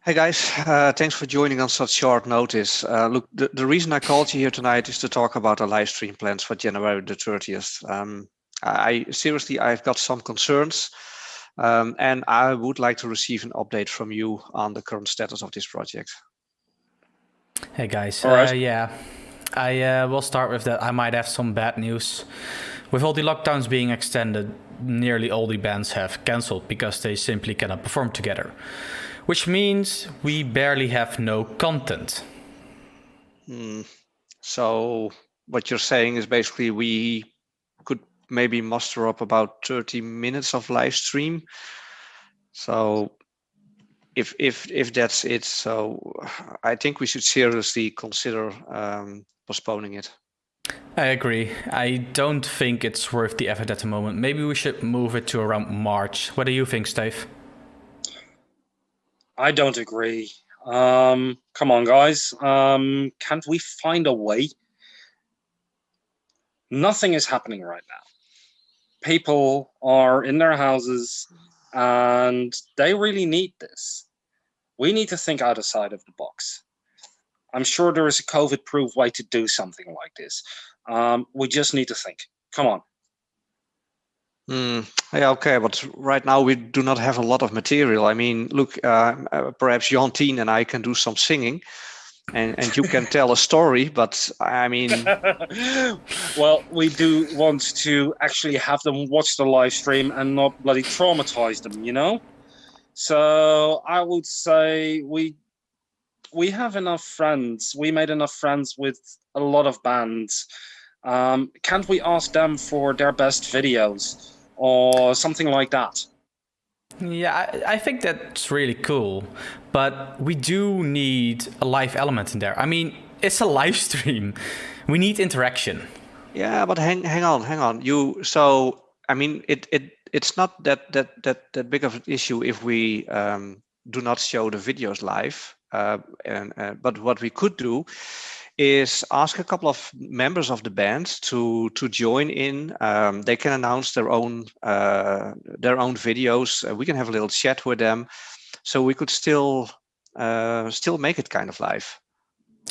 Hey guys, thanks for joining on such short notice. Look, the reason I called you here tonight is to talk about our live stream plans for January the 30th. I've got some concerns, and I would like to receive an update from you on the current status of this project. Hey guys, All right. yeah, I will start with that. I might have some bad news. With all the lockdowns being extended, nearly all the bands have cancelled because they simply cannot perform together. Which means we barely have no content. So what you're saying is basically we could maybe muster up about 30 minutes of live stream. So if that's it, so I think we should seriously consider postponing it. I agree. I don't think it's worth the effort at the moment. Maybe we should move it to around March. What do you think, Steve? I don't agree. Come on, guys. Can't we find a way? Nothing is happening right now. People are in their houses and they really need this. We need to think outside of the box. I'm sure there is a COVID-proof way to do something like this. We just need to think. Come on. Yeah, okay, but right now we do not have a lot of material. I mean, look, perhaps Jantien and I can do some singing, and you can tell a story. But I mean, well, we do want to actually have them watch the live stream and not bloody traumatize them, you know. So I would say we have enough friends. We made enough friends with a lot of bands. Can't we ask them for their best videos or something like that? Yeah, I think that's really cool, but we do need a live element in there. I mean, it's a live stream. We need interaction. yeah, but hang on. I mean, it's not that big of an issue if we do not show the videos live. But what we could do is ask a couple of members of the band to join in. They can announce their own videos. We can have a little chat with them, so we could still make it kind of live.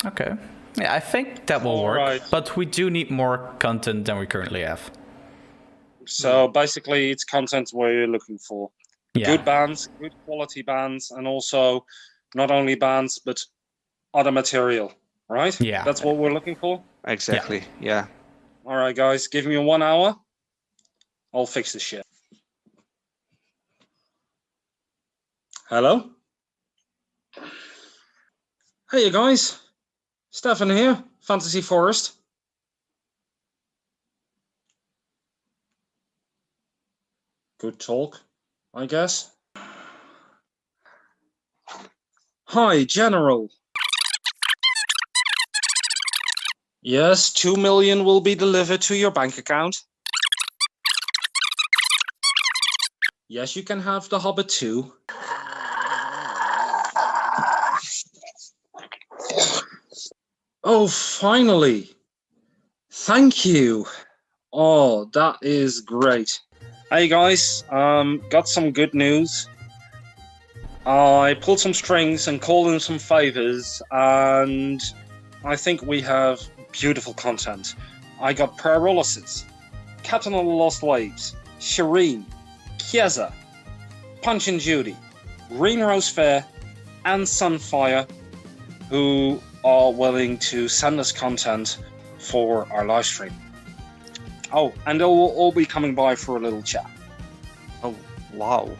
Okay. Yeah, I think that will work. Right. But we do need more content than we currently have. So basically, it's content we're looking for. Yeah. Good bands, good quality bands, and also not only bands but other material. Right? Yeah. That's what we're looking for? Exactly, yeah. All right, guys, give me 1 hour. I'll fix this shit. Hello? Hey, you guys. Stefan here, Fantasy Forest. Good talk, I guess. Hi, General. Yes, 2 million will be delivered to your bank account. Yes, you can have the Hobbit too. Oh, finally. Thank you. Oh, that is great. Hey guys, got some good news. I pulled some strings and called in some favors, and I think we have beautiful content. I got Pyrolysis, Captain of the Lost Waves, Shireen, Keza, Punch and Judy, Rose Faire, and Sunfire, who are willing to send us content for our live stream. Oh, and they will all be coming by for a little chat. Oh, wow.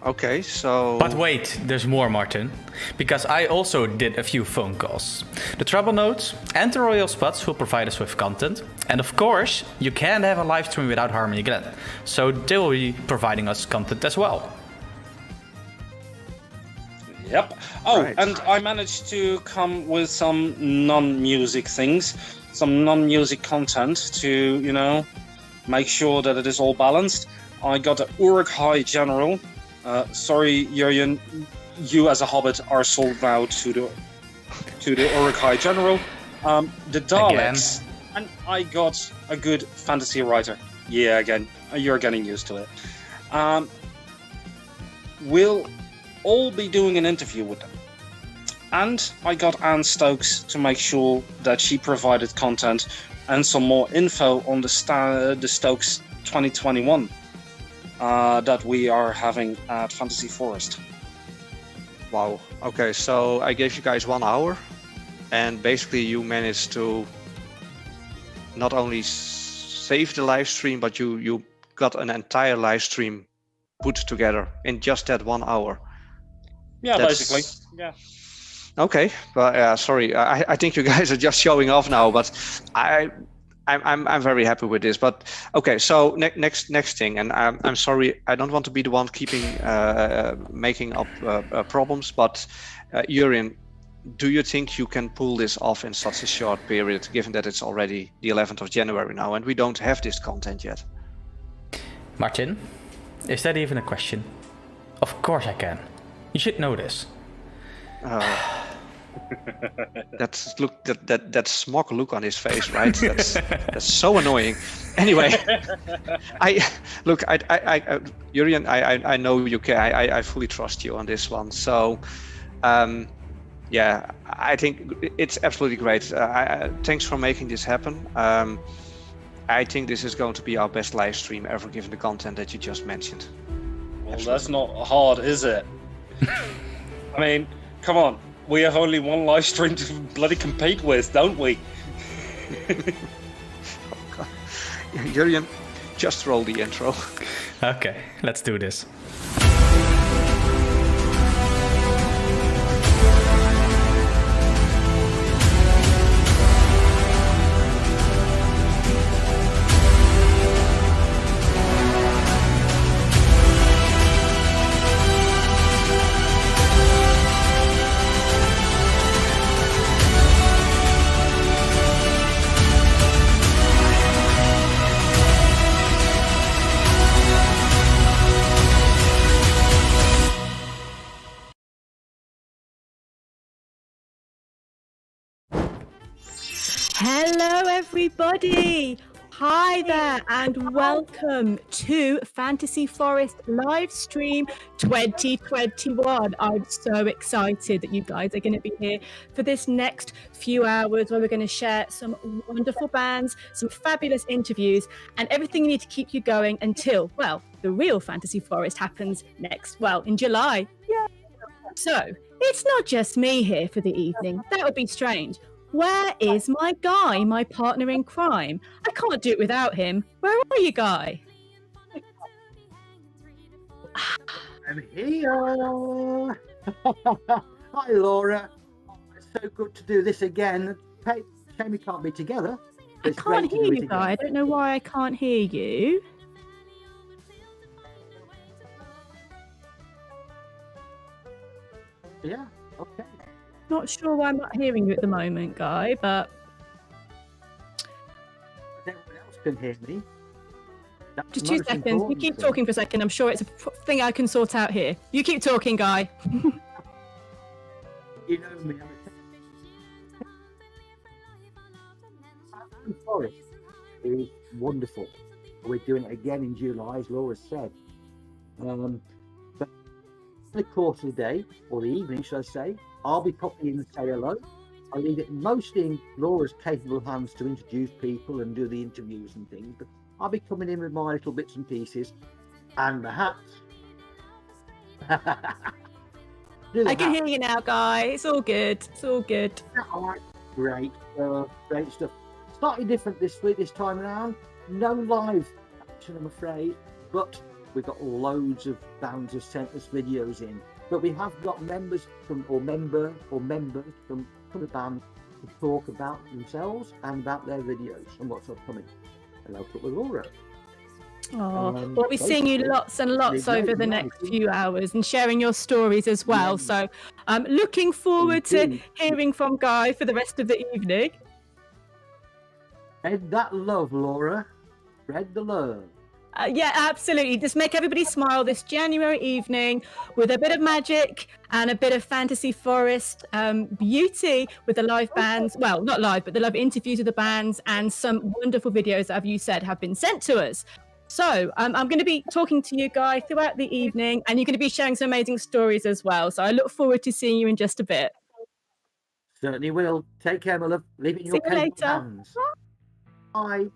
Okay, so... But wait, there's more, Martin. Because I also did a few phone calls. The Trouble Notes and the Royal Spuds will provide us with content. And of course, you can't have a live stream without Harmony Glen. So they will be providing us content as well. Yep. Oh, right. And I managed to come with some non-music things. Some non-music content to, you know, make sure that it is all balanced. I got an Uruk-hai General. Sorry, Jurjen, you as a Hobbit are sold now to the Uruk-hai General. The Daleks, again. And I got a good fantasy writer. Yeah, again, you're getting used to it. all be doing an interview with them. And I got Anne Stokes to make sure that she provided content and some more info on the Stokes 2021 that we are having at Fantasy Forest. Wow. Okay, so I gave you guys 1 hour, and basically you managed to not only save the live stream, but you got an entire live stream put together in just that 1 hour. Yeah, basically. Yeah. Okay, but sorry, I think you guys are just showing off now, but I'm very happy with this. But okay, so next thing, and I'm sorry, I don't want to be the one making up problems, but Shireen, do you think you can pull this off in such a short period, given that it's already the 11th of January now and we don't have this content yet? Martin, is that even a question? Of course I can. You should know this. That smug look on his face, right? That's so annoying. Anyway, Shireen, I know you can. I fully trust you on this one. So, yeah, I think it's absolutely great. Thanks for making this happen. I think this is going to be our best live stream ever, given the content that you just mentioned. Well, that's not hard, is it? I mean, come on. We have only one live stream to bloody compete with, don't we? Shireen, just roll the intro. Okay, let's do this. Hello everybody! Hi there and welcome to Fantasy Forest Livestream 2021. I'm so excited that you guys are going to be here for this next few hours where we're going to share some wonderful bands, some fabulous interviews and everything you need to keep you going until, well, the real Fantasy Forest happens in July. Yeah. So, it's not just me here for the evening. That would be strange. Where is my Guy, my partner in crime? I can't do it without him. Where are you, Guy? I'm here. Hi, Laura. It's so good to do this again. Shame we can't be together. I can't hear you, Guy. I don't know why I can't hear you. Yeah, okay. Not sure why I'm not hearing you at the moment, Guy, but... Everyone else can hear me. That's just 2 seconds. You keep talking for a second. I'm sure it's a thing I can sort out here. You keep talking, Guy. You know me. Forest is wonderful. We're doing it again in July, as Laura said. But in the course of the day, or the evening, should I say, I'll be popping in to say hello. I leave it mostly in Laura's capable hands to introduce people and do the interviews and things, but I'll be coming in with my little bits and pieces, and perhaps... I can hear you now, Guy. It's all good. It's all good. All right, great. Great stuff. Slightly different this time around. No live action, I'm afraid, but we've got loads of bands who sent us videos in. But we have got members from members from the band to talk about themselves and about their videos and what's upcoming. And I'll talk with Laura. Oh, we'll be seeing you lots and lots over the next few hours and sharing your stories as well. Yeah. So I'm looking forward to hearing from Guy for the rest of the evening. Spread that love, Laura. Spread the love. Yeah, absolutely. Just make everybody smile this January evening with a bit of magic and a bit of Fantasy Forest beauty with the live bands. Well, not live, but the live interviews of the bands and some wonderful videos that, as you said, have been sent to us. So I'm going to be talking to you guys throughout the evening, and you're going to be sharing some amazing stories as well. So I look forward to seeing you in just a bit. Certainly will. Take care, my love. Leave it in your See you later. hands. Bye.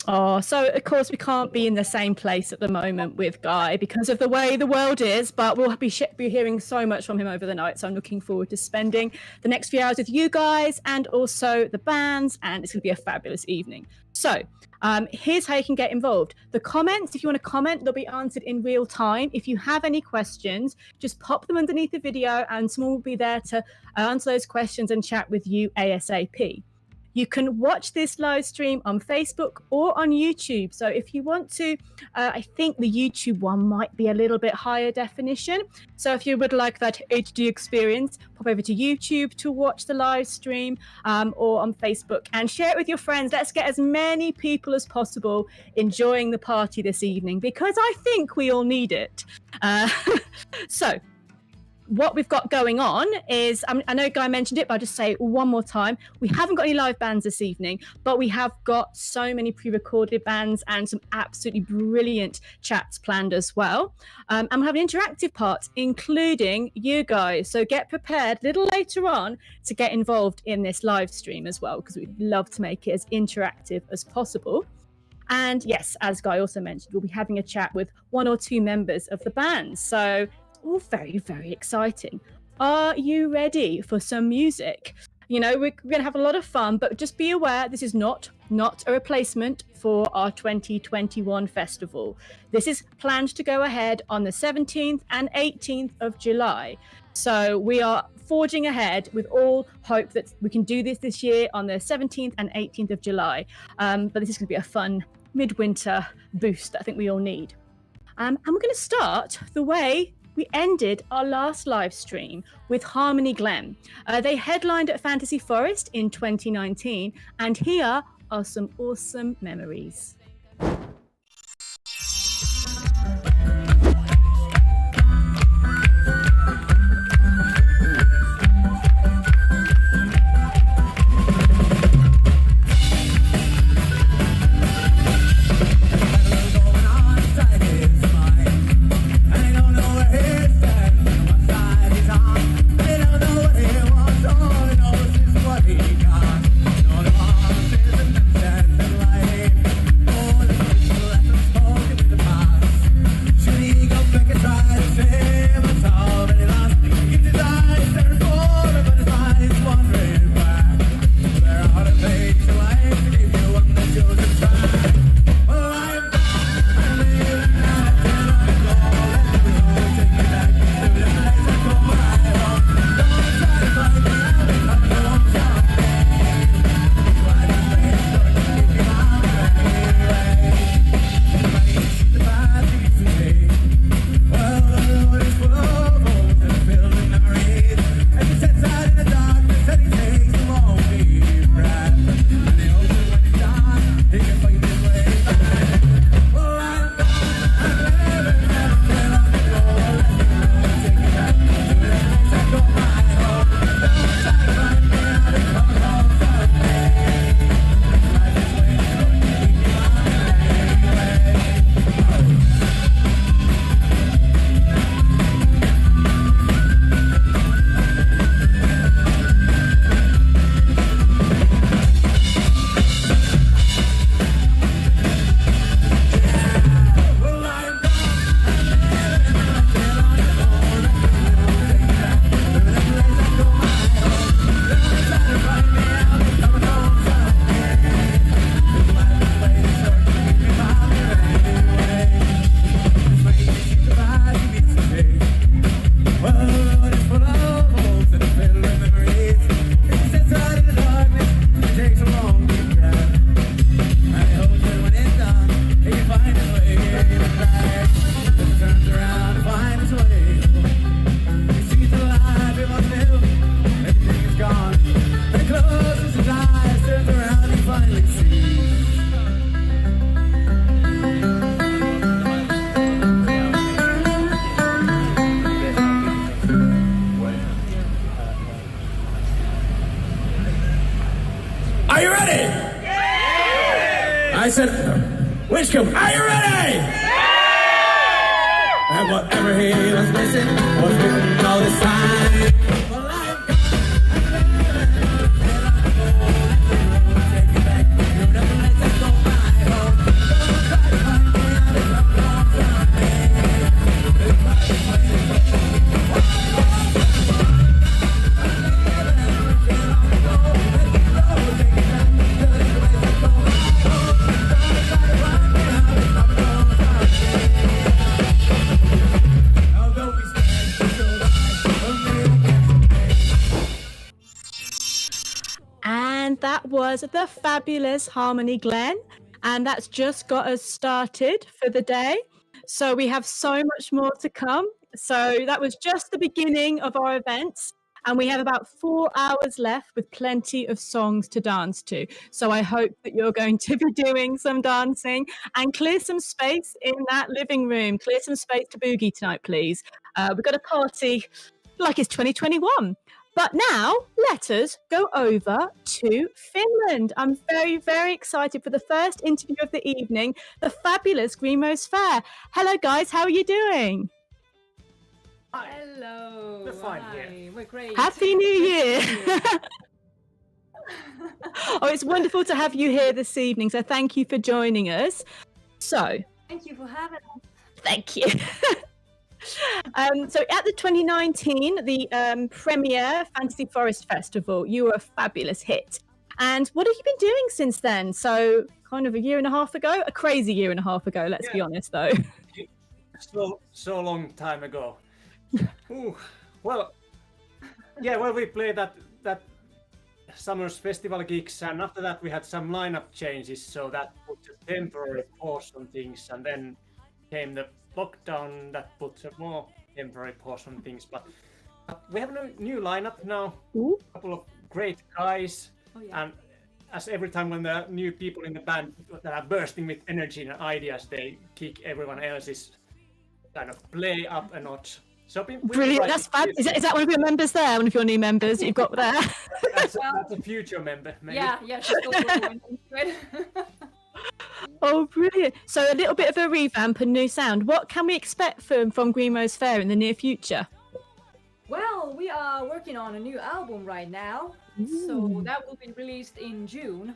Oh, so of course we can't be in the same place at the moment with Guy because of the way the world is, but we'll be hearing so much from him over the night. So I'm looking forward to spending the next few hours with you guys and also the bands, and it's going to be a fabulous evening. So here's how you can get involved. The comments, if you want to comment, they'll be answered in real time. If you have any questions, just pop them underneath the video and someone will be there to answer those questions and chat with you ASAP. You can watch this live stream on Facebook or on YouTube. So if you want to, I think the YouTube one might be a little bit higher definition. So if you would like that HD experience, pop over to YouTube to watch the live stream or on Facebook and share it with your friends. Let's get as many people as possible enjoying the party this evening because I think we all need it. So what we've got going on is, I know Guy mentioned it, but I'll just say it one more time. We haven't got any live bands this evening, but we have got so many pre-recorded bands and some absolutely brilliant chats planned as well. And we have an interactive part, including you guys. So get prepared a little later on to get involved in this live stream as well, because we'd love to make it as interactive as possible. And yes, as Guy also mentioned, we'll be having a chat with one or two members of the band. So all very, very exciting. Are you ready for some music? You know, we're going to have a lot of fun, but just be aware this is not a replacement for our 2021 festival. This is planned to go ahead on the 17th and 18th of July. So we are forging ahead with all hope that we can do this year on the 17th and 18th of July. But this is going to be a fun midwinter boost that I think we all need. And we're going to start the way we ended our last live stream with Harmony Glen. They headlined at Fantasy Forest in 2019, and here are some awesome memories. I said, Which come, are you ready? Yeah! And whatever he was missing was written all this time. Well, I've And that was the fabulous Harmony Glenn. And that's just got us started for the day. So we have so much more to come. So that was just the beginning of our events. And we have about 4 hours left with plenty of songs to dance to. So I hope that you're going to be doing some dancing and clear some space in that living room. Clear some space to boogie tonight, please. We've got a party like it's 2021. But now, let us go over to Finland. I'm very, very excited for the first interview of the evening, the fabulous Rose Faire. Hello, guys. How are you doing? Hi. Hello. We're fine here. We're great. Happy New Year. Oh, it's wonderful to have you here this evening. So thank you for joining us. So, Thank you for having us. thank you. So at the 2019, the premiere Fantasy Forest Festival, you were a fabulous hit. And what have you been doing since then? So kind of a year and a half ago, a crazy year and a half ago, let's be honest though. So long time ago. Ooh, well, we played that summer's festival gigs, and after that we had some lineup changes, so that put a temporary pause on things, and then came the lockdown that put a more temporary pause on things. But we have a new lineup now. Ooh. A couple of great guys, Oh, yeah. and as every time when there are new people in the band that are bursting with energy and ideas, they kick everyone else's kind of play up a notch. So Brilliant, that's fab. Is that one of your members there? One of your new members you've got there? that's a future member, maybe. Yeah, she's also going into it. Oh, brilliant. So a little bit of a revamp and new sound. What can we expect from Rose Faire in the near future? Well, we are working on a new album right now, so that will be released in June.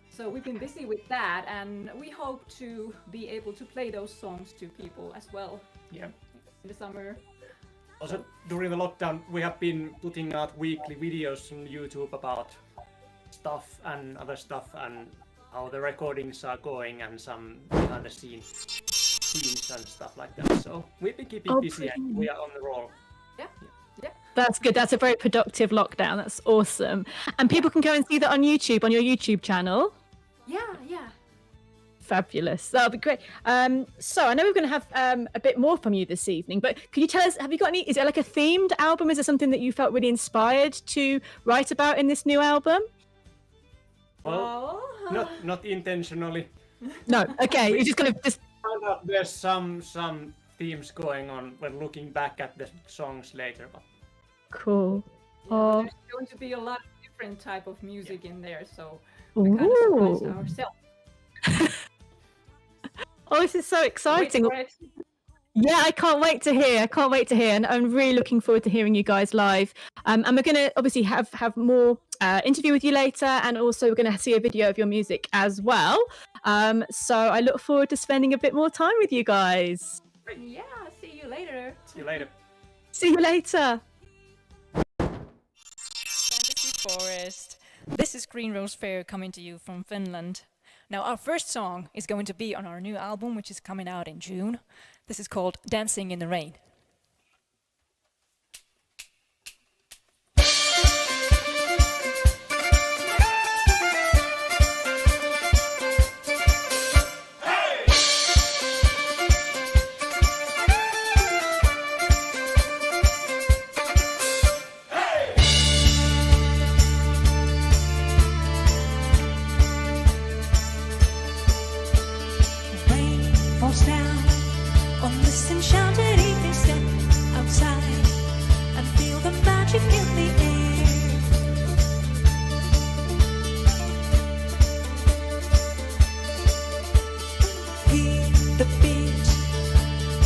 So we've been busy with that, and we hope to be able to play those songs to people as well. Yeah. In the summer. Also, during the lockdown, we have been putting out weekly videos on YouTube about stuff and other stuff and how the recordings are going and some behind the scenes and stuff like that. So we've been keeping busy and we are on the roll. Yeah. That's good. That's a very productive lockdown. That's awesome. And people can go and see that on YouTube, on your YouTube channel. Yeah. Fabulous. That'll be great. So I know we're going to have a bit more from you this evening, but could you tell us, have you got any, is it like a themed album? Is it something that you felt really inspired to write about in this new album? Well, not intentionally. No. Okay. You're just going to just... Found out there's some themes going on when looking back at the songs later. But Cool. Yeah, there's going to be a lot of different type of music in there, so we kind of surprised ourselves. Oh, this is so exciting. Wait for it. Yeah, I can't wait to hear. And I'm really looking forward to hearing you guys live. And we're going to obviously have more interview with you later, and also we're going to see a video of your music as well. So I look forward to spending a bit more time with you guys. Yeah, see you later. see you later. See you later. Fantasy Forest. This is Rose Faire coming to you from Finland. Now, our first song is going to be on our new album, which is coming out in June. This is called Dancing in the Rain. the beat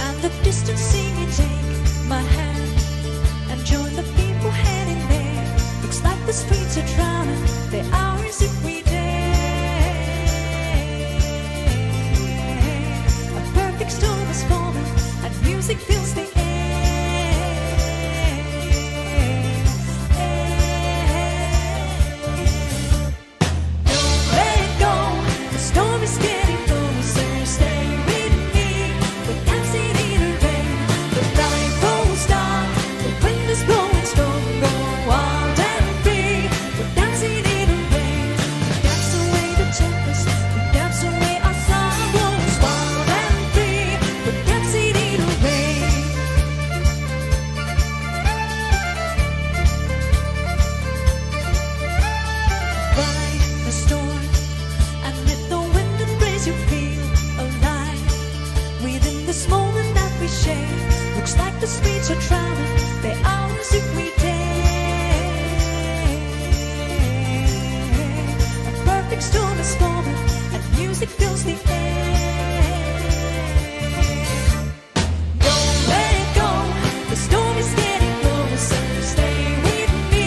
and the distance singing. Take my hand and join the people heading there. Looks like the streets are drowning, the hours if we dare. A perfect storm is forming and music fills the air. Don't let it go, the storm is getting closer. Stay with me, we're dancing in the rain. The night goes dark, the wind is blowing strong. Go wild and free, we're dancing in the rain. We dance away the tempest, we dance away our sorrows. Wild and free, we're dancing in the rain. Ride the storm and let the wind embrace you. Feel alive within this moment that we share. Looks like the streets are drowning, they're ours if we dare. A perfect storm is forming and music fills the air. Don't let it go, the storm is getting closer. Stay with me,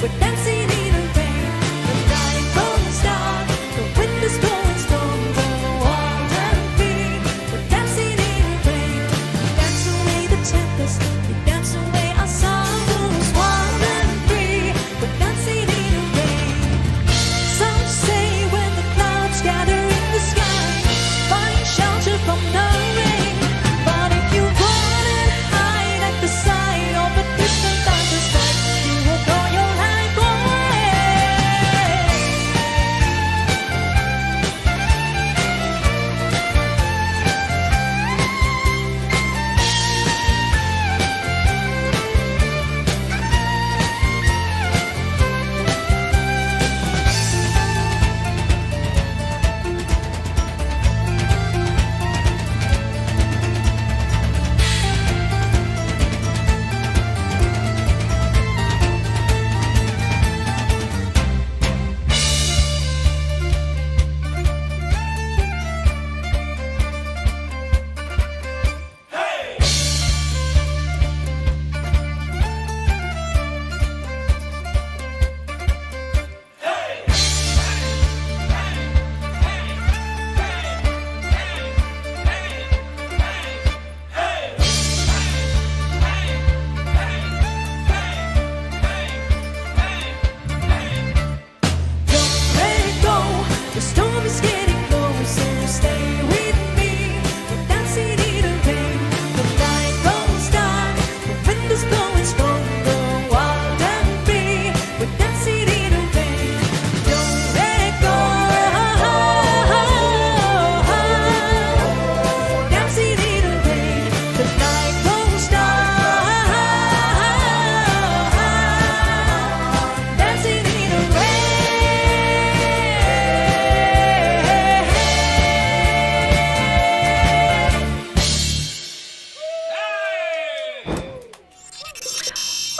we're dancing in the rain. The night goes dark, the wind is blowing strong. Go wild and free, we're dancing in the rain. We dance away the tempest, we dance away our sorrows. Wild and free, we're dancing in the rain. Some say when the clouds gather in the sky, find shelter from the rain. But if you run and hide at the side of a distant thunder's strike, you will go your life away. Don't let it go, the storm is getting closer. Stay with me, we're dancing in the rain. The night goes dark, the wind is blowing strong. Go wild and free, we're dancing in the rain. Don't let it go, dancing in the rain. The night goes dark, dancing in the rain.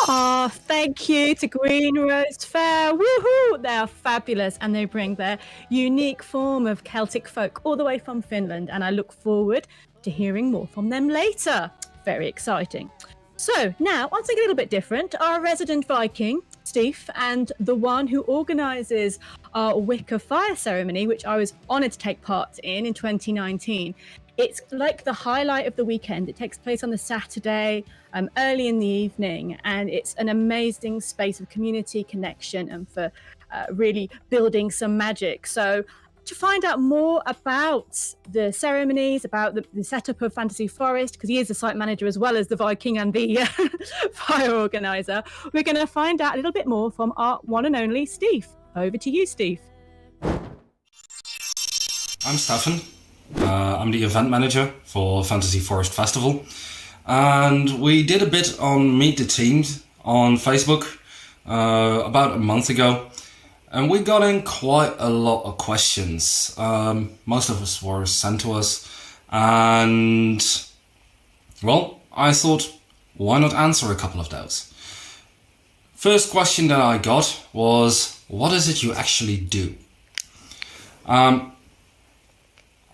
Oh, thank you to Green Rose Faire. Woohoo! They are fabulous and they bring their unique form of Celtic folk all the way from Finland. And I look forward to hearing more from them later. Very exciting. So now, on something a little bit different, our resident Viking, Steve, and the one who organises our Wick of Fire ceremony, which I was honoured to take part in 2019. It's like the highlight of the weekend. It takes place on the Saturday, early in the evening, and it's an amazing space of community connection and for really building some magic. So to find out more about the ceremonies, about the setup of Fantasy Forest, because he is the site manager as well as the Viking and the fire organizer, we're going to find out a little bit more from our one and only Steve. Over to you, Steve. I'm Stefan. I'm the event manager for Fantasy Forest Festival. And we did a bit on Meet the Teams on Facebook about a month ago. And we got in quite a lot of questions. Most of us were sent to us. And, well, I thought, why not answer a couple of those? First question that I got was, what is it you actually do?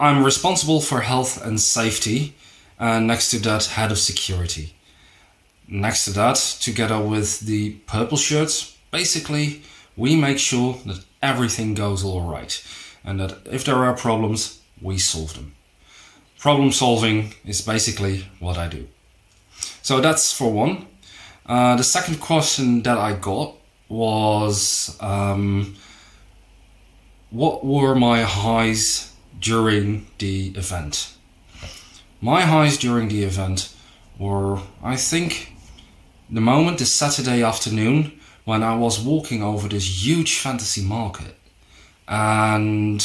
I'm responsible for health and safety, and next to that, head of security. Next to that, together with the purple shirts, basically, we make sure that everything goes all right, and that if there are problems, we solve them. Problem solving is basically what I do. So that's for one. The second question that I got was, what were my highs during the event? My highs during the event were, I think, the moment this Saturday afternoon when I was walking over this huge fantasy market. And,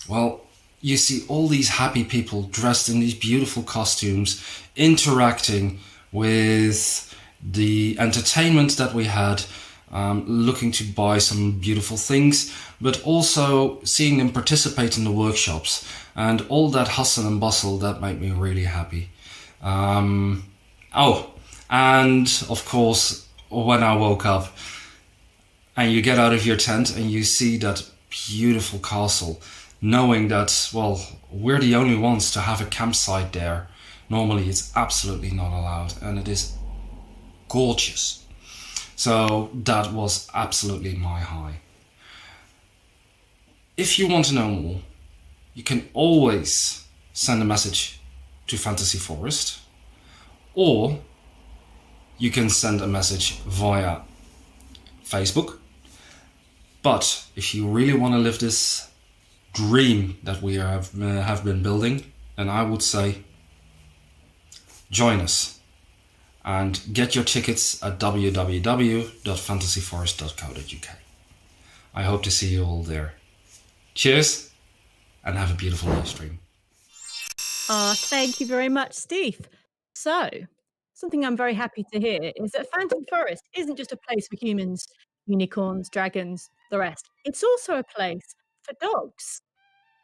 well, you see all these happy people dressed in these beautiful costumes, interacting with the entertainment that we had, looking to buy some beautiful things, but also seeing them participate in the workshops and all that hustle and bustle that made me really happy. Oh, and of course, when I woke up and you get out of your tent and you see that beautiful castle, knowing that, well, we're the only ones to have a campsite there. Normally it's absolutely not allowed, and it is gorgeous. So that was absolutely my high. If you want to know more, you can always send a message to Fantasy Forest, or you can send a message via Facebook. But if you really want to live this dream that we have been building, then I would say join us and get your tickets at www.fantasyforest.co.uk. I hope to see you all there. Cheers and have a beautiful live stream. Thank you very much, Steve. So, something I'm very happy to hear is that Fantasy Forest isn't just a place for humans, unicorns, dragons, the rest. It's also a place for dogs.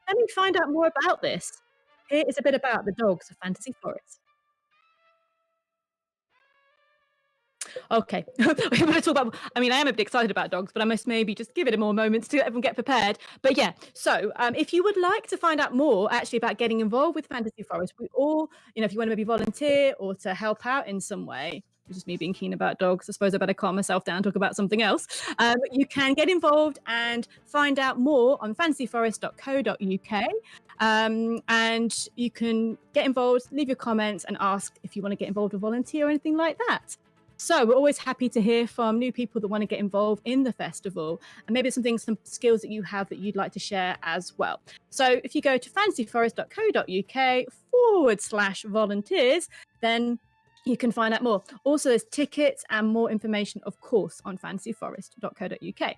Let me find out more about this. Here is a bit about the dogs of Fantasy Forest. Okay, I'm going to talk about, I mean, I am a bit excited about dogs, but I must maybe just give it a more moments to let everyone get prepared. But yeah, so if you would like to find out more actually about getting involved with Fantasy Forest, we all, if you want to maybe volunteer or to help out in some way, just me being keen about dogs, I suppose I better calm myself down and talk about something else. You can get involved and find out more on fantasyforest.co.uk. And you can get involved, leave your comments and ask if you want to get involved or volunteer or anything like that. So we're always happy to hear from new people that want to get involved in the festival, and maybe some skills that you have that you'd like to share as well. So if you go to fantasyforest.co.uk/volunteers, then you can find out more. Also, there's tickets and more information, of course, on fantasyforest.co.uk.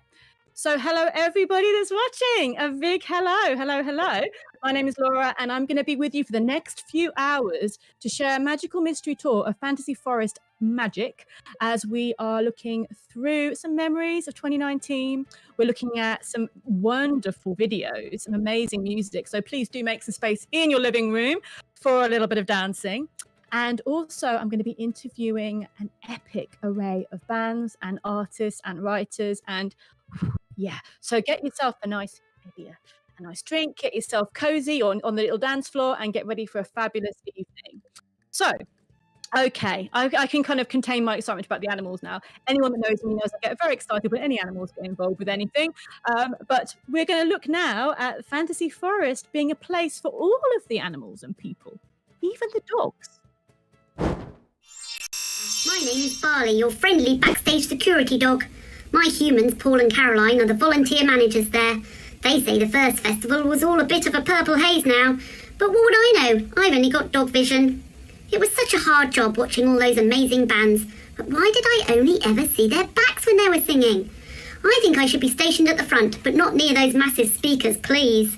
So hello, everybody that's watching. A big hello, hello, hello. My name is Laura, and I'm going to be with you for the next few hours to share a magical mystery tour of Fantasy Forest magic as we are looking through some memories of 2019. We're looking at some wonderful videos, some amazing music. So please do make some space in your living room for a little bit of dancing. And also, I'm going to be interviewing an epic array of bands and artists and writers. And yeah, so get yourself a nice drink, get yourself cozy on the little dance floor and get ready for a fabulous evening. So, okay, I can kind of contain my excitement about the animals now. Anyone that knows me knows I get very excited when any animals get involved with anything. But we're going to look now at Fantasy Forest being a place for all of the animals and people, even the dogs. My name is Barley, your friendly backstage security dog. My humans, Paul and Caroline, are the volunteer managers there. They say the first festival was all a bit of a purple haze now. But what would I know? I've only got dog vision. It was such a hard job watching all those amazing bands. But why did I only ever see their backs when they were singing? I think I should be stationed at the front, but not near those massive speakers, please.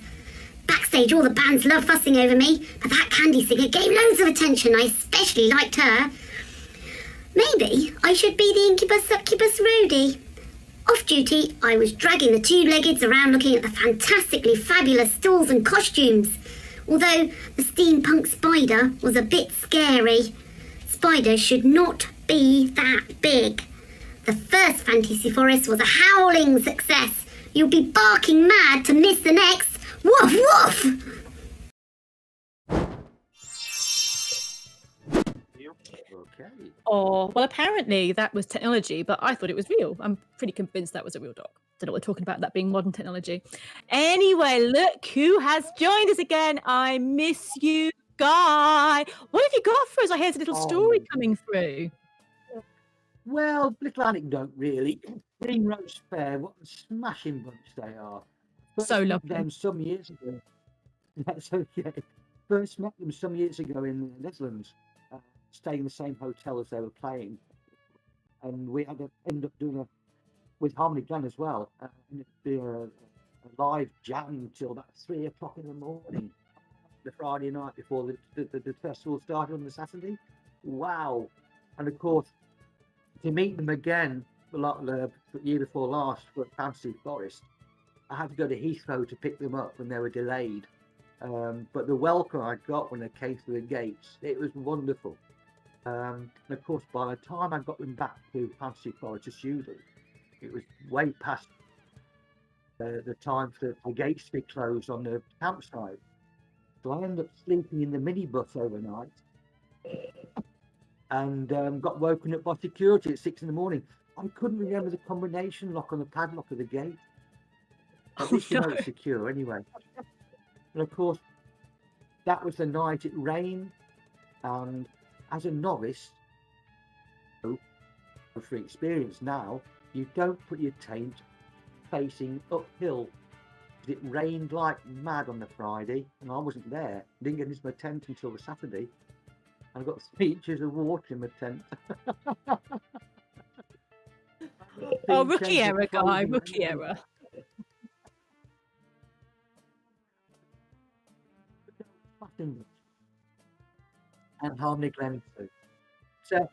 Backstage, all the bands love fussing over me, but that candy singer gave loads of attention. I especially liked her. Maybe I should be the incubus succubus roadie. Off duty, I was dragging the two-leggeds around looking at the fantastically fabulous stalls and costumes. Although the steampunk spider was a bit scary. Spiders should not be that big. The first Fantasy Forest was a howling success. You'll be barking mad to miss the next. Woof, woof! Okay. Oh, well, apparently that was technology, but I thought it was real. I'm pretty convinced that was a real dog. Don't know what we're talking about, that being modern technology. Anyway, look who has joined us again. I miss you, Guy. What have you got for us? I heard a little story coming through. Well, little anecdote, really. Green Rose Faire, what a smashing bunch they are. So met lovely. them some years ago. That's okay. First met them some years ago in the Netherlands, staying in the same hotel as they were playing. And we had to end up doing with Harmony Glen as well, and it'd be a live jam till about 3 o'clock in the morning, the Friday night before the festival started on the Saturday. Wow. And of course, to meet them again the year before last for Fantasy Forest, I had to go to Heathrow to pick them up when they were delayed. But the welcome I got when they came through the gates, it was wonderful. And of course, by the time I got them back to Fantasy Forest to Judy, it was way past the time for the gates to be closed on the campsite. So I ended up sleeping in the minibus overnight and got woken up by security at 6 in the morning. I couldn't remember the combination lock on the padlock of the gate. At least you know it's secure anyway. And of course, that was the night it rained. And as a novice, for experience now, you don't put your tent facing uphill. It rained like mad on the Friday, and I wasn't there. Didn't get into my tent until the Saturday. I got 3 inches of water in my tent. Oh, rookie error, Guy, rookie error. And Harmony Glen too. So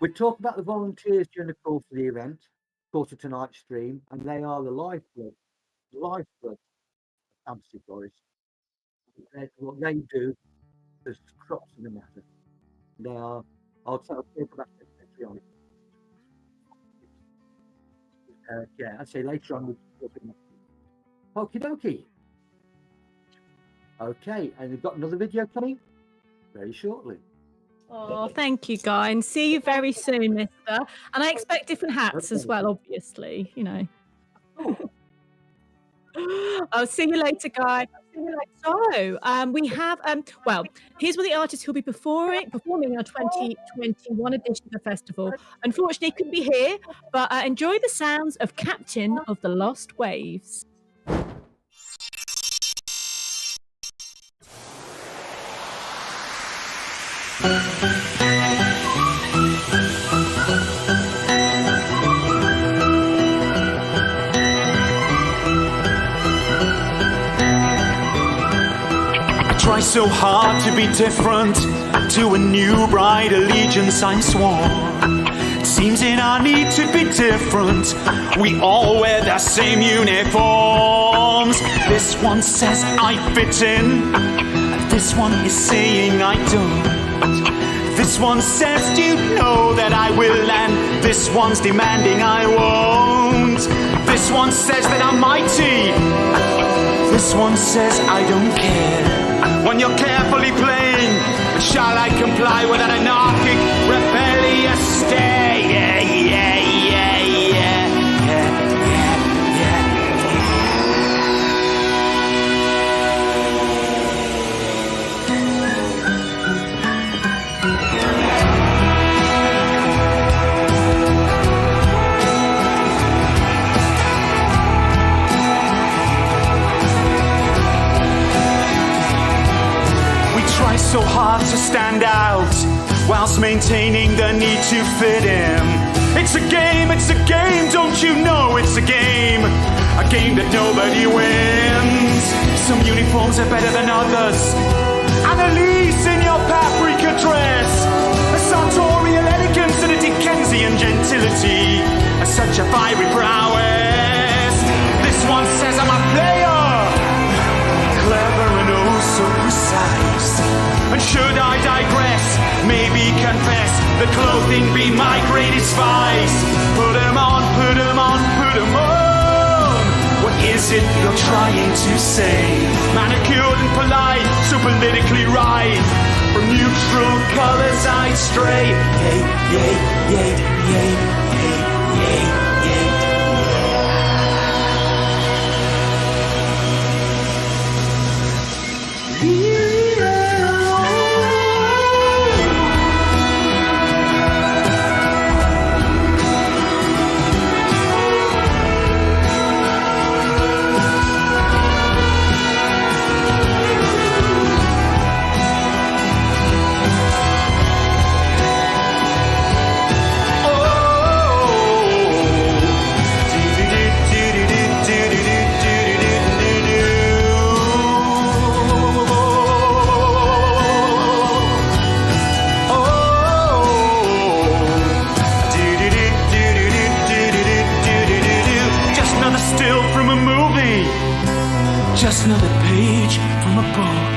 we talk about the volunteers during the course of the event, course of tonight's stream, and they are the lifeblood of Fantasy Forest. What they do, there's crops in the matter. They are, I'll talk about it later on. Yeah, I'd say later on we'll talk about it. Okie dokie. Okay, and we've got another video coming very shortly. Oh, thank you, Guy, and see you very soon, mister. And I expect different hats as well, obviously, you know. I'll see you later, Guy. So, we have, well, here's what the artist who'll be performing in our 2021 edition of the festival. Unfortunately, couldn't be here, but enjoy the sounds of Captain of the Lost Waves. Try so hard to be different. To a new bright allegiance I'm sworn. It seems in our need to be different, we all wear the same uniforms. This one says I fit in, and this one is saying I don't. This one says you know that I will, and this one's demanding I won't. This one says that I'm mighty, this one says I don't care. When you're carefully playing, shall I comply with an anarchic, rebellious stare? Yeah, yeah, yeah, yeah, yeah, Try so hard to stand out whilst maintaining the need to fit in. It's a game, don't you know it's a game that nobody wins. Some uniforms are better than others. Annalise in your paprika dress, a sartorial elegance and a Dickensian gentility, such a fiery prowess. This one says I'm a player, clever and oh so precise. And should I digress, maybe confess, the clothing be my greatest vice. Put 'em on, put 'em on, put 'em on. What is it you're trying to say? Manicured and polite, so politically right. From neutral colors I stray. Yay, yay, yay, yay, yay, yay, yay. Just another page from a book.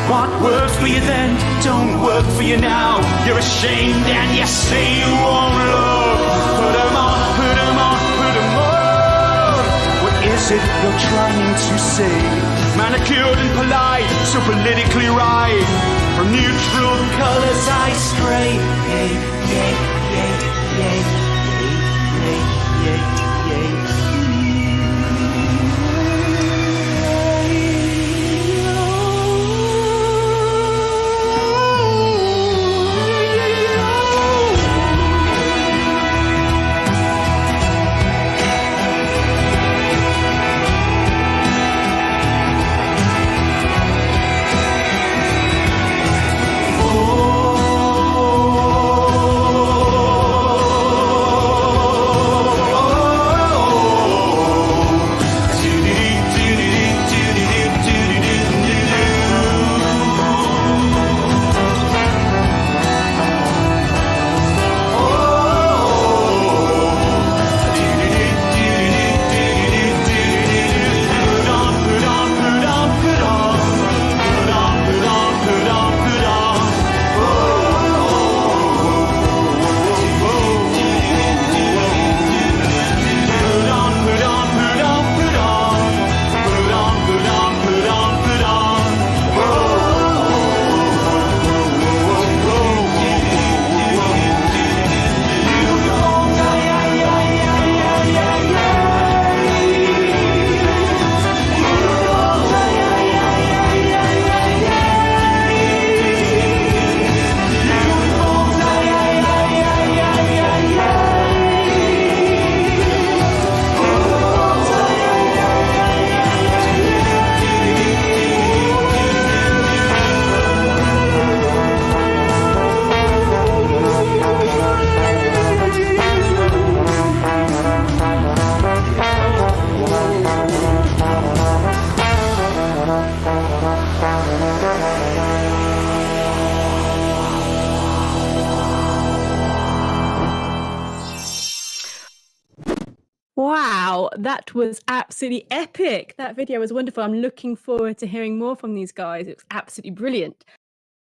What worked for you then don't work for you now. You're ashamed and you say you won't look. Put 'em on, put 'em on, put 'em on. What is it you're trying to say? Manicured and polite, so politically right. From neutral colors I stray. Yay, yay, yay, yay, yay, yay, yay, yay. Wow, that was absolutely epic. That video was wonderful. I'm looking forward to hearing more from these guys. It was absolutely brilliant.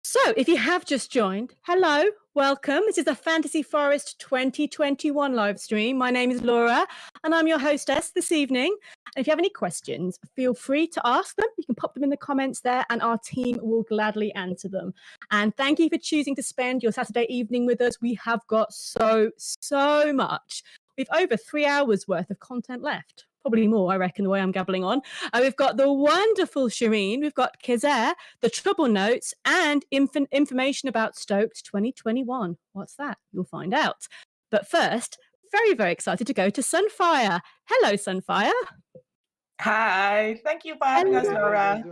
So, if you have just joined, hello, welcome. This is the Fantasy Forest 2021 live stream. My name is Laura, and I'm your hostess this evening. And if you have any questions, feel free to ask them. You can pop them in the comments there, and our team will gladly answer them. And thank you for choosing to spend your Saturday evening with us. We have got so much. We've over 3 hours worth of content left. Probably more, I reckon, the way I'm gabbling on. We've got the wonderful Shireen. We've got Keza, the trouble notes, and information about Stoked 2021. What's that? You'll find out. But first, very, very excited to go to Sunfire. Hello, Sunfire. Hi. Thank you for having us, Laura.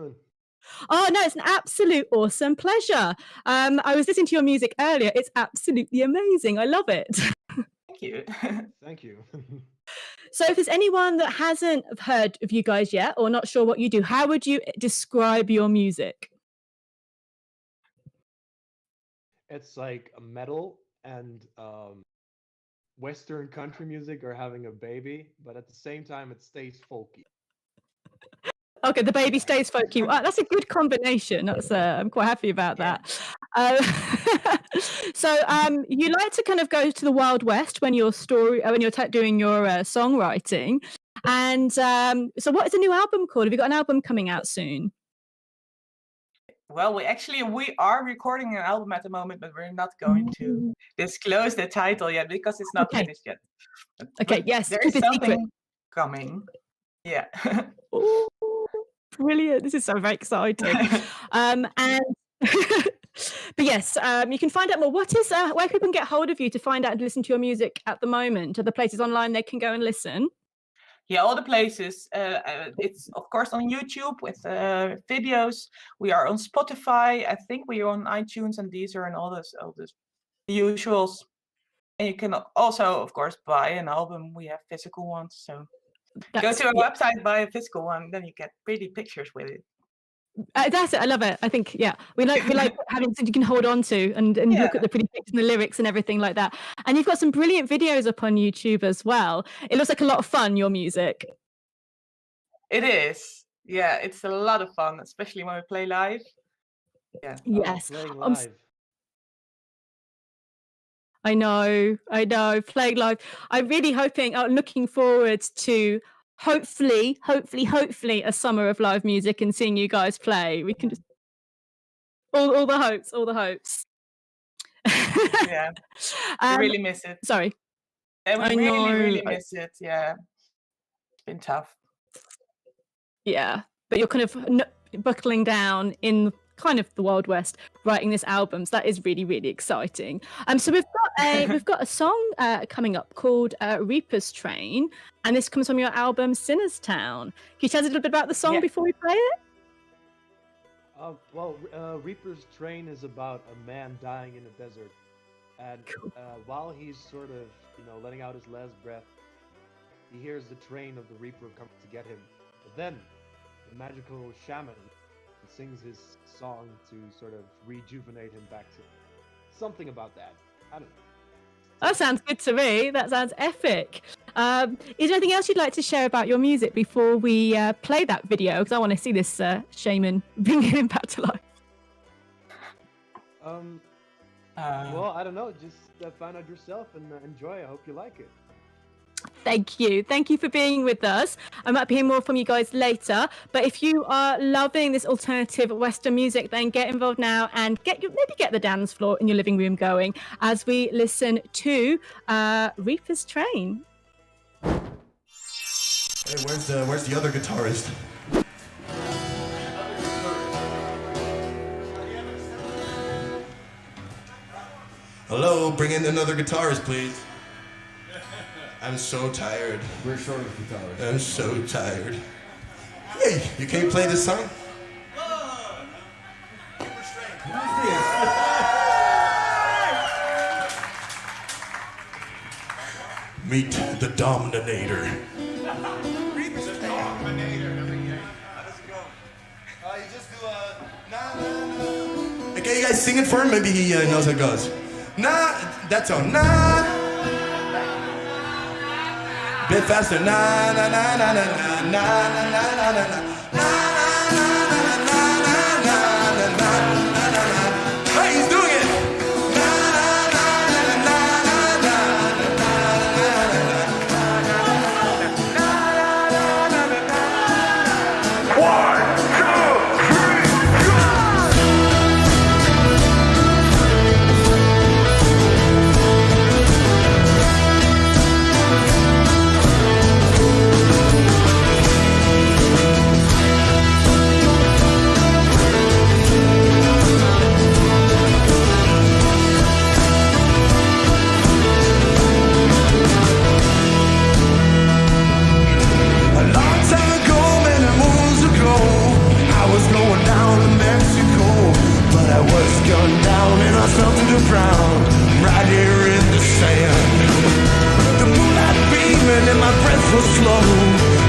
Oh, no, it's an absolute awesome pleasure. I was listening to your music earlier. It's absolutely amazing. I love it. Thank you. Thank you. So if there's anyone that hasn't heard of you guys yet or not sure what you do, how would you describe your music? It's like a metal and Western country music are having a baby, but at the same time it stays folky. Okay, the baby stays folky. That's a good combination. That's I'm quite happy about that. So you like to kind of go to the Wild West when you're doing your songwriting. And so what is the new album called? Have you got an album coming out soon? Well, we are recording an album at the moment, but we're not going to disclose the title yet because it's not finished yet. Okay, But yes, there keep is it secret. something coming. Yeah. Ooh, brilliant! This is so very exciting. And but yes, you can find out more. What is where people can get hold of you to find out and listen to your music at the moment? Are the places online they can go and listen? Yeah, all the places. It's of course on YouTube with videos. We are on Spotify. I think we are on iTunes and Deezer and all this usuals. And you can also, of course, buy an album. We have physical ones, so go to our website, buy a physical one, then you get pretty pictures with it. That's it. I love it. I think we like having something you can hold on to and look at the pretty pictures and the lyrics and everything like that. And you've got some brilliant videos up on YouTube as well. It looks like a lot of fun. Your music. It is. Yeah, it's a lot of fun, especially when we play live. Yeah. Yes. Playing live. I know. Playing live. I'm really looking forward to hopefully a summer of live music and seeing you guys play. We can just all the hopes. Yeah. I really miss it. Sorry. Yeah, we I really know. miss it. Yeah. It's been tough. Yeah, but you're kind of buckling down in kind of the Wild West, writing this album. So that is really, really exciting. So we've got a song coming up called Reaper's Train, and this comes from your album Sinner's Town. Can you tell us a little bit about the song before we play it? Reaper's Train is about a man dying in the desert, and while he's sort of, letting out his last breath, he hears the train of the Reaper coming to get him. But then, the magical shaman sings his song to sort of rejuvenate him back to something about that. I don't know. That sounds good to me. That sounds epic. Is there anything else you'd like to share about your music before we play that video? Because I want to see this shaman bringing him back to life. Well, I don't know. Just find out yourself and enjoy. I hope you like it. Thank you. Thank you for being with us. I might be hearing more from you guys later. But if you are loving this alternative Western music, then get involved now and maybe get the dance floor in your living room going as we listen to Reaper's Train. Hey, where's the other guitarist? Hello, bring in another guitarist, please. I'm so tired. We're short of guitarists. I'm so tired. Hey, you can't play this song? Meet the Dominator. Reaper's the Dominator. How does it go? You just do a Okay, you guys sing it for him? Maybe he knows how it goes. Nah, that's all. Nah. Bit faster. Na na na na na na na na na na na. Hey, he's doing it. Gunned down and I fell to the ground, right here in the sand. The moonlight beaming and my breath was slow.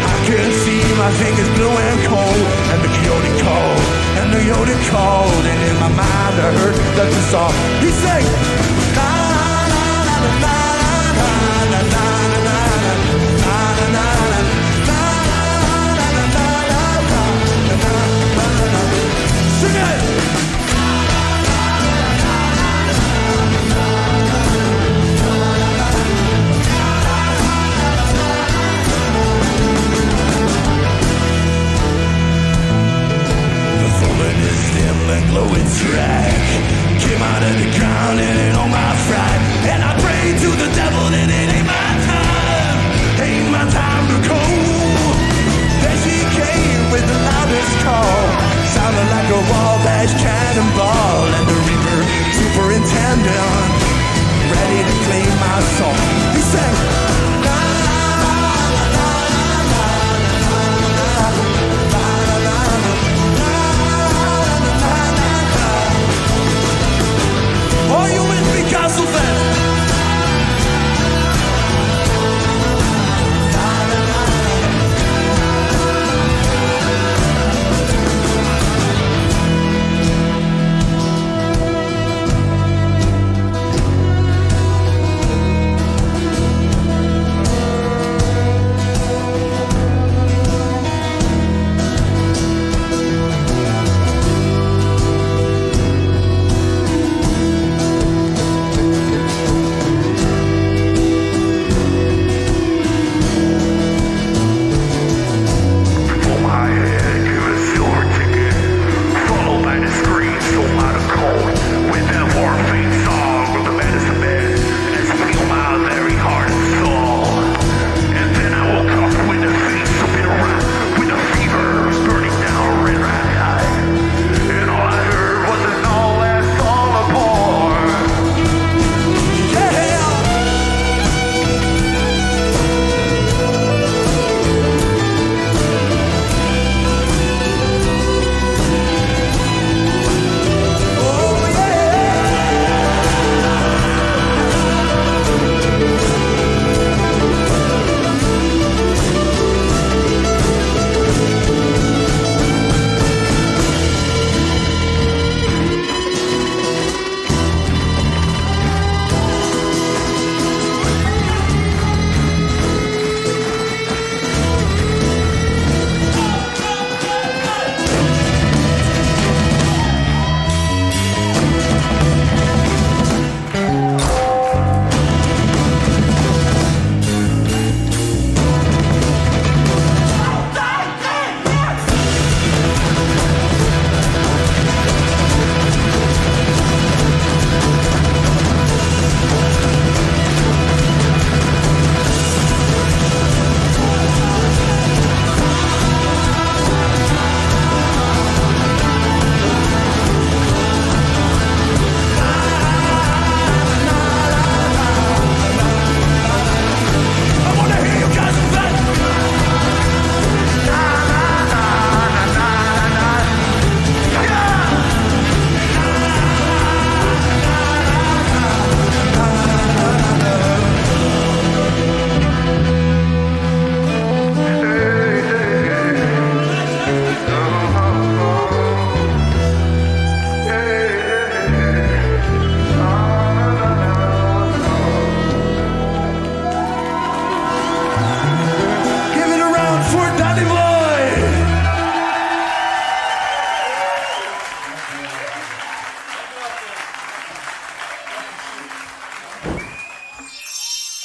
I could see my fingers blue and cold. And the coyote called, and in my mind I heard that the song he sang. Na na na na na na na na na na na. Sing it. track. Came out of the ground and it on my fright. And I prayed to the devil that it ain't my time. Ain't my time to go. Then she came with the loudest call. Sounded like a Wabash cannonball. And the Reaper superintendent, ready to claim my soul. He sang, la, la, la, la, la, la, la, la. Are you with me, Castle fans?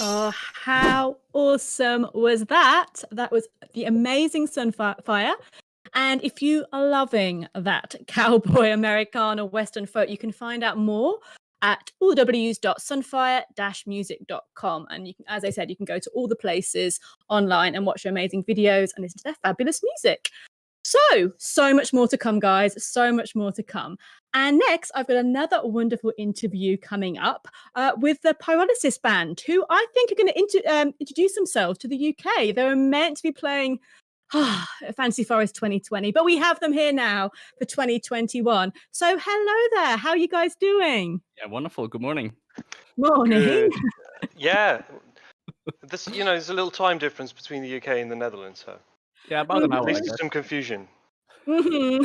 Oh, how awesome was that? That was the amazing Sunfire. And if you are loving that cowboy Americana Western folk, you can find out more at allws.sunfire-music.com. And you can, as I said, you can go to all the places online and watch their amazing videos and listen to their fabulous music. So much more to come, guys. So much more to come. And next, I've got another wonderful interview coming up with the Pyrolysis band, who I think are going to introduce themselves to the UK. They were meant to be playing Fantasy Forest 2020, but we have them here now for 2021. So hello there. How are you guys doing? Yeah, wonderful. Good morning. Morning. Good. Yeah. This, there's a little time difference between the UK and the Netherlands, so. Yeah, about an hour. At least some confusion. Well,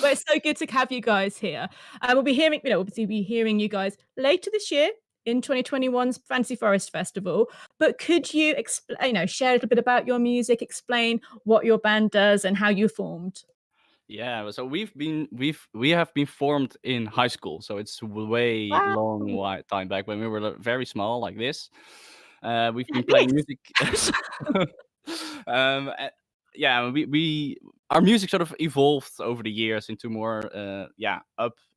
it's so good to have you guys here. We'll be hearing, obviously be hearing you guys later this year in 2021's Fantasy Forest Festival. But could you explain, share a little bit about your music, explain what your band does and how you formed? Yeah, so we have been formed in high school, so it's way long time back when we were very small, like this. We've been playing music. Yeah, we our music sort of evolved over the years into more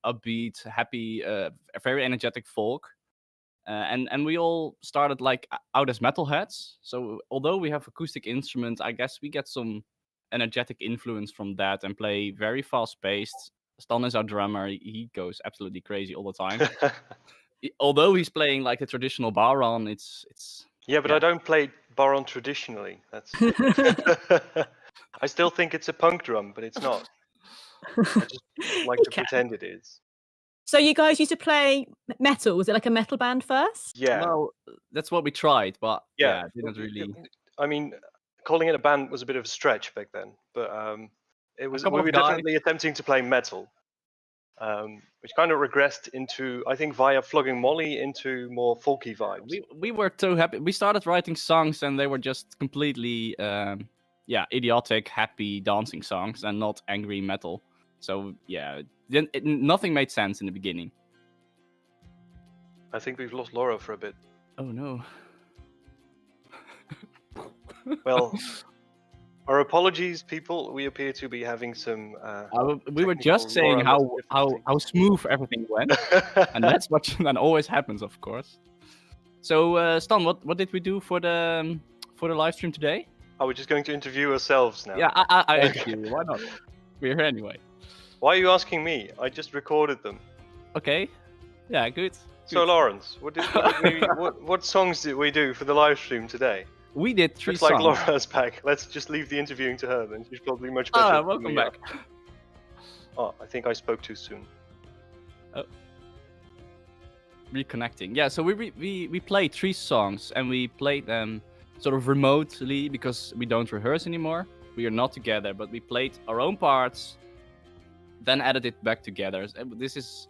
upbeat, happy, very energetic folk. And we all started like out as metalheads. So although we have acoustic instruments, I guess we get some energetic influence from that and play very fast paced. Stan is our drummer. He goes absolutely crazy all the time. Although he's playing like a traditional baron, it's Yeah, but I don't play baron traditionally. That's. I still think it's a punk drum, but it's not. I just like to pretend it is. So you guys used to play metal. Was it like a metal band first? Yeah. Well, that's what we tried, but Yeah, it didn't really. I mean, calling it a band was a bit of a stretch back then, but it was. couple We of were guys- definitely attempting to play metal, which kind of regressed into, I think, via Flogging Molly into more folky vibes. We were so happy. We started writing songs, and they were just completely, idiotic, happy dancing songs, and not angry metal. So yeah, nothing made sense in the beginning. I think we've lost Laura for a bit. Oh no. Well, our apologies, people. We appear to be having some. We were just saying Laura how smooth everything went, and that's what then always happens, of course. So, Stan, what did we do for the live stream today? Oh, we're just going to interview ourselves now. Yeah, I interview you. Why not? We're here anyway. Why are you asking me? I just recorded them. Okay. Yeah, good. So, Lawrence, what songs did we do for the live stream today? We did 3 Looks songs. like Laura's back. Let's just leave the interviewing to her then. She's probably much better. than Welcome we back. are. Oh, I think I spoke too soon. Oh. Reconnecting. Yeah, so we played 3 songs, and we played them sort of remotely because we don't rehearse anymore. We are not together, but we played our own parts, then edited back together. This is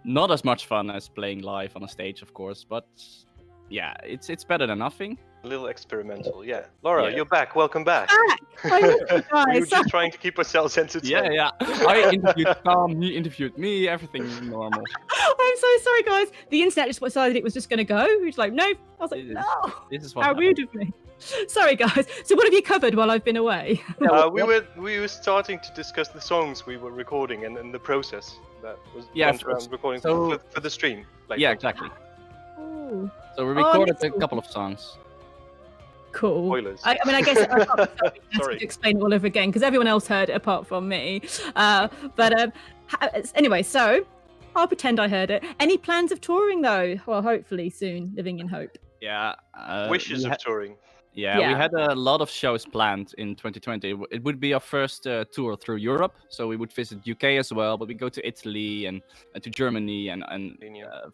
not as much fun as playing live on a stage, of course, but yeah, it's better than nothing. A little experimental, yeah. Laura, Yeah. you're back. Welcome back. I miss you We were guys. just trying to keep ourselves entertained. Yeah. I interviewed Tom, he interviewed me, everything normal. I'm so sorry, guys. The internet just decided it was just going to go. It was like, no. I was like, no. This is what How happened. rude of me. Sorry, guys. So what have you covered while I've been away? We were starting to discuss the songs we were recording and the process that was went around recording for the stream. Yeah, exactly. Ooh. So we Oh, recorded that's a couple of songs. Cool. Spoilers. I mean, I guess I can't Sorry. to explain it all over again because everyone else heard it apart from me. Anyway, so I'll pretend I heard it. Any plans of touring though? Well, hopefully soon. Living in hope. Yeah. Wishes we of touring. Yeah, we Yeah. had a lot of shows planned in 2020. It would be our first tour through Europe, so we would visit UK as well, but we go to Italy and to Germany and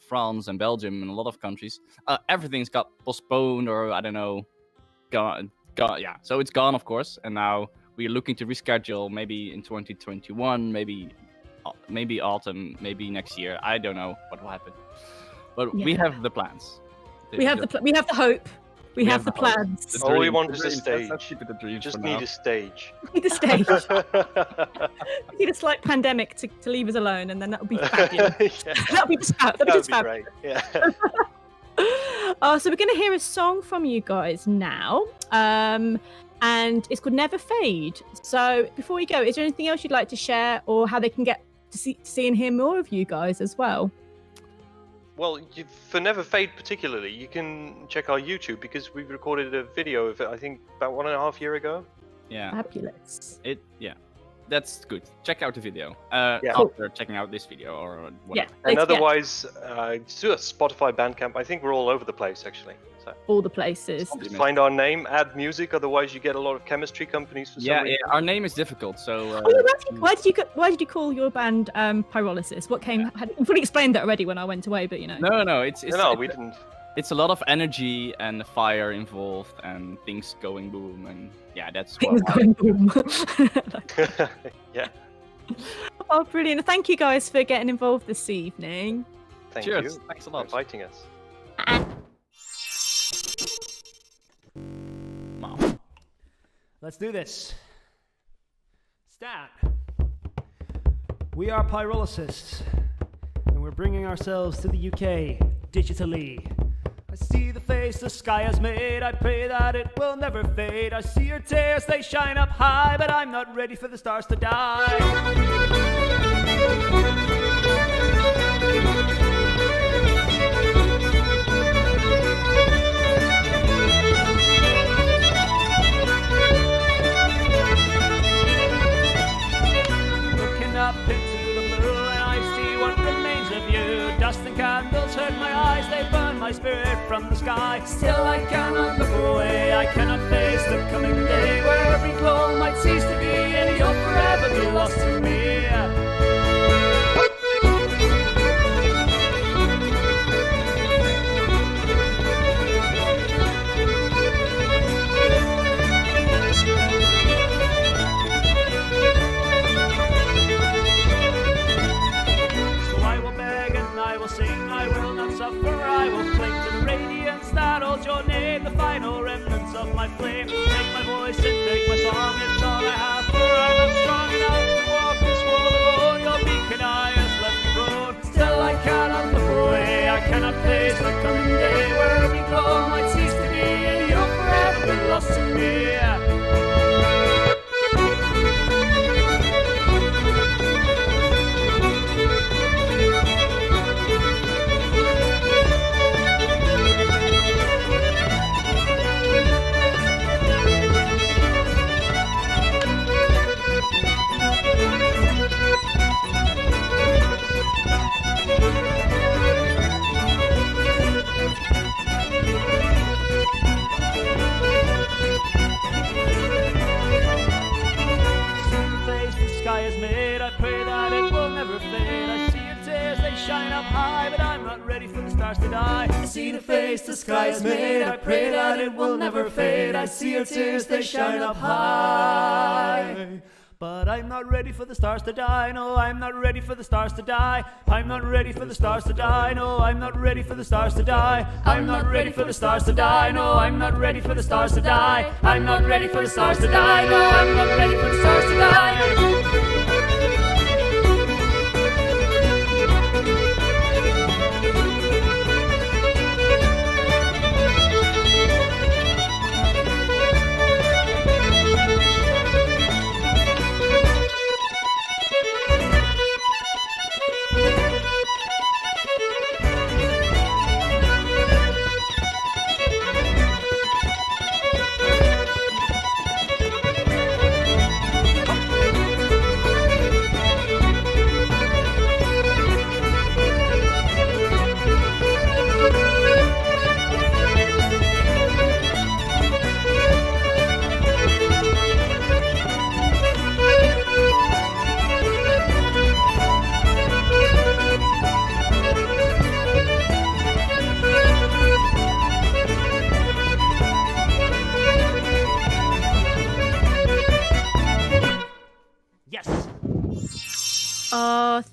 France and Belgium and a lot of countries. Everything's got postponed or I don't know, gone. Yeah, so it's gone, of course, and now we're looking to reschedule maybe in 2021, maybe autumn, maybe next year. I don't know what will happen, but we Yeah. have the plans. We have the hope. We have the plans. All we want is a stage. Let's keep it the dreams Just for need now. a stage. We need a stage. We need a slight pandemic to leave us alone, and then that would be fabulous. That'd be just That would fabulous. be great. Yeah. So we're going to hear a song from you guys now, and it's called "Never Fade." So before we go, is there anything else you'd like to share, or how they can get to see and hear more of you guys as well? Well, for Never Fade particularly, you can check our YouTube because we recorded a video of it, I think, about 1.5 years ago. Yeah. Fabulous. That's good. Check out the video. Yeah. After checking out this video or whatever. And otherwise, do a Spotify, Bandcamp. I think we're all over the place, actually. So All the places. find our name, add music. Otherwise, you get a lot of chemistry companies for some Yeah, reason. our name is difficult, so. Oh, yeah, why did you call your band Pyrolysis? What came? You've already explained that already when I went away, but you know. No, it's No, we didn't. It's a lot of energy and fire involved and things going boom and yeah, that's Things what. going boom. Yeah. Oh, brilliant! Thank you guys for getting involved this evening. Thank Cheers. you. Thanks a lot. For inviting us. Let's do this. Stat. We are Pyrolysis, and we're bringing ourselves to the UK digitally. I see the face the sky has made, I pray that it will never fade. I see your tears, they shine up high, but I'm not ready for the stars to die. Looking up into the blue and I see what remains of you. Dust and candles hurt my eyes, they burn my spirit from the sky. Still I cannot look away, I cannot face the coming day where every glow might cease to be and you'll forever be lost to me. I will cling to the radiance that holds your name, the final remnants of my flame. Take my voice and take my song, it's all I have, for I'm not strong enough to walk this world alone. Your beacon eye has left me prone. Still I cannot look away, I cannot face the coming day where every glow might cease to be and you'll forever be lost to me. Shine up high, but I'm not ready for the stars to die. I see the face the sky has made, I pray that it will never fade. I see your tears, they shine up high, but I'm not ready for the stars to die. No, I'm not ready for the stars to die. I'm not ready for the stars to die. No, I'm not ready for the stars to die. I'm not ready for the stars to die. No, I'm not ready for the stars to die. I'm not ready for the stars to die. No, I'm not ready for the stars to die.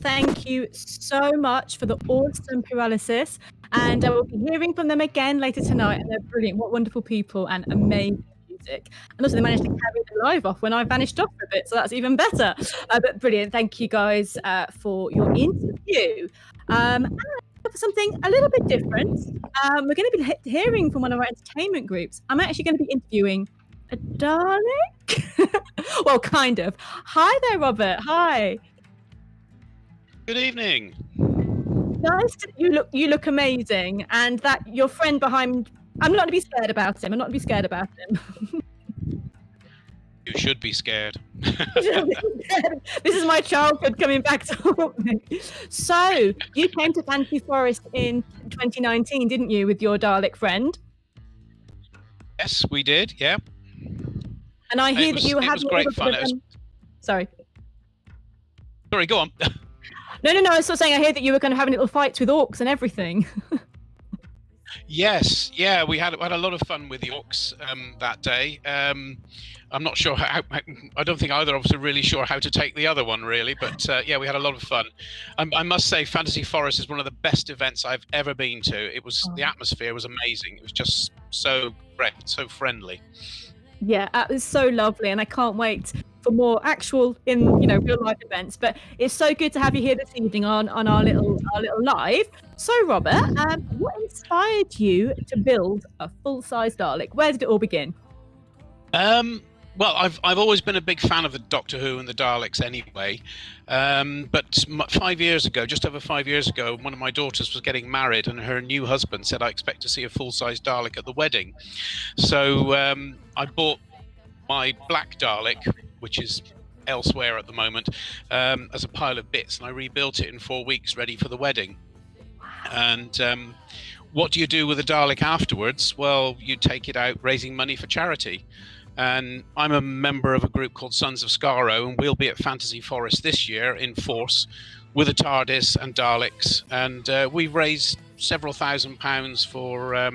Thank you so much for the awesome Pyrolysis, and I will be hearing from them again later tonight. And they're brilliant, what wonderful people and amazing music. And also they managed to carry the live off when I vanished off for a bit, so that's even better. But brilliant, thank you guys for your interview. And for something a little bit different, we're going to be hearing from one of our entertainment groups. I'm actually going to be interviewing a Dalek. Well, kind of. Hi there, Robert. Hi. Good evening. Nice. You look amazing, and that your friend behind. I'm not to be scared about him. I'm not to be scared about him. You should be scared. This is my childhood coming back to haunt me. So you came to Fantasy Forest in 2019, didn't you, with your Dalek friend? Yes, we did. Yeah. And I hear that you were having great fun. Sorry. Sorry, go on. No. I was sort of saying, I hear that you were kind of having little fights with orcs and everything. Yes, yeah, we had a lot of fun with the orcs that day. I'm not sure how. I don't think either of us are really sure how to take the other one, really. But yeah, we had a lot of fun. I must say, Fantasy Forest is one of the best events I've ever been to. It was the atmosphere was amazing. It was just so great, so friendly. Yeah, it was so lovely, and I can't wait for more actual real life events. But it's so good to have you here this evening on our little live. So, Robert, what inspired you to build a full-size Dalek? Where did it all begin? Well, I've always been a big fan of the Doctor Who and the Daleks anyway. But 5 years ago, just over 5 years ago, one of my daughters was getting married, and her new husband said, "I expect to see a full-size Dalek at the wedding." So I bought my black Dalek, which is elsewhere at the moment, as a pile of bits, and I rebuilt it in 4 weeks, ready for the wedding. And what do you do with a Dalek afterwards? Well, you take it out raising money for charity. And I'm a member of a group called Sons of Skaro, and we'll be at Fantasy Forest this year in force with a TARDIS and Daleks. And we've raised several £1,000s for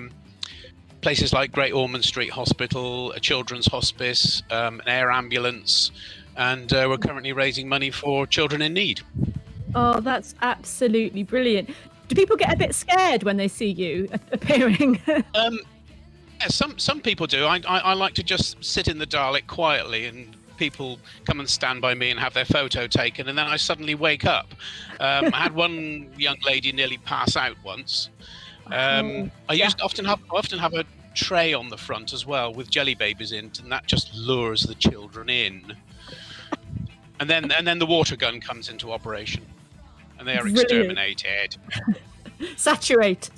places like Great Ormond Street Hospital, a children's hospice, an air ambulance, and we're currently raising money for children in need. Oh, that's absolutely brilliant. Do people get a bit scared when they see you appearing? Yeah, some people do. I like to just sit in the Dalek quietly, and people come and stand by me and have their photo taken, and then I suddenly wake up. I had one young lady nearly pass out once. I often have a tray on the front as well with jelly babies in, and that just lures the children in. And then the water gun comes into operation, and they are exterminated. Saturate.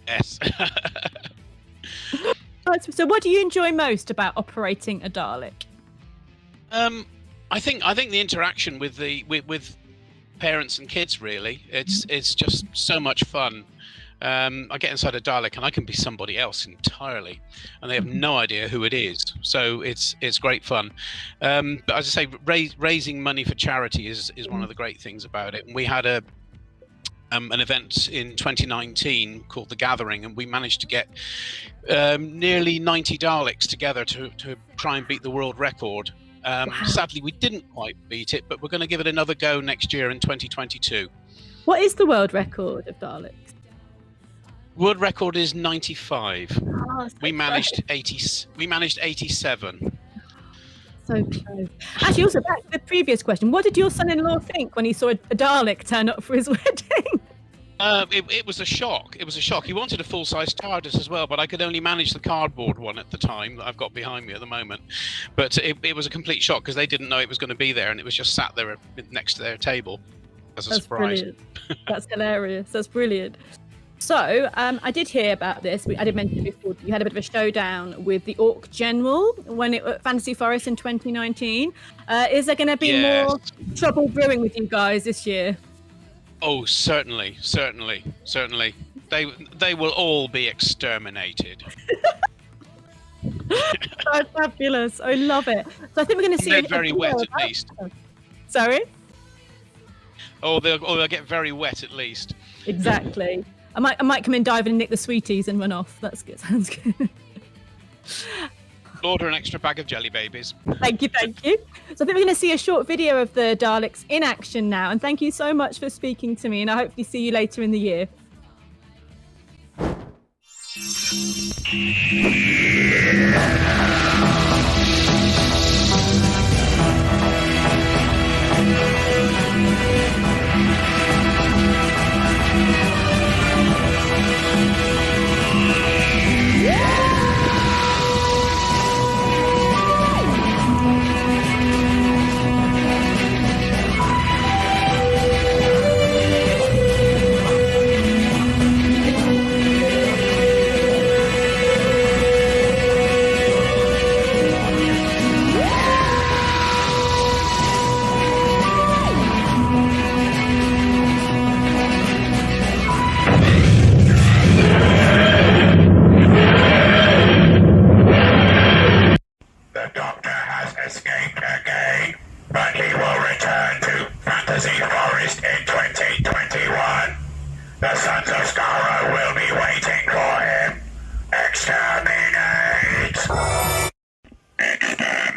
Yes. So what do you enjoy most about operating a Dalek? I think the interaction with with parents and kids, really. It's just so much fun. I get inside a Dalek and I can be somebody else entirely, and they have no idea who it is. So it's great fun. But as I say, raising money for charity is one of the great things about it. And we had an event in 2019 called The Gathering, and we managed to get nearly 90 Daleks together to try and beat the world record. Sadly, we didn't quite beat it, but we're going to give it another go next year in 2022. What is the world record of Daleks? World record is 95. Oh, we managed 80. We managed 87. So close. Actually, also back to the previous question, what did your son-in-law think when he saw a Dalek turn up for his wedding? It was a shock. It was a shock. He wanted a full-size TARDIS as well, but I could only manage the cardboard one at the time that I've got behind me at the moment. But it was a complete shock because they didn't know it was going to be there, and it was just sat there next to their table as a surprise. Brilliant. That's hilarious. That's brilliant. So I did hear about this. I did mention before that you had a bit of a showdown with the Orc General when it at Fantasy Forest in 2019. Is there going to be more trouble brewing with you guys this year? Oh, certainly. They will all be exterminated. That's fabulous. I love it. So I think we're going to see. They're very wet at least. Sorry. Oh, they'll get very wet at least. Exactly. I might come in, dive and nick the sweeties and run off. That's good. Sounds good. Order an extra bag of jelly babies. Thank you. So I think we're going to see a short video of the Daleks in action now. And thank you so much for speaking to me. And I hope to see you later in the year. Escaped again, but he will return to Fantasy Forest in 2021. The Sons of Skaro will be waiting for him. Exterminate! Exterminate!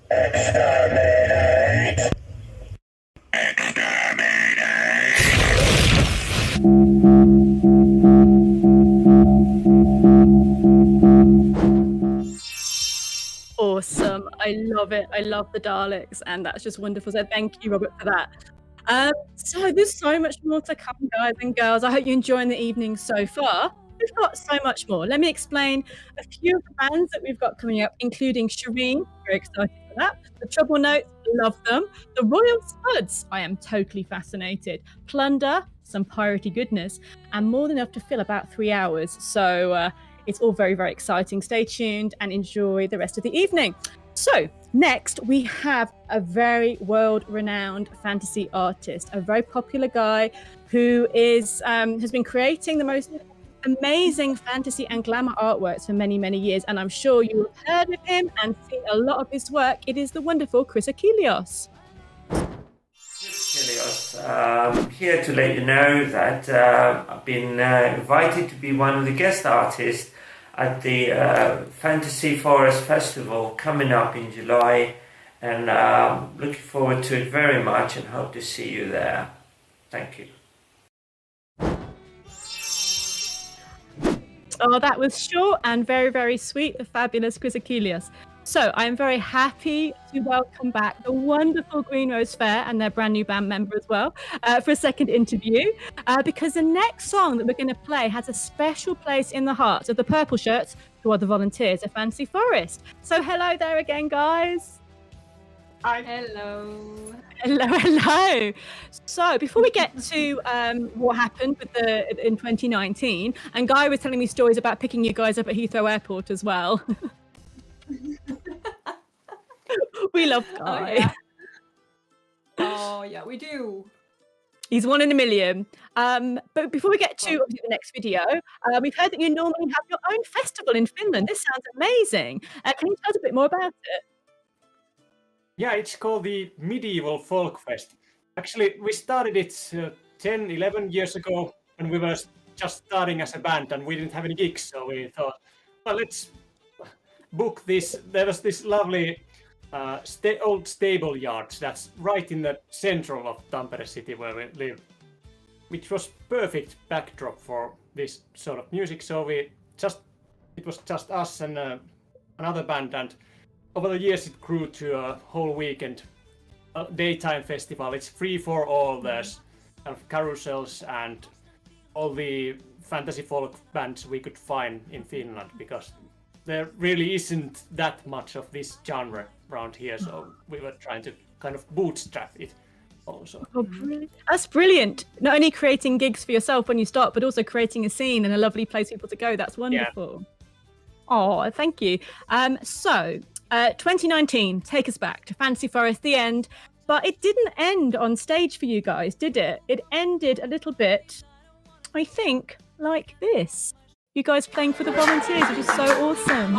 Exterminate! Exterminate! I love it. I love the Daleks, and that's just wonderful. So thank you, Robert, for that. So there's so much more to come, guys and girls. I hope you're enjoying the evening so far. We've got so much more. Let me explain a few of the bands that we've got coming up, including Shireen, very excited for that. The Trouble Notes, love them. The Royal Spuds, I am totally fascinated. Plunder, some piratey goodness, and more than enough to fill about 3 hours. So it's all very, very exciting. Stay tuned and enjoy the rest of the evening. So next we have a very world-renowned fantasy artist, a very popular guy who is has been creating the most amazing fantasy and glamour artworks for many, many years, and I'm sure you have heard of him and seen a lot of his work. It is the wonderful Chris Achilleos. Here to let you know that I've been invited to be one of the guest artists at the Fantasy Forest Festival coming up in July, and looking forward to it very much and hope to see you there. Thank you. Oh, that was short and very, very sweet, the fabulous Chris Achilleos. So I'm very happy to welcome back the wonderful Green Rose Faire and their brand new band member as well for a second interview, because the next song that we're going to play has a special place in the hearts of the Purple Shirts, who are the volunteers of Fantasy Forest. So hello there again, guys. Hi. Hello. Hello, hello. So before we get to what happened with in 2019, and Guy was telling me stories about picking you guys up at Heathrow Airport as well. We love Guy. Oh yeah, we do. He's one in a million. But before we get to obviously the next video, we've heard that you normally have your own festival in Finland. This sounds amazing. Can you tell us a bit more about it? Yeah, it's called the Medieval Folk Fest. Actually, we started it 10, 11 years ago when we were just starting as a band and we didn't have any gigs. So we thought, well, let's book this. There was this lovely old stable yard that's right in the central of Tampere city where we live, which was perfect backdrop for this sort of music. So it was just us and another band, and over the years it grew to a whole weekend daytime festival. It's free for all. There's kind of carousels and all the fantasy folk bands we could find in Finland, because there really isn't that much of this genre around here, so we were trying to kind of bootstrap it also. Oh, brilliant. That's brilliant. Not only creating gigs for yourself when you start, but also creating a scene and a lovely place for people to go. That's wonderful. Yeah. Oh, thank you. So 2019, take us back to Fantasy Forest, the end. But it didn't end on stage for you guys, did it? It ended a little bit, I think, like this. You guys playing for the volunteers, which is so awesome.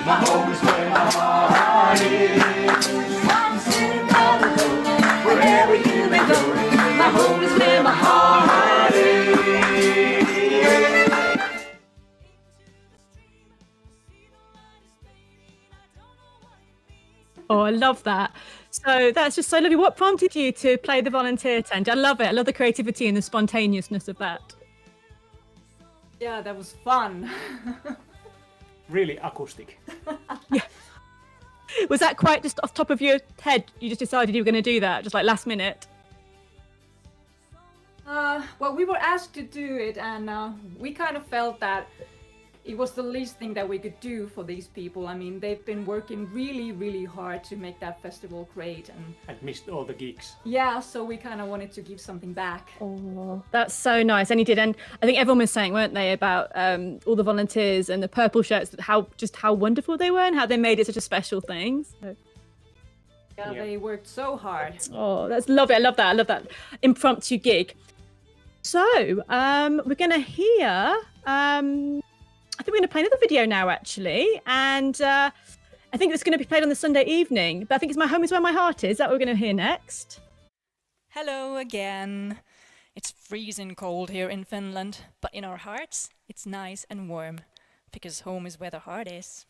My home is where my heart is. Wherever you may go, my home is where my heart is. Oh, I love that. So that's just so lovely. What prompted you to play the volunteer tent? I love it. I love the creativity and the spontaneousness of that. Yeah, that was fun. Really acoustic. Yeah. Was that quite just off the top of your head? You just decided you were going to do that, just like last minute? Well, we were asked to do it, and we kind of felt that it was the least thing that we could do for these people. I mean, they've been working really, really hard to make that festival great, and missed all the gigs. Yeah, so we kind of wanted to give something back. Oh, that's so nice. And you did. And I think everyone was saying, weren't they, about all the volunteers and the purple shirts, that how wonderful they were and how they made it such a special thing. So. Yeah, they worked so hard. Oh, that's lovely. I love that. I love that impromptu gig. So we're going to hear... I think we're going to play another video now, actually, and I think it's going to be played on the Sunday evening, but I think it's My Home is Where My Heart Is. Is that what we're going to hear next? Hello again. It's freezing cold here in Finland, but in our hearts, it's nice and warm, because home is where the heart is.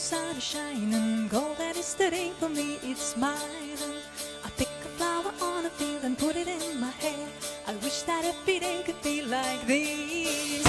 sun is shining, golden is the day for me, it's smiling. I pick a flower on a field and put it in my hair. I wish that every day could be like this.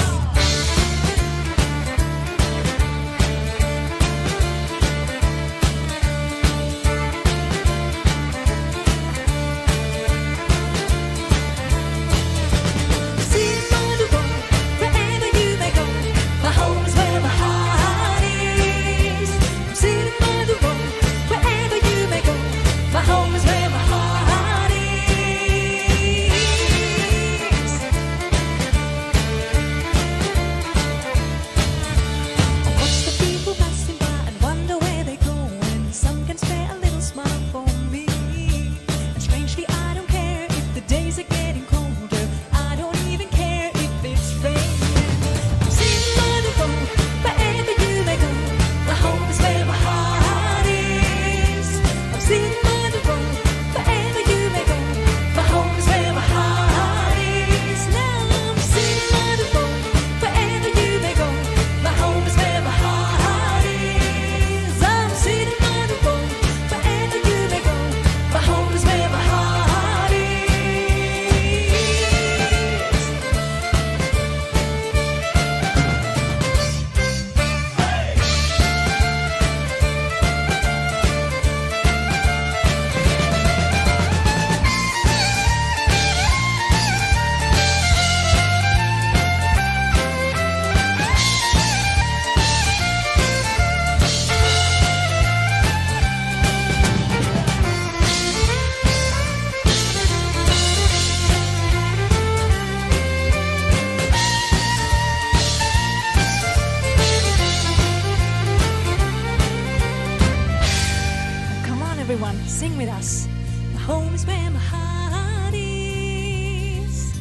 Sing with us. My home is where my heart is.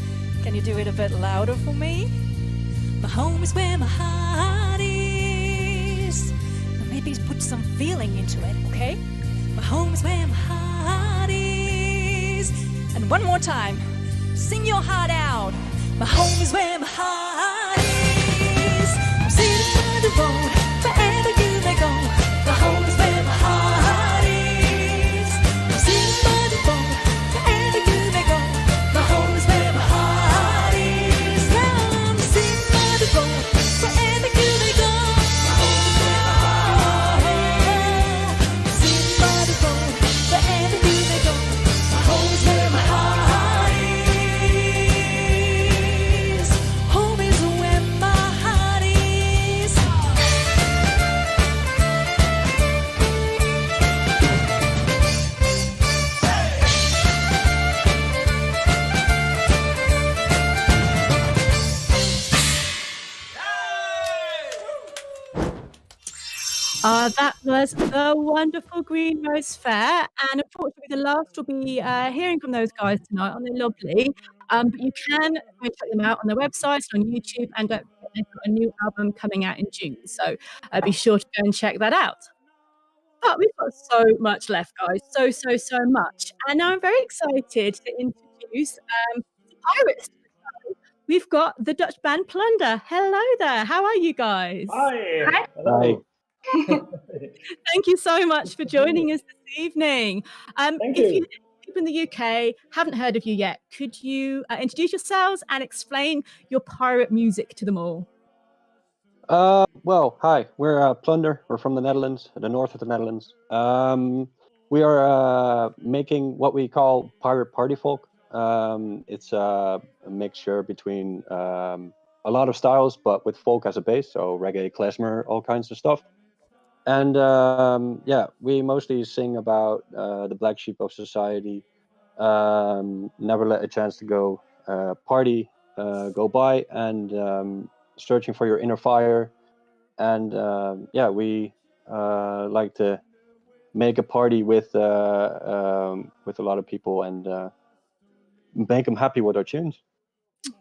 Can you do it a bit louder for me? My home is where my heart is. Now maybe put some feeling into it, okay? My home is where my heart is. And one more time. Sing your heart out. My home is where my heart is. I'm sitting by the road, wherever you may go. My home is where my heart is. I'm sitting by the road, wherever you may go. My home is where my heart is. Now I'm sitting by the road, wherever you may go. My home is where my heart is. I'm sitting by the road, wherever you may go. My home is where my heart is. Home is where my heart is. That was the wonderful Green Rose Faire, and unfortunately the last will be hearing from those guys tonight on They're Lovely. But you can go and check them out on their website, on YouTube, and don't forget they've got a new album coming out in June, so be sure to go and check that out. But we've got so much left, guys, so much, and now I'm very excited to introduce the Pirates. We've got the Dutch band Plunder. Hello there, how are you guys? Hi. Hello. Thank you so much for joining us this evening. Thank if you. people in the UK haven't heard of you yet, could you introduce yourselves and explain your pirate music to them all? Well, hi. We're Plunder. We're from the Netherlands, the north of the Netherlands. We are making what we call pirate party folk. It's a mixture between a lot of styles, but with folk as a base, so reggae, klezmer, all kinds of stuff. And yeah, we mostly sing about the black sheep of society. Never let a chance to go party go by, and searching for your inner fire. And yeah, we like to make a party with a lot of people and make them happy with our tunes.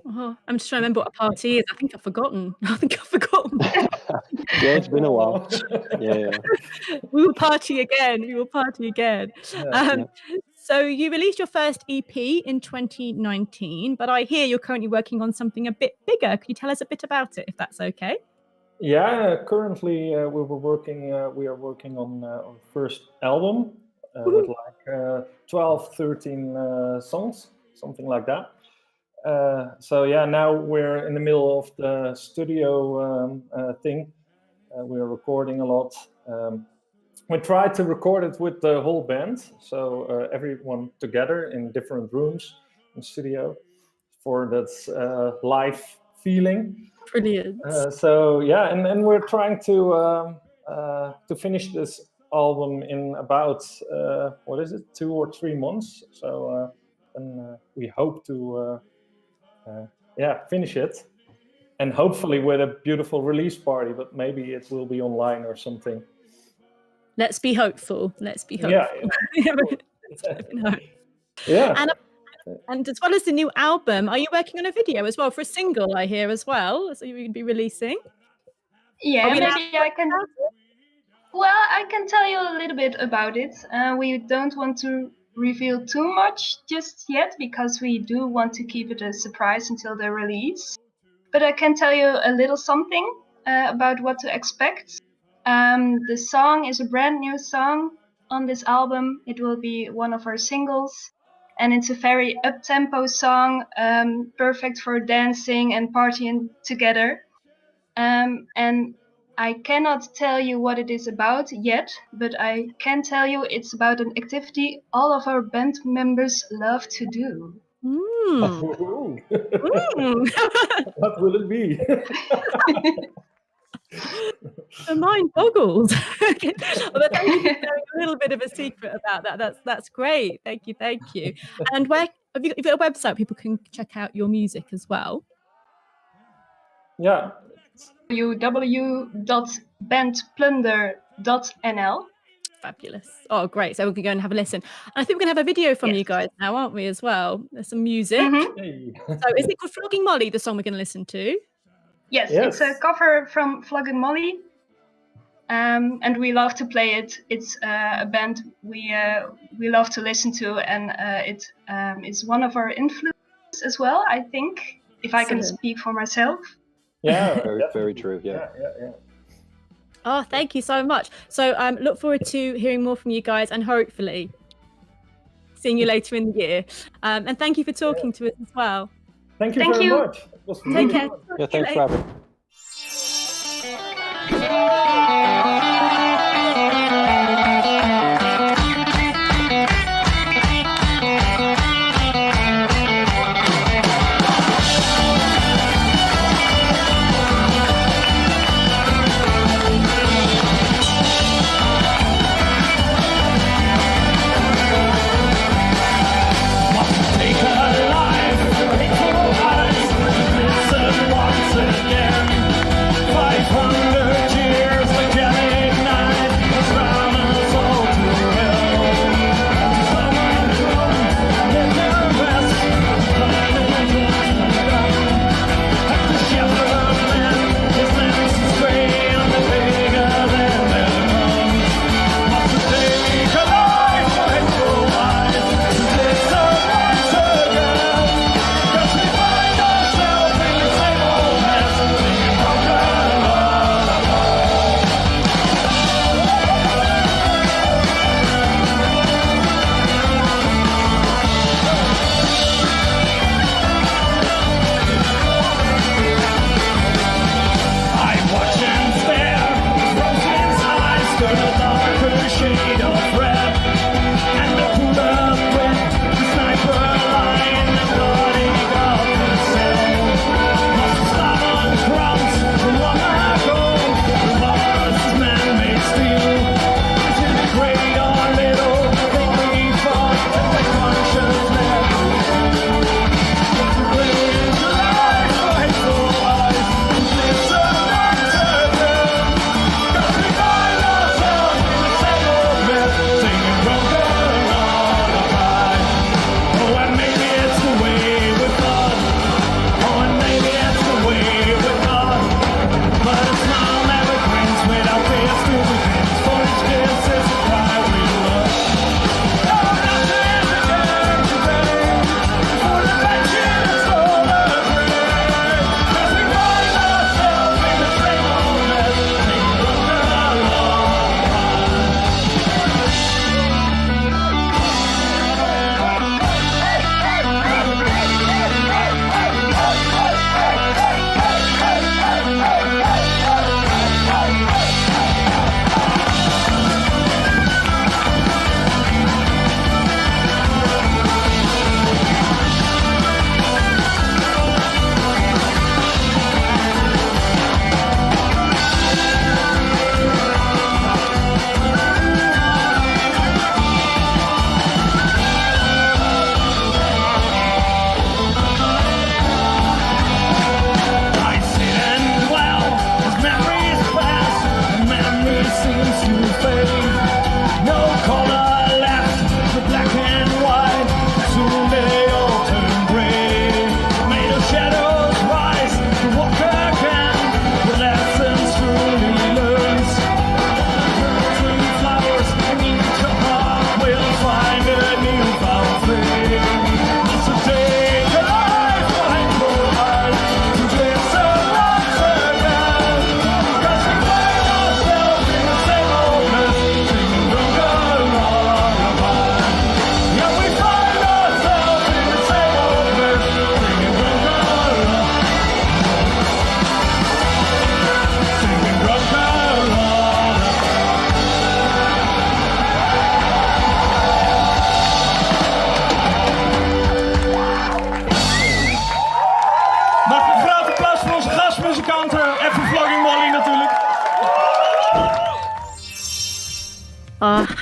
Oh, I'm just trying to remember what a party is. I think I've forgotten. Yeah, it's been a while. Yeah. We will party again. So you released your first EP in 2019, but I hear you're currently working on something a bit bigger. Could you tell us a bit about it, if that's okay? Yeah, currently we are working on our first album with like 12, 13 songs, something like that. So yeah, now we're in the middle of the studio thing. We're recording a lot. We tried to record it with the whole band, so everyone together in different rooms in studio for that live feeling. Brilliant. So yeah, and we're trying to finish this album in about 2 or 3 months. So and we hope to finish it, and hopefully with a beautiful release party. But maybe it will be online or something. Let's be hopeful. Let's be hopeful. Yeah. Yeah. And as well as the new album, are you working on a video as well for a single? I hear as well, so you would be releasing. Yeah, maybe I can. Well, I can tell you a little bit about it. We don't want to reveal too much just yet because we do want to keep it a surprise until the release. But I can tell you a little something about what to expect. The song is a brand new song on this album. It will be one of our singles. And it's a very up-tempo song, perfect for dancing and partying together. And I cannot tell you what it is about yet, but I can tell you it's about an activity all of our band members love to do. What will it be? The mind boggles. But thank you for sharing a little bit of a secret about that. That's great. Thank you. And where have you got a website people can check out your music as well? Yeah. www.bandplunder.nl. Fabulous. Oh, great. So we can go and have a listen. And I think we're going to have a video from you guys now, aren't we, as well? There's some music. So is it called Flogging Molly, the song we're going to listen to? Yes, it's a cover from Flogging Molly. And we love to play it. It's a band we love to listen to, and it is one of our influences as well, I think, if I can speak for myself. Yeah, very true. Yeah. Oh, thank you so much. So look forward to hearing more from you guys and hopefully seeing you later in the year. And thank you for talking to us as well. Thank you very much. It was Take care. Yeah, thanks for having me. Listen once again.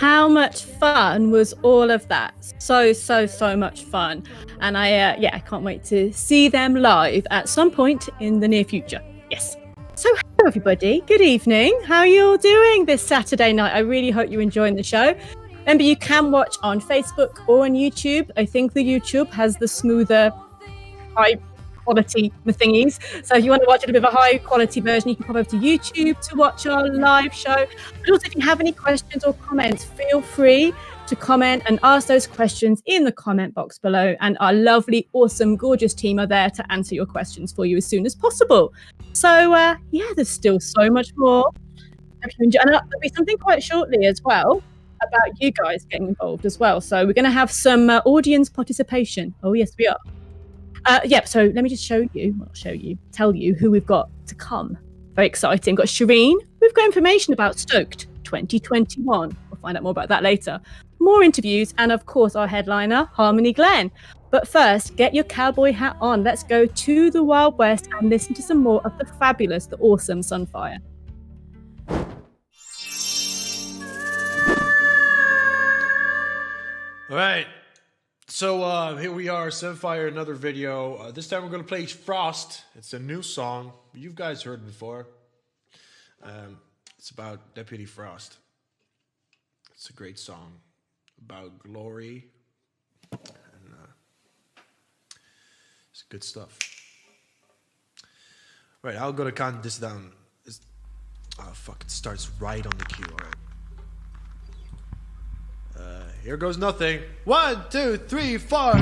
how much fun was all of that? So much fun. And I can't wait to see them live at some point in the near future. Yes. So hello everybody, good evening. How are you all doing this Saturday night? I really hope you're enjoying the show. Remember, you can watch on Facebook or on YouTube. I think the YouTube has the smoother, high quality thingies. So if you want to watch a bit of a high quality version, you can pop over to YouTube to watch our live show. But also, if you have any questions or comments, feel free to comment and ask those questions in the comment box below. And our lovely, awesome, gorgeous team are there to answer your questions for you as soon as possible. So there's still so much more. Hope you enjoy. And there'll be something quite shortly as well about you guys getting involved as well. So we're going to have some audience participation. Oh yes, we are. So let me just tell you who we've got to come. Very exciting. We've got Shireen. We've got information about Stoked 2021. We'll find out more about that later. More interviews, and of course our headliner, Harmony Glenn. But first, get your cowboy hat on. Let's go to the Wild West and listen to some more of the fabulous, the awesome Sunfire. All right, so here we are, Sunfire, another video. This time we're going to play Frost. It's a new song. You guys heard it before. It's about Deputy Frost. It's a great song about glory. And it's good stuff. All right, I'm going to count this down. It starts right on the cue, all right. Here goes nothing. 1, 2, 3, 4.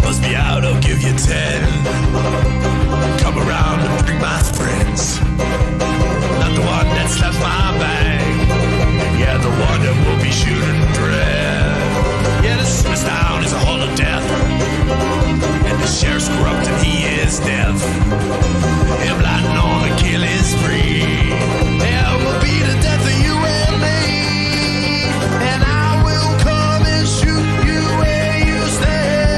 Must be out, I'll give you 10. Come around and bring my friends. Not the one that slaps my bag. Yeah, the one that will be shooting dread. Yeah, this town is a hall of death. And the sheriff's corrupt and he is deaf. Him lighting on a killing spree. Yeah, we'll be the death of you and me. And I will come and shoot you where you stand.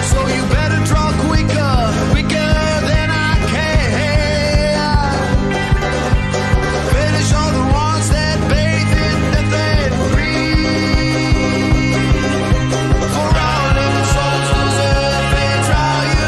So you better draw quicker than I can. Finish all the wrongs that bathe in death and greed. For all living souls deserve a trial, you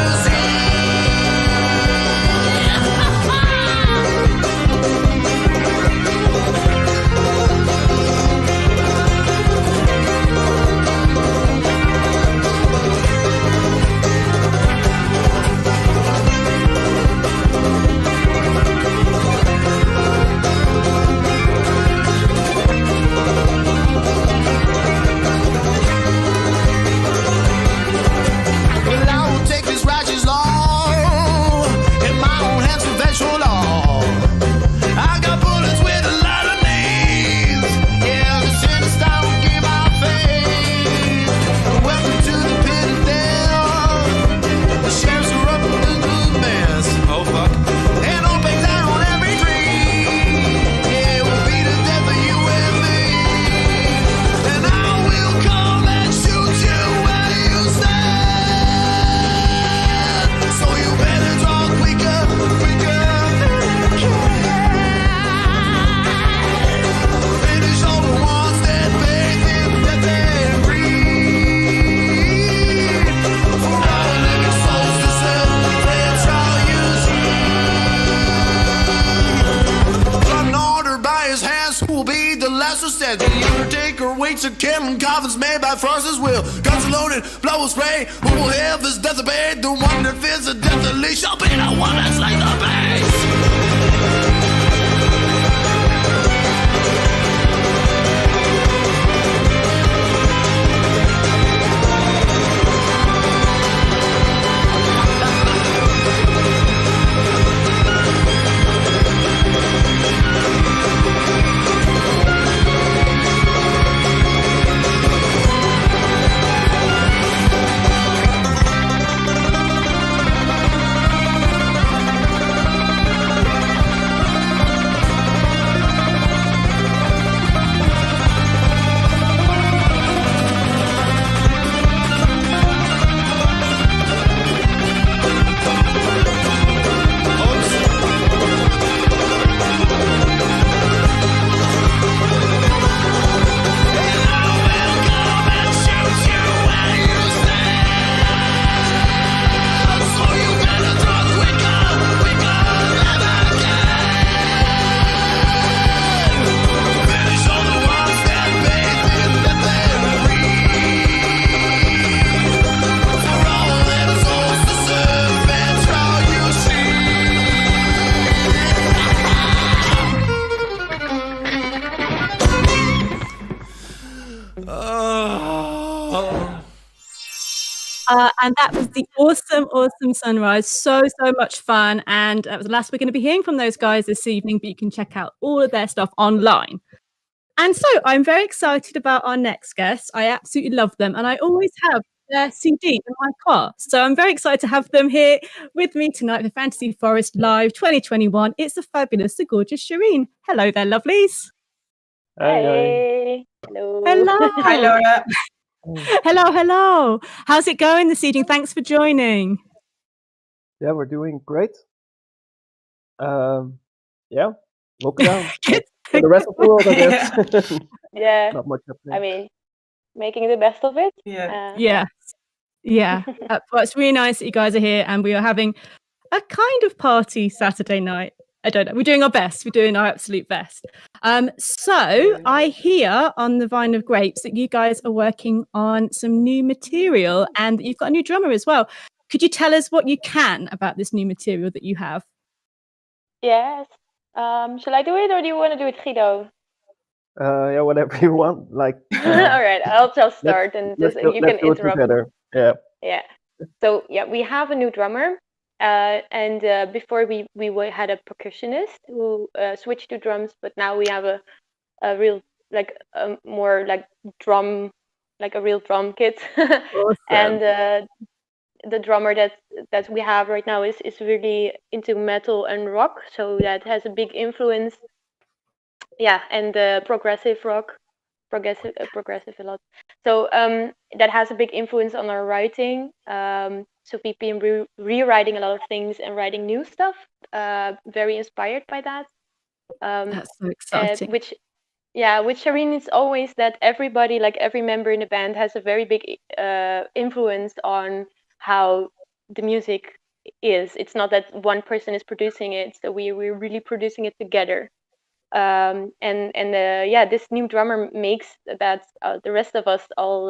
well, I will take this righteous law in my own hands, eventual law. I got bullets with a lot of names. Yeah, the sinister will give my faith. Welcome to the pit of death. The sheriff's corrupt and the mess. Oh fuck. And I'll bang down on every tree. Yeah, we'll be the death of you and me. And I will come and shoot you where you stand. So you better draw quicker than I can. Finish all the ones that bathe in death and greed. For all living souls deserve fair trial, you see. Got an order by his hands, who will be the last who stands. The undertaker waits a killing, coffins made by Frost's will. Guns are loaded, blood will spray. Who will have his death obeyed? The one that fears the death of Lee shall be the one that's like the base. And that was the awesome Sunrise. So much fun. And that was the last we're going to be hearing from those guys this evening, but you can check out all of their stuff online. And so I'm very excited about our next guest. I absolutely love them. And I always have their CD in my car. So I'm very excited to have them here with me tonight for Fantasy Forest Live 2021. It's the fabulous, the gorgeous Shireen. Hello there, lovelies. Hey. Hello. Hello. Hi, Laura. Hello. How's it going this evening? Thanks for joining. Yeah, we're doing great. Yeah, lockdown. For the rest of the world, I guess. Yeah. Not much happening. I mean, making the best of it. Yeah. Well, it's really nice that you guys are here and we are having a kind of party Saturday night. I don't know. We're doing our best. We're doing our absolute best. So I hear on the Vine of Grapes that you guys are working on some new material and that you've got a new drummer as well. Could you tell us what you can about this new material that you have? Yes. Shall I do it or do you want to do it, Guido? Yeah, whatever you want. Like. All right, I'll just start and just you can let's do it interrupt. together. Yeah. Yeah. So yeah, we have a new drummer. And before we had a percussionist who switched to drums, but now we have a real more like drum, like a real drum kit. Awesome. And the drummer that we have right now is really into metal and rock, so that has a big influence. Yeah, and progressive rock, progressive a lot. So that has a big influence on our writing. So we've been rewriting a lot of things and writing new stuff. Very inspired by that. That's so exciting. With Shireen, it's always that everybody, like every member in the band, has a very big influence on how the music is. It's not that one person is producing it, so we're really producing it together. This new drummer makes that the rest of us all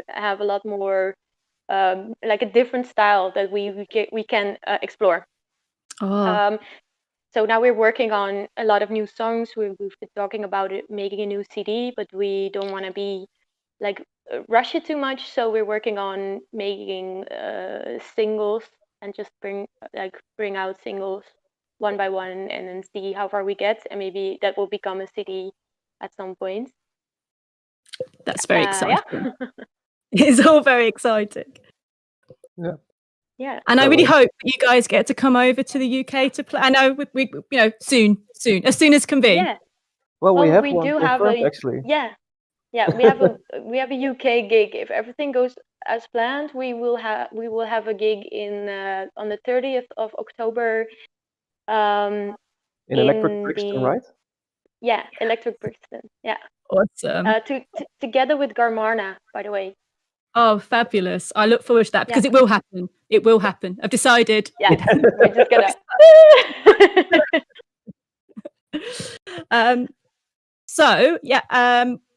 have a lot more like a different style that we can explore. So now we're working on a lot of new songs. We've been talking about it, making a new CD, but we don't want to be like rush it too much. So we're working on making singles and just bring out singles one by one and then see how far we get, and maybe that will become a CD at some point. That's very exciting. It's all very exciting. Yeah. And I really hope that you guys get to come over to the UK to play. I know we soon, as soon as can be. Yeah. Well, we have we one do have confirmed, actually. Yeah, we have a UK gig. If everything goes as planned, we will have a gig in on the 30th of October. In Electric Brixton, right? Yeah, Electric Brixton. Yeah. Awesome. Together with Garmarna, by the way. Oh, fabulous. I look forward to that because it will happen. It will happen. I've decided. Yeah, we're just gonna.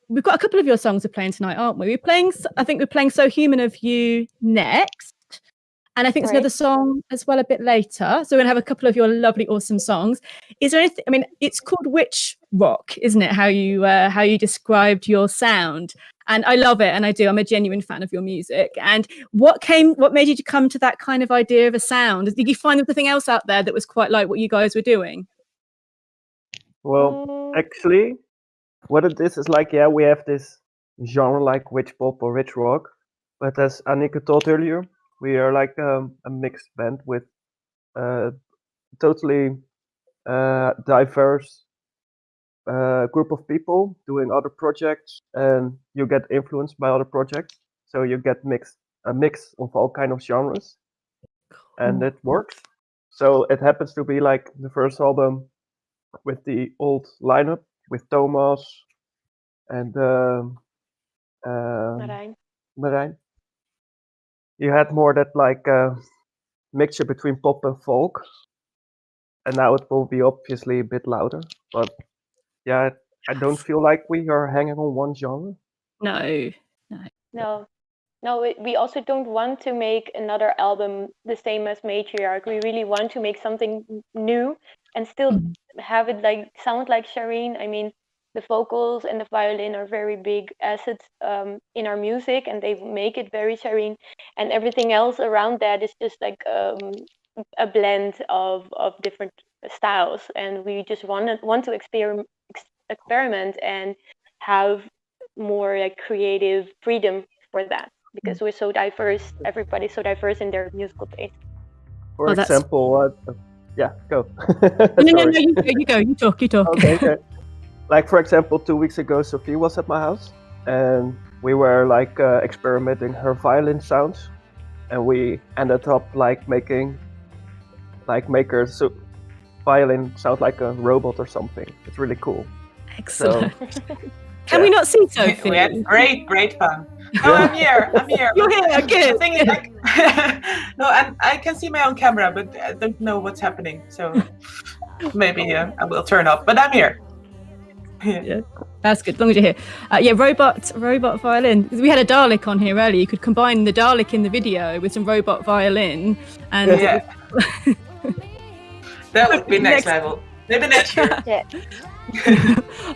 We've got a couple of your songs we're playing tonight, aren't we? I think we're playing So Human of You next. And I think there's another song as well a bit later. So we're going to have a couple of your lovely, awesome songs. Is there anything, I mean, it's called Witch Rock, isn't it? How you described your sound. And I love it. And I do. I'm a genuine fan of your music. And what made you to come to that kind of idea of a sound? Did you find anything else out there that was quite like what you guys were doing? Well, actually, what it is like, we have this genre like witch pop or witch rock. But as Annika told earlier, we are like a mixed band with totally diverse group of people doing other projects, and you get influenced by other projects. So you get a mix of all kind of genres, and it works. So it happens to be like the first album with the old lineup with Thomas and Marijn. You had more that like mixture between pop and folk, and now it will be obviously a bit louder. But yeah, I don't feel like we are hanging on one genre. No. We also don't want to make another album the same as Matriarch. We really want to make something new and still have it like sound like Shireen. I mean, the vocals and the violin are very big assets in our music, and they make it very serene. And everything else around that is just like a blend of different styles. And we just want to experiment and have more like creative freedom for that, because we're so diverse. Everybody's so diverse in their musical taste. For example, yeah, go. No, you go. You talk. Okay. Like, for example, 2 weeks ago, Sophie was at my house, and we were like experimenting her violin sounds, and we ended up like make her violin sound like a robot or something. It's really cool. Excellent. Can we not see Sophie? We had great fun. No, I'm here. You're here, good. The thing is, like, no, I can see my own camera, but I don't know what's happening. So maybe I will turn up, but I'm here. Yeah, that's good. As long as you're here. Robot violin. We had a Dalek on here earlier. You could combine the Dalek in the video with some robot violin, and that would be next level. Maybe next year.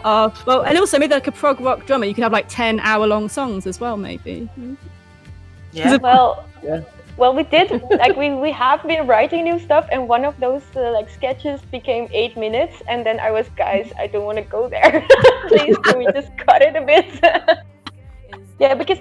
Well, and also maybe like a prog rock drummer. You could have like 10-hour-long songs as well, maybe. Yeah. Well, we did. Like we have been writing new stuff, and one of those like sketches became 8 minutes, and then I was, guys, I don't want to go there. Please, can we just cut it a bit? Yeah, because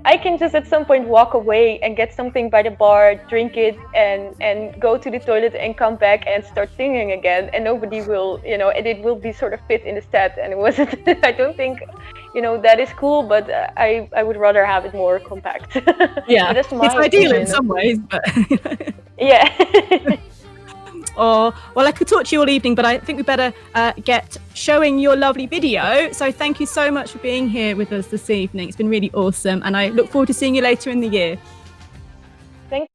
I can just at some point walk away and get something by the bar, drink it, and go to the toilet and come back and start singing again, and nobody will, and it will be sort of fit in the set, and it wasn't. I don't think, that is cool, but I would rather have it more compact. Yeah, that's my it's ideal opinion. in some ways, but yeah. Well, I could talk to you all evening, but I think we better get showing your lovely video. So thank you so much for being here with us this evening. It's been really awesome, and I look forward to seeing you later in the year. Thank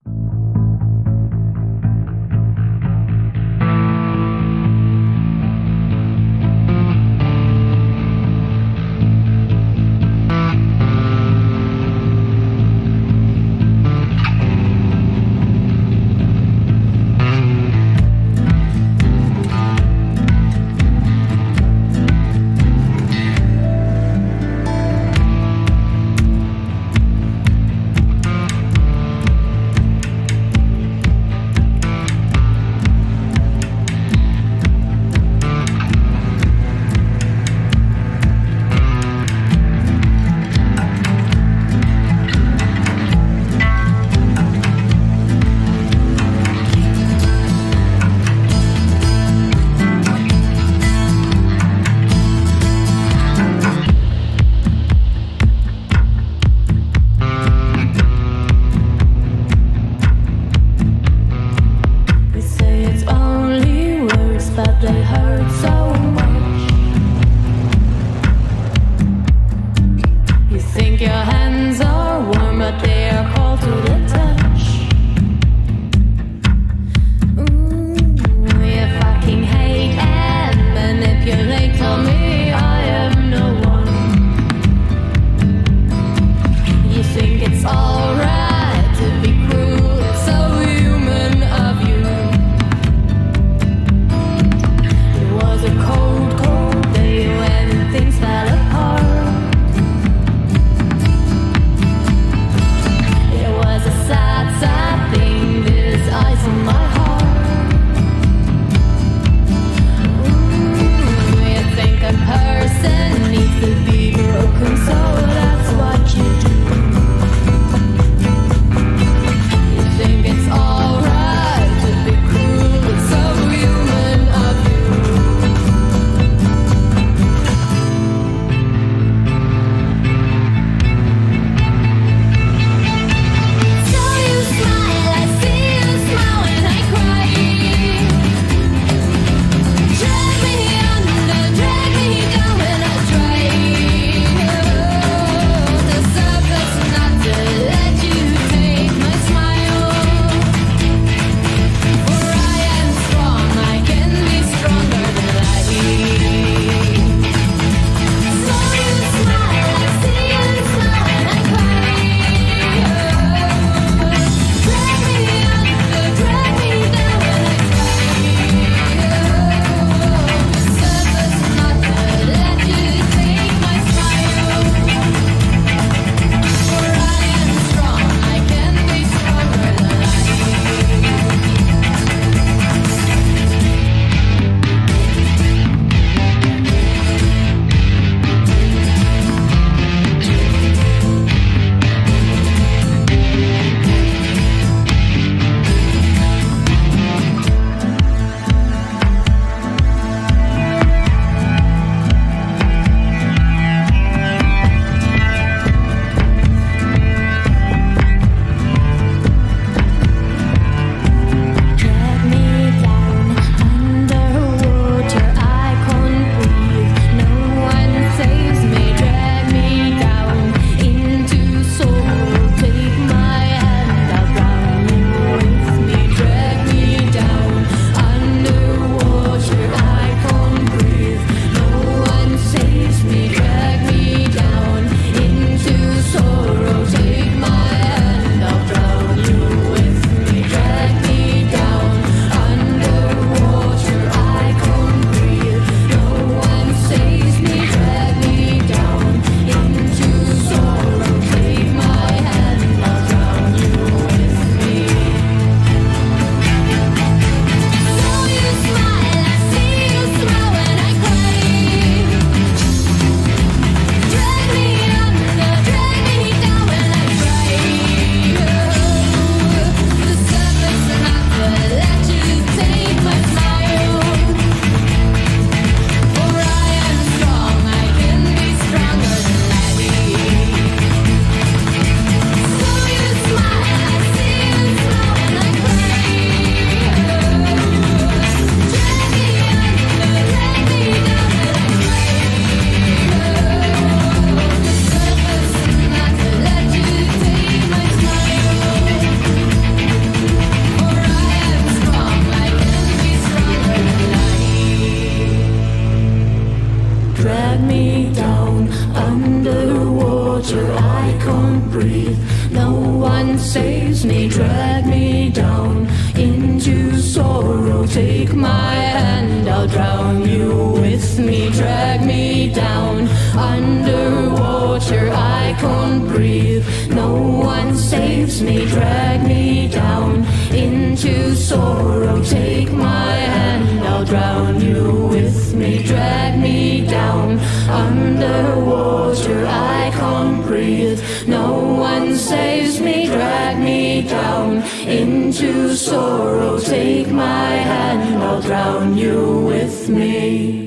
Underwater, I can't breathe. No one saves me, drag me down into sorrow. Take my hand, I'll drown you with me. Drag me down underwater, I can't breathe. No one saves me, drag me down into sorrow. Take my hand, I'll drown you with me. Drag me down underwater, I can't breathe. No one saves me, drag me down into sorrow. Take my hand, I'll drown you with me.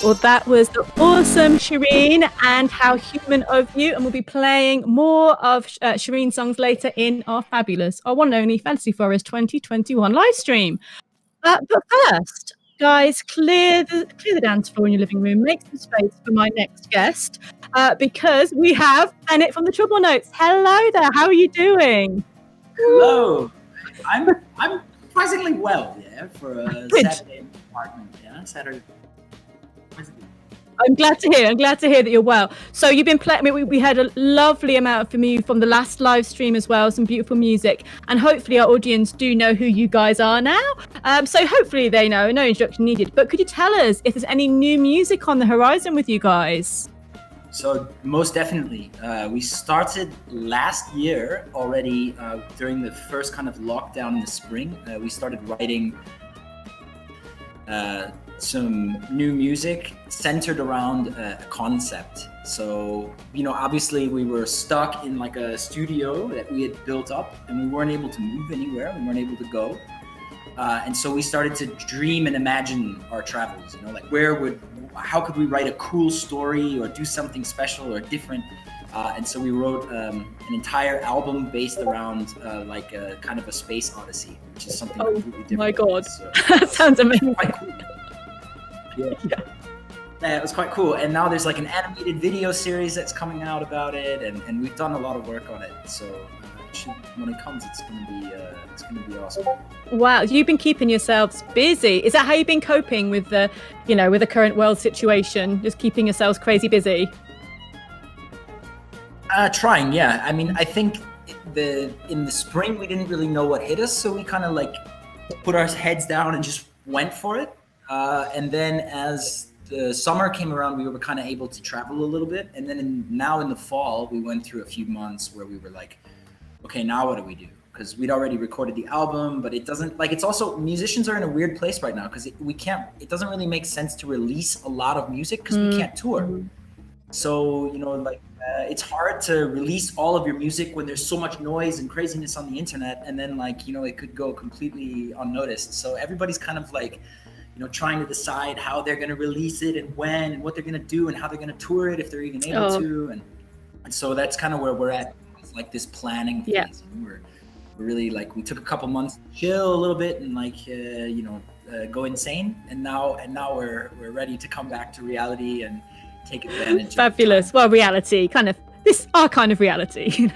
Well, that was the awesome Shireen and How Human of You. And we'll be playing more of Shireen songs later in our fabulous, our one and only Fantasy Forest 2021 live stream. But first, guys, clear the dance floor in your living room. Make some space for my next guest because we have Bennett from the Trouble Notes. Hello there. How are you doing? Hello. I'm surprisingly well, yeah, for a Saturday apartment, yeah, Saturday. I'm glad to hear that you're well. So you've been playing. I mean, we had a lovely amount from you from the last live stream as well. Some beautiful music, and hopefully our audience do know who you guys are now. So hopefully they know. No introduction needed. But could you tell us if there's any new music on the horizon with you guys? So most definitely, we started last year already during the first kind of lockdown in the spring. We started writing some new music centered around a concept. So, you know, obviously we were stuck in like a studio that we had built up and we weren't able to move anywhere. We weren't able to go. And so we started to dream and imagine our travels, you know, like how could we write a cool story or do something special or different? And so we wrote an entire album based around like a kind of a space odyssey, which is something completely different. My God, so, that sounds amazing. Quite cool. Yeah, it was quite cool. And now there's like an animated video series that's coming out about it, and we've done a lot of work on it. So when it comes, it's gonna be awesome. Wow, you've been keeping yourselves busy. Is that how you've been coping with the, with the current world situation? Just keeping yourselves crazy busy? Trying, yeah. I mean, I think in the spring we didn't really know what hit us, so we kind of like put our heads down and just went for it. And then as the summer came around, we were kind of able to travel a little bit. And then now in the fall, we went through a few months where we were like, okay, now what do we do? Because we'd already recorded the album, but it doesn't, like, it's also, musicians are in a weird place right now because it doesn't really make sense to release a lot of music because we can't tour. So, it's hard to release all of your music when there's so much noise and craziness on the internet. And then it could go completely unnoticed. So everybody's kind of like, trying to decide how they're going to release it and when and what they're going to do and how they're going to tour it if they're even able to. And so that's kind of where we're at. It's like this planning phase. Yeah. And we're really we took a couple months to chill a little bit and go insane. And now we're ready to come back to reality and take advantage. Fabulous. Well, reality, our kind of reality.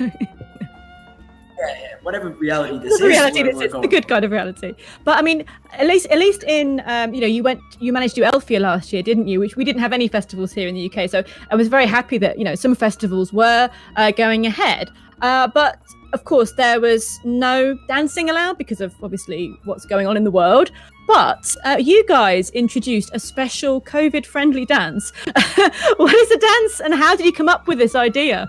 Yeah, whatever reality this is. It's the good kind of reality. But I mean, at least in you managed to do Elfia last year, didn't you? Which we didn't have any festivals here in the UK. So I was very happy that some festivals were going ahead. But of course, there was no dancing allowed because of obviously what's going on in the world. But you guys introduced a special COVID-friendly dance. What is a dance, and how did you come up with this idea?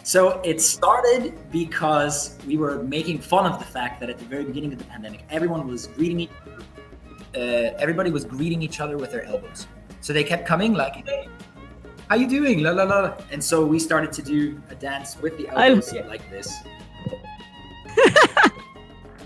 So it started because we were making fun of the fact that at the very beginning of the pandemic, everybody was greeting each other with their elbows. So they kept coming like, "Hey, how you doing? La la la." And so we started to do a dance with the elbows like this.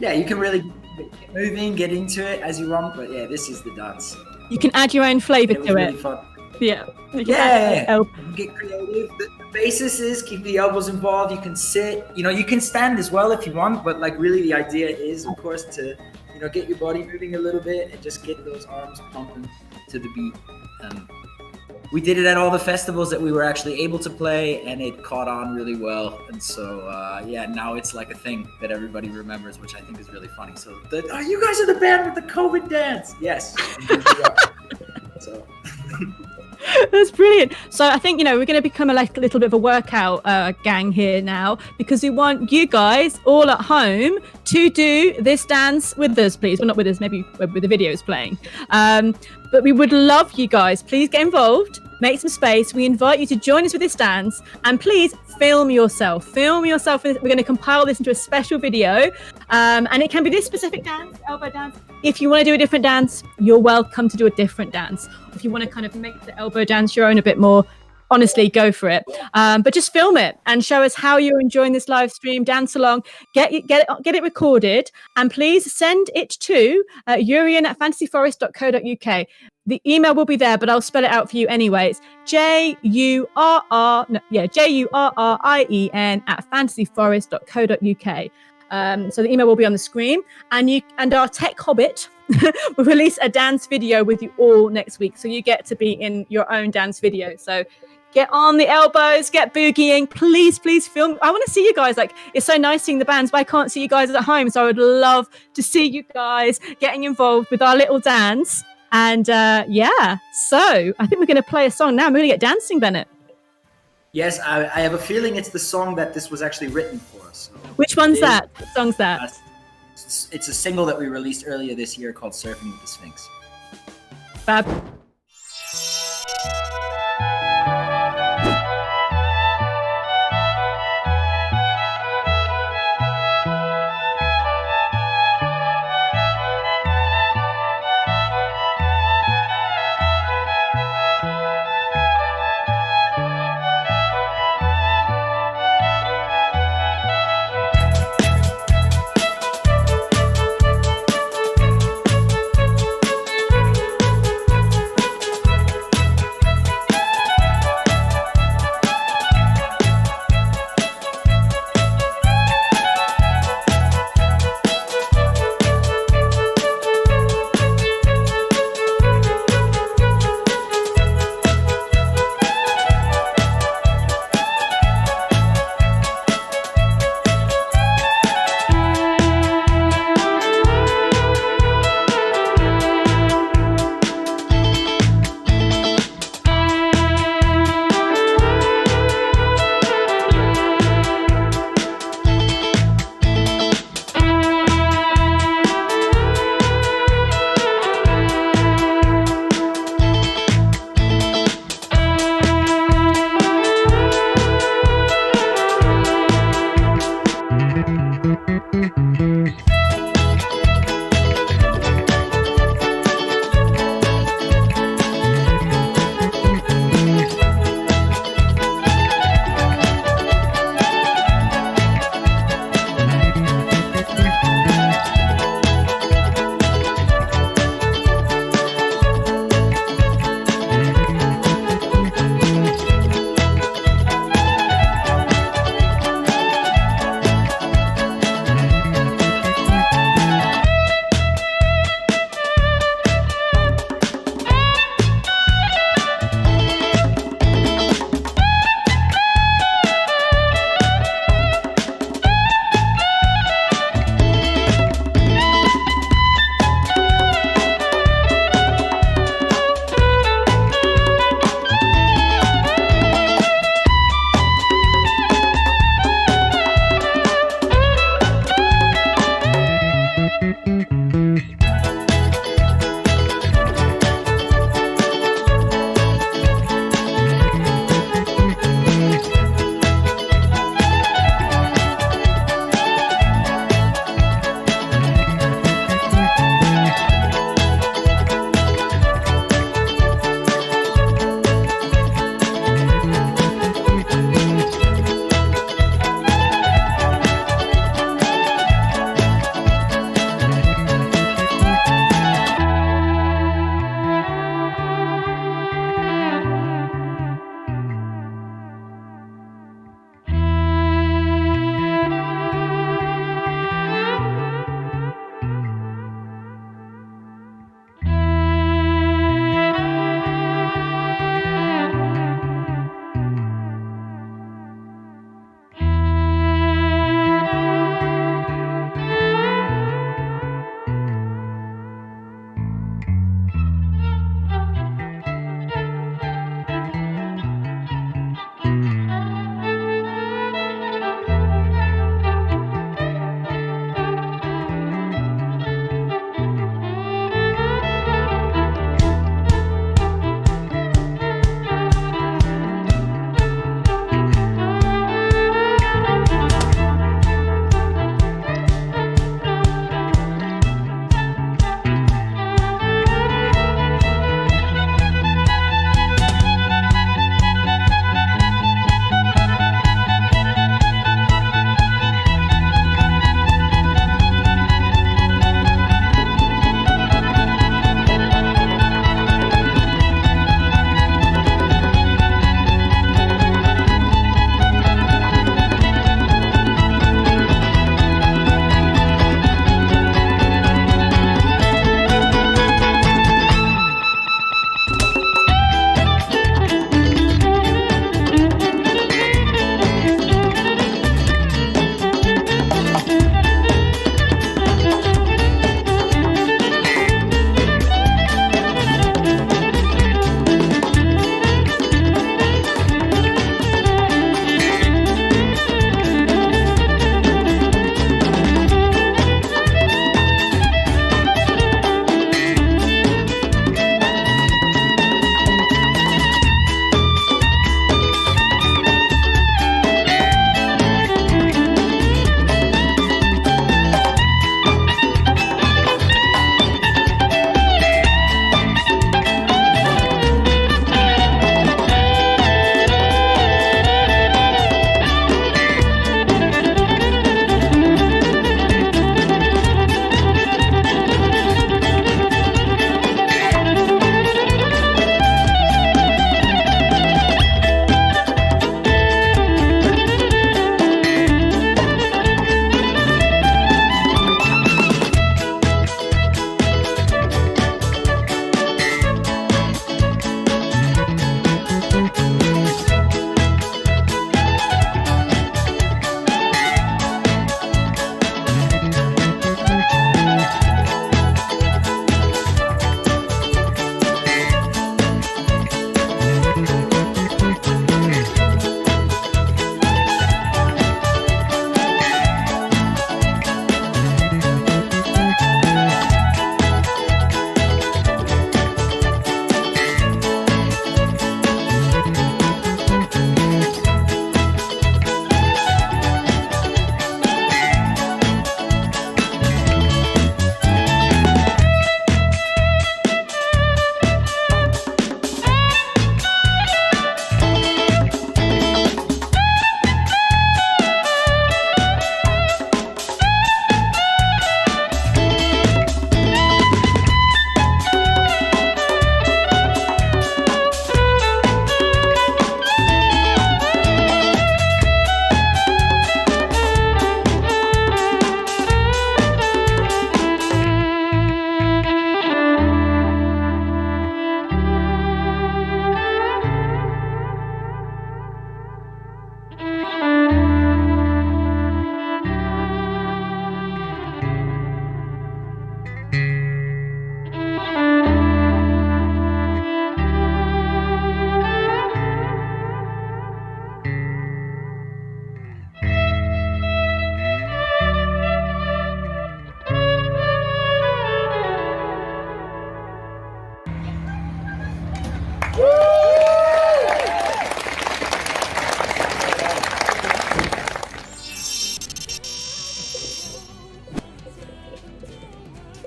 Yeah, you can really get moving, get into it as you want, but yeah, this is the dance. You can add your own flavor to it. Really fun. Yeah. Yeah. Get creative. The basis is keep the elbows involved. You can sit. You can stand as well if you want, but really the idea is, of course, to get your body moving a little bit and just get those arms pumping to the beat. we did it at all the festivals that we were actually able to play, and it caught on really well. And so, yeah, now it's like a thing that everybody remembers, which I think is really funny. So, you guys are the band with the COVID dance. Yes, indeed we are. So. That's brilliant. So I think, we're going to become a little bit of a workout gang here now, because we want you guys all at home to do this dance with us, please. Well, not with us, maybe with the videos playing. But we would love you guys. Please get involved. Make some space. We invite you to join us with this dance, and please film yourself. Film yourself. We're going to compile this into a special video, and it can be this specific dance, elbow dance. If you want to do a different dance, you're welcome to do a different dance. If you want to kind of make the elbow dance your own a bit more, honestly, go for it. But just film it and show us how you're enjoying this live stream. Dance along. Get it recorded, and please send it to urian@fantasyforest.co.uk. The email will be there, but I'll spell it out for you anyways. JURRIEN@fantasyforest.co.uk. So the email will be on the screen, and our tech hobbit will release a dance video with you all next week. So you get to be in your own dance video. So get on the elbows, get boogieing. Please film. I want to see you guys. It's so nice seeing the bands, but I can't see you guys at home. So I would love to see you guys getting involved with our little dance. And so I think we're going to play a song now. I'm going to get dancing, Bennett. Yes, I have a feeling it's the song that this was actually written for us. So which one's that? What song's that? It's a single that we released earlier this year called Surfing with the Sphinx. Fab.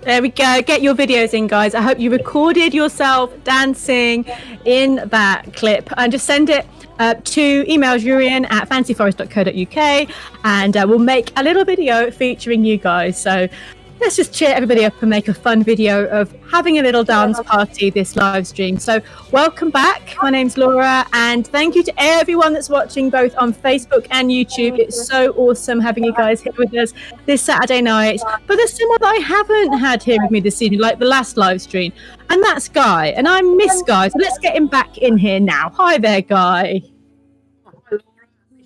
There we go. Get your videos in, guys. I hope you recorded yourself dancing in that clip and just send it to email Shireen at fantasyforest.co.uk and we'll make a little video featuring you guys. So let's just cheer everybody up and make a fun video of having a little dance party this live stream. So welcome back. My name's Laura and thank you to everyone that's watching both on Facebook and YouTube. It's so awesome having you guys here with us this Saturday night. But there's someone that I haven't had here with me this evening, like the last live stream, and that's Guy. And I miss Guy, so let's get him back in here now. Hi there, Guy.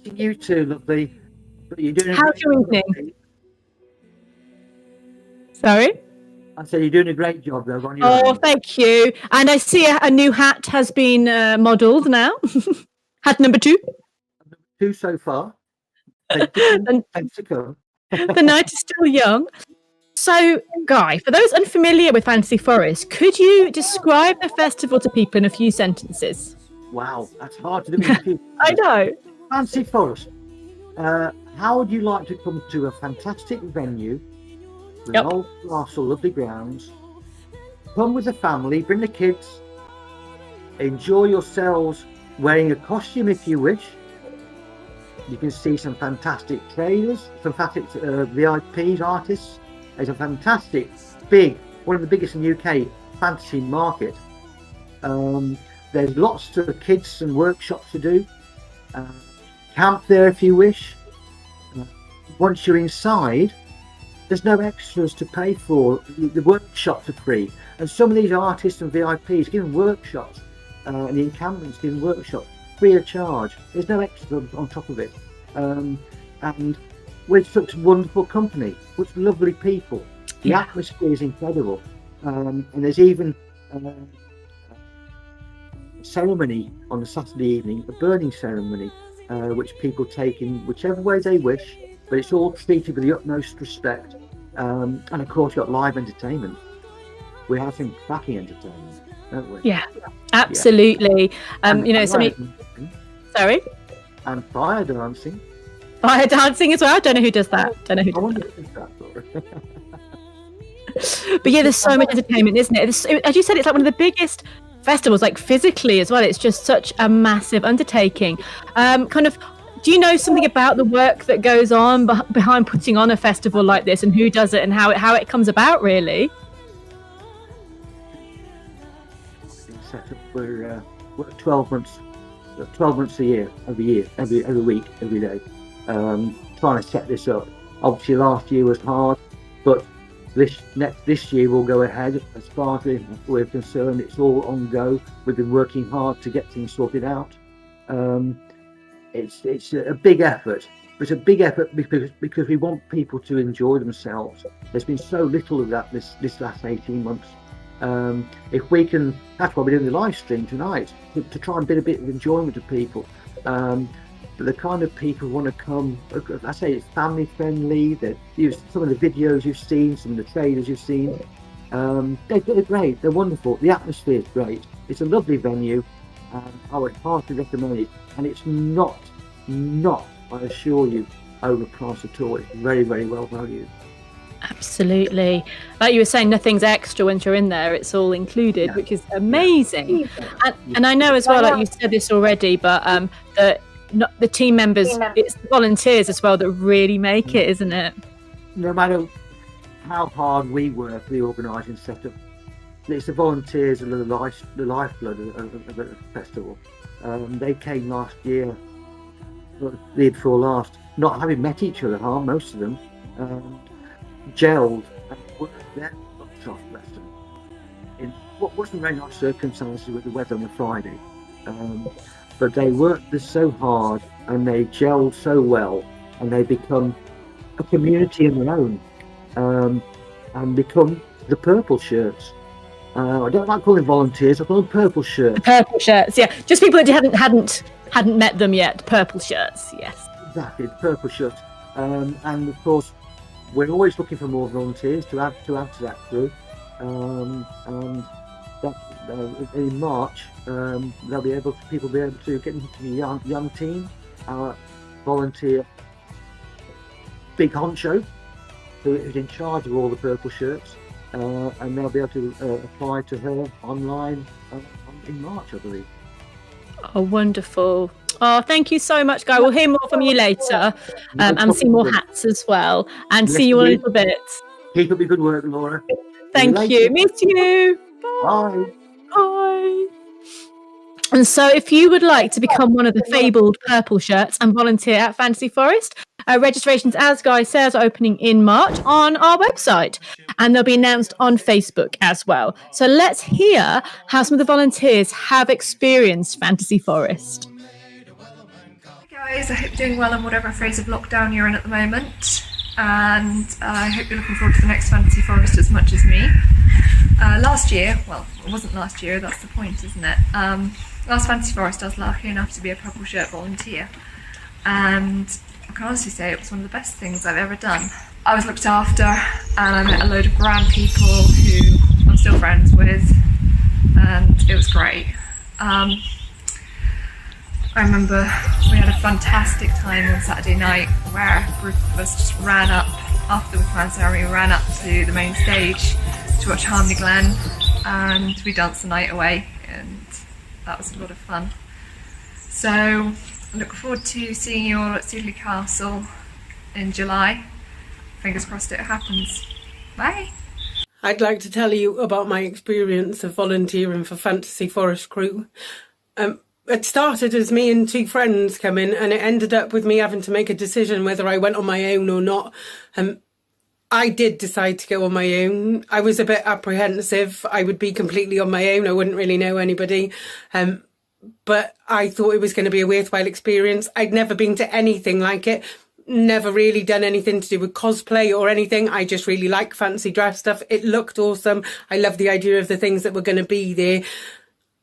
You too, lovely. But you're doing How's your evening? Sorry? I said you're doing a great job, though. On your Oh, own. thank you. And I see a new hat has been modelled now. Hat number 2. 2 so far. Thanks to come. The night is still young. So, Guy, for those unfamiliar with Fantasy Forest, could you describe the festival to people in a few sentences? Wow, that's hard to do. In a few I know. Fantasy Forest. How would you like to come to a fantastic venue with an old castle, lovely grounds? Come with the family, bring the kids, enjoy yourselves wearing a costume if you wish. You can see some fantastic trailers, some fantastic VIPs, artists. There's a fantastic, big, one of the biggest in the UK, fantasy market. There's lots of kids and workshops to do. Camp there if you wish. Once you're inside, there's no extras to pay for. The workshops are free. And some of these artists and VIPs giving workshops, and the encampments giving workshops, free of charge. There's no extra on top of it. And with such wonderful company, such lovely people. The atmosphere is incredible. And there's even ceremony on a Saturday evening, a burning ceremony, which people take in whichever way they wish, but it's all treated with the utmost respect. And of course, you've got live entertainment. We have some cracking entertainment, don't we? Yeah, absolutely. You know, something. Sorry. And fire dancing. Fire dancing as well. I don't know who does that. Don't know who does that. But yeah, there's so much entertainment, isn't it? As you said, it's like one of the biggest festivals, like physically as well. It's just such a massive undertaking. Do you know something about the work that goes on behind putting on a festival like this, and who does it, and how it comes about, really? Set up for 12 months a year, every week, every day. Trying to set this up. Obviously, last year was hard, but this year we'll go ahead. As far as we're concerned, it's all on go. We've been working hard to get things sorted out. It's a big effort. It's a big effort because we want people to enjoy themselves. There's been so little of that this last 18 months. If we can, that's why we're doing the live stream tonight, to try and bring a bit of enjoyment to people. But the kind of people who want to come, I say it's family friendly. Some of the videos you've seen, some of the trailers you've seen, they're great, they're wonderful. The atmosphere is great. It's a lovely venue, and I would heartily recommend it. And it's not, I assure you, overpriced at all. It's very, very well valued. Absolutely. Like you were saying, nothing's extra once you're in there. It's all included, which is amazing. And I know as well, like you said this already, but the team members, it's the volunteers as well that really make it, isn't it? No matter how hard we work for the organising setup, it's the volunteers and the lifeblood of the festival. They came last year, the year before last, not having met each other, most of them, gelled and worked their butts off, bless them, in what wasn't very nice circumstances with the weather on the Friday. But they worked this so hard and they gelled so well, and they become a community in their own, and become the purple shirts. I don't like calling volunteers, I call them purple shirts. Purple shirts, yeah. Just people that hadn't met them yet. Purple shirts, yes. Exactly, purple shirts. And of course, we're always looking for more volunteers to add to that crew. And that, in March, people be able to get into the young team. Our volunteer Big Honcho, who's in charge of all the purple shirts. and they'll be able to apply to her online in March, I believe. Oh, wonderful. Oh, thank you so much, Guy. We'll hear more from you later and see more hats as well. And see you in a little bit. Keep up your good work, Laura. Thank you. Miss you. Bye. Bye. And so if you would like to become one of the fabled purple shirts and volunteer at Fantasy Forest, registrations, as Guy says, are opening in March on our website, and they'll be announced on Facebook as well. So let's hear how some of the volunteers have experienced Fantasy Forest. Guys, I hope you're doing well in whatever phase of lockdown you're in at the moment, and I hope you're looking forward to the next Fantasy Forest as much as me. Last year, well, it wasn't last year, that's the point, isn't it? Last Fantasy Forest I was lucky enough to be a purple shirt volunteer, and I can honestly say it was one of the best things I've ever done. I was looked after, and I met a load of grand people who I'm still friends with, and it was great. I remember we had a fantastic time on Saturday night where a group of us just ran up, after the command ceremony, we ran up to the main stage to watch Harmony Glen, and we danced the night away, and that was a lot of fun. So I look forward to seeing you all at Seedley Castle in July. Fingers crossed it happens. Bye. I'd like to tell you about my experience of volunteering for Fantasy Forest Crew. It started as me and two friends coming, and it ended up with me having to make a decision whether I went on my own or not. I did decide to go on my own. I was a bit apprehensive. I would be completely on my own. I wouldn't really know anybody. But I thought it was going to be a worthwhile experience. I'd never been to anything like it. Never really done anything to do with cosplay or anything. I just really like fancy dress stuff. It looked awesome. I loved the idea of the things that were going to be there.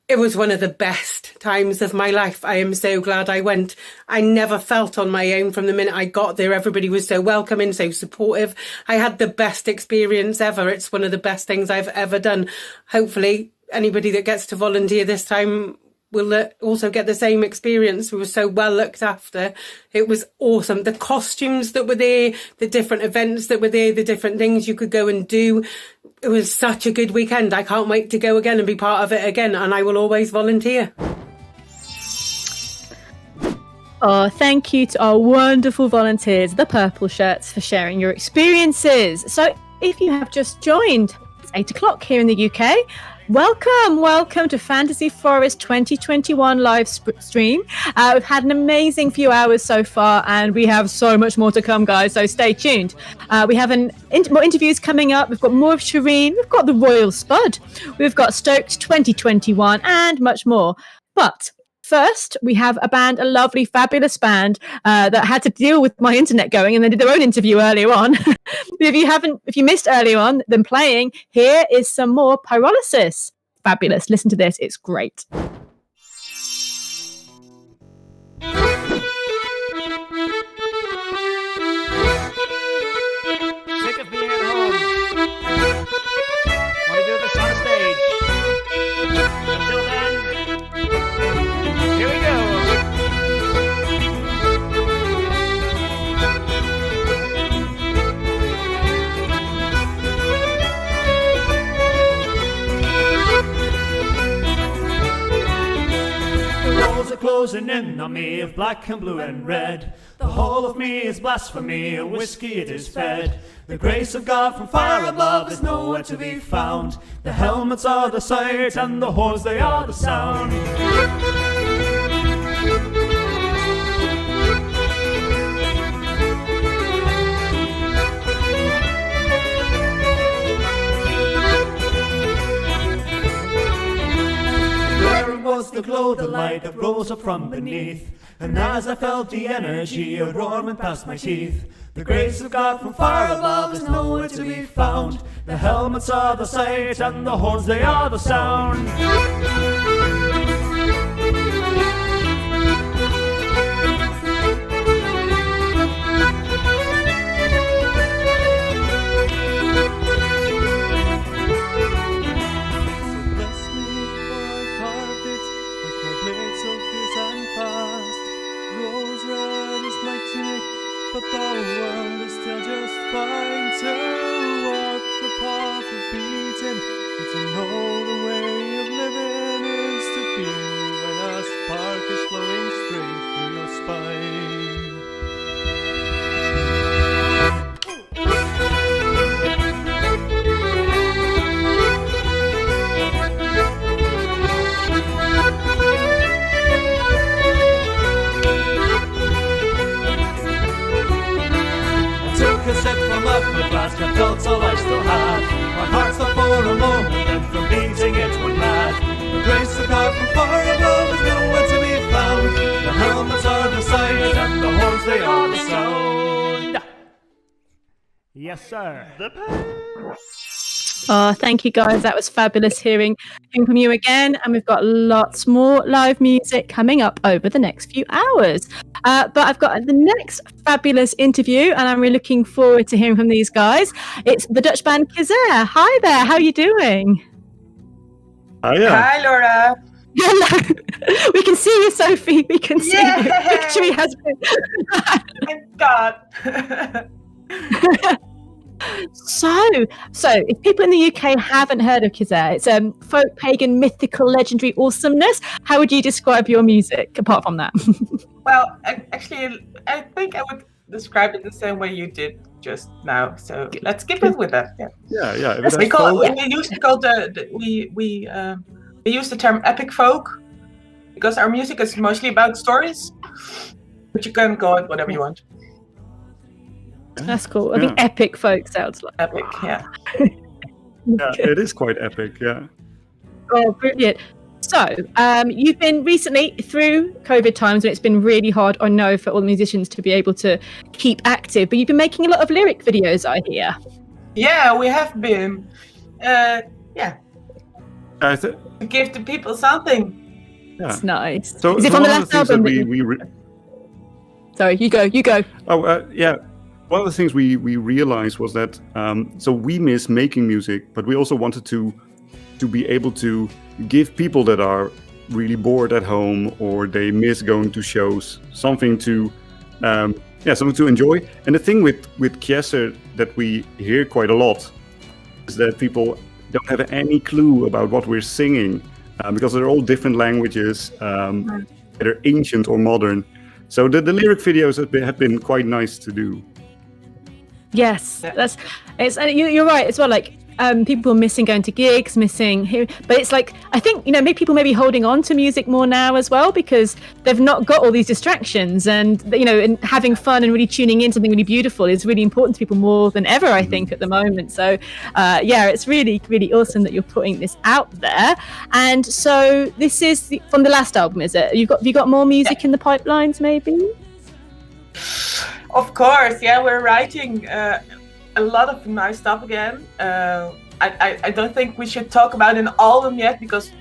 It was one of the best times of my life. I am so glad I went. I never felt on my own from the minute I got there. Everybody was so welcoming, so supportive. I had the best experience ever. It's one of the best things I've ever done. Hopefully, anybody that gets to volunteer this time will also get the same experience. We were so well looked after. It was awesome. The costumes that were there, the different events that were there, the different things you could go and do. It was such a good weekend. I can't wait to go again and be part of it again, and I will always volunteer. Oh, thank you to our wonderful volunteers, the Purple Shirts, for sharing your experiences. So if you have just joined, it's 8 o'clock here in the UK. Welcome to Fantasy Forest 2021 live stream. We've had an amazing few hours so far, and we have so much more to come, guys, so stay tuned. We have more interviews coming up. We've got more of Shireen, we've got the Royal Spud, we've got Stoked 2021, and much more. But first, we have a lovely, fabulous band that had to deal with my internet going, and they did their own interview earlier on. If you missed earlier on them playing, here is some more Pyrolysis. Fabulous. Listen to this. It's great. Sick of being at home. Want to do this on stage. Until then, here we go. The walls are closing in on me of black and blue and red. The whole of me is blasphemy, a whiskey it is fed. The grace of God from far above is nowhere to be found. The helmets are the sight and the horns they are the sound. There was the glow, the light that rose up from beneath. And as I felt the energy, a roar went past my teeth. The grace of God from far above is nowhere to be found. The helmets are the sight and the horns they are the sound. But the world is still just fine to walk the path of beauty. thought's all I still have. My heart stopped for a moment, and from beating it went mad. The grace of God from far above is nowhere to be found. The helmets are the signs, and the horns they are the sound. Yes, sir. Oh, thank you guys. That was fabulous hearing from you again. And we've got lots more live music coming up over the next few hours. But I've got the next fabulous interview, and I'm really looking forward to hearing from these guys. It's the Dutch band Keza. Hi there. How are you doing? Hi, Laura. Hello. We can see you, Sophie. We can see you. Victory has been. Thank God. So if people in the UK haven't heard of Keza, it's folk, pagan, mythical, legendary awesomeness. How would you describe your music apart from that? Well, actually, I think I would describe it the same way you did just now. So let's keep it with that. Yeah. Yeah. We use the term epic folk because our music is mostly about stories, but you can go with whatever you want. That's cool. I think epic folk sounds like epic. Yeah. Yeah, it is quite epic. Yeah. Oh, brilliant. So, you've been recently through COVID times when it's been really hard, I know, for all the musicians to be able to keep active, but you've been making a lot of lyric videos, I hear. Yeah, we have been. To give the people something. That's nice. So, is it from the last album? Sorry, you go. Oh, yeah. One of the things we realized was that so we miss making music, but we also wanted to be able to give people that are really bored at home or they miss going to shows something to enjoy. And the thing with Keza that we hear quite a lot is that people don't have any clue about what we're singing because they're all different languages, either ancient or modern. So the lyric videos have been quite nice to do. Yes, you're right as well. Like people are missing going to gigs, missing here, but it's like I think maybe people may be holding on to music more now as well because they've not got all these distractions, and and having fun and really tuning in something really beautiful is really important to people more than ever, I think, at the moment. So it's really, really awesome that you're putting this out there. And so this is from the last album, is it? Have you got more music in the pipelines, maybe? Of course, yeah, we're writing a lot of nice stuff again. I don't think we should talk about an album yet because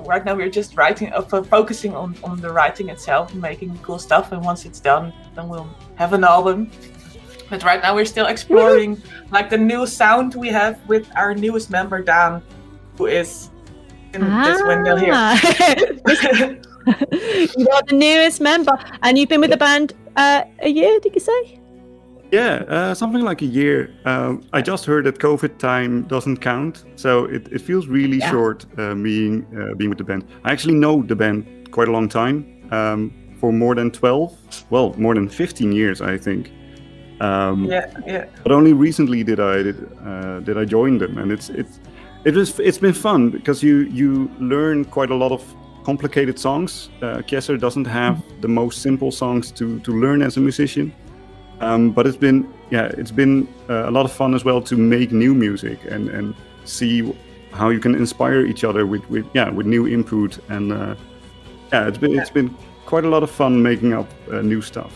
right now we're just focusing on the writing itself and making cool stuff. And once it's done, then we'll have an album. But right now we're still exploring like the new sound we have with our newest member, Dan, who is in this window here. You are the newest member, and you've been with the band a year, did you say? Yeah, something like a year. I just heard that COVID time doesn't count, so it feels really short being with the band. I actually know the band quite a long time, for more than 15 years, I think. But only recently did I join them, and it's been fun because you learn quite a lot of complicated songs. Keza doesn't have the most simple songs to learn as a musician, but it's been a lot of fun as well to make new music and see how you can inspire each other with new input, and it's been quite a lot of fun making up new stuff.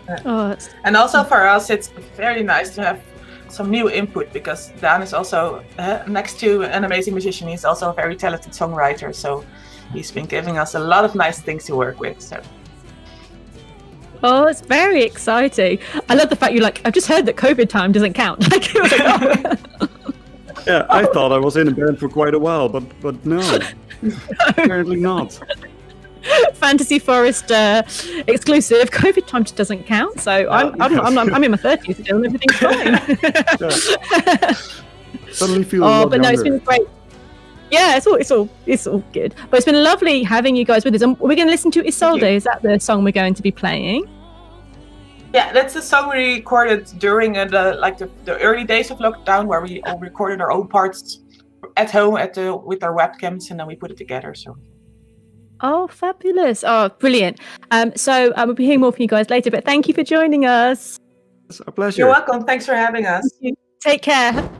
And also for us, it's very nice to have some new input because Dan is also next to an amazing musician. He's also a very talented songwriter, so he's been giving us a lot of nice things to work with. So. Oh, it's very exciting. I love the fact you're like, I've just heard that COVID time doesn't count. Like, it was like, Yeah, I thought I was in a band for quite a while, but no, apparently not. Fantasy Forest exclusive. COVID time just doesn't count, so I'm in my 30s still, and everything's fine. Suddenly feel a lot but no, it's younger. been great. Yeah, it's all good. But it's been lovely having you guys with us. And we're going to listen to Isolde. Is that the song we're going to be playing? Yeah, that's the song we recorded during the early days of lockdown, where we all recorded our own parts at home with our webcams, and then we put it together. So. Oh, fabulous! Oh, brilliant. So we'll be hearing more from you guys later. But thank you for joining us. It's a pleasure. You're welcome. Thanks for having us. Take care.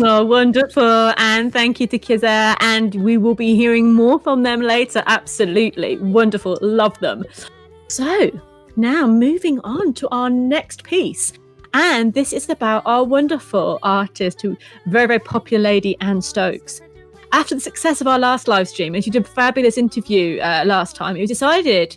Oh, wonderful. And thank you to Keza. And we will be hearing more from them later. Absolutely. Wonderful. Love them. So now moving on to our next piece. And this is about our wonderful artist, who very, very popular lady, Anne Stokes. After the success of our last live stream, and she did a fabulous interview last time, it was decided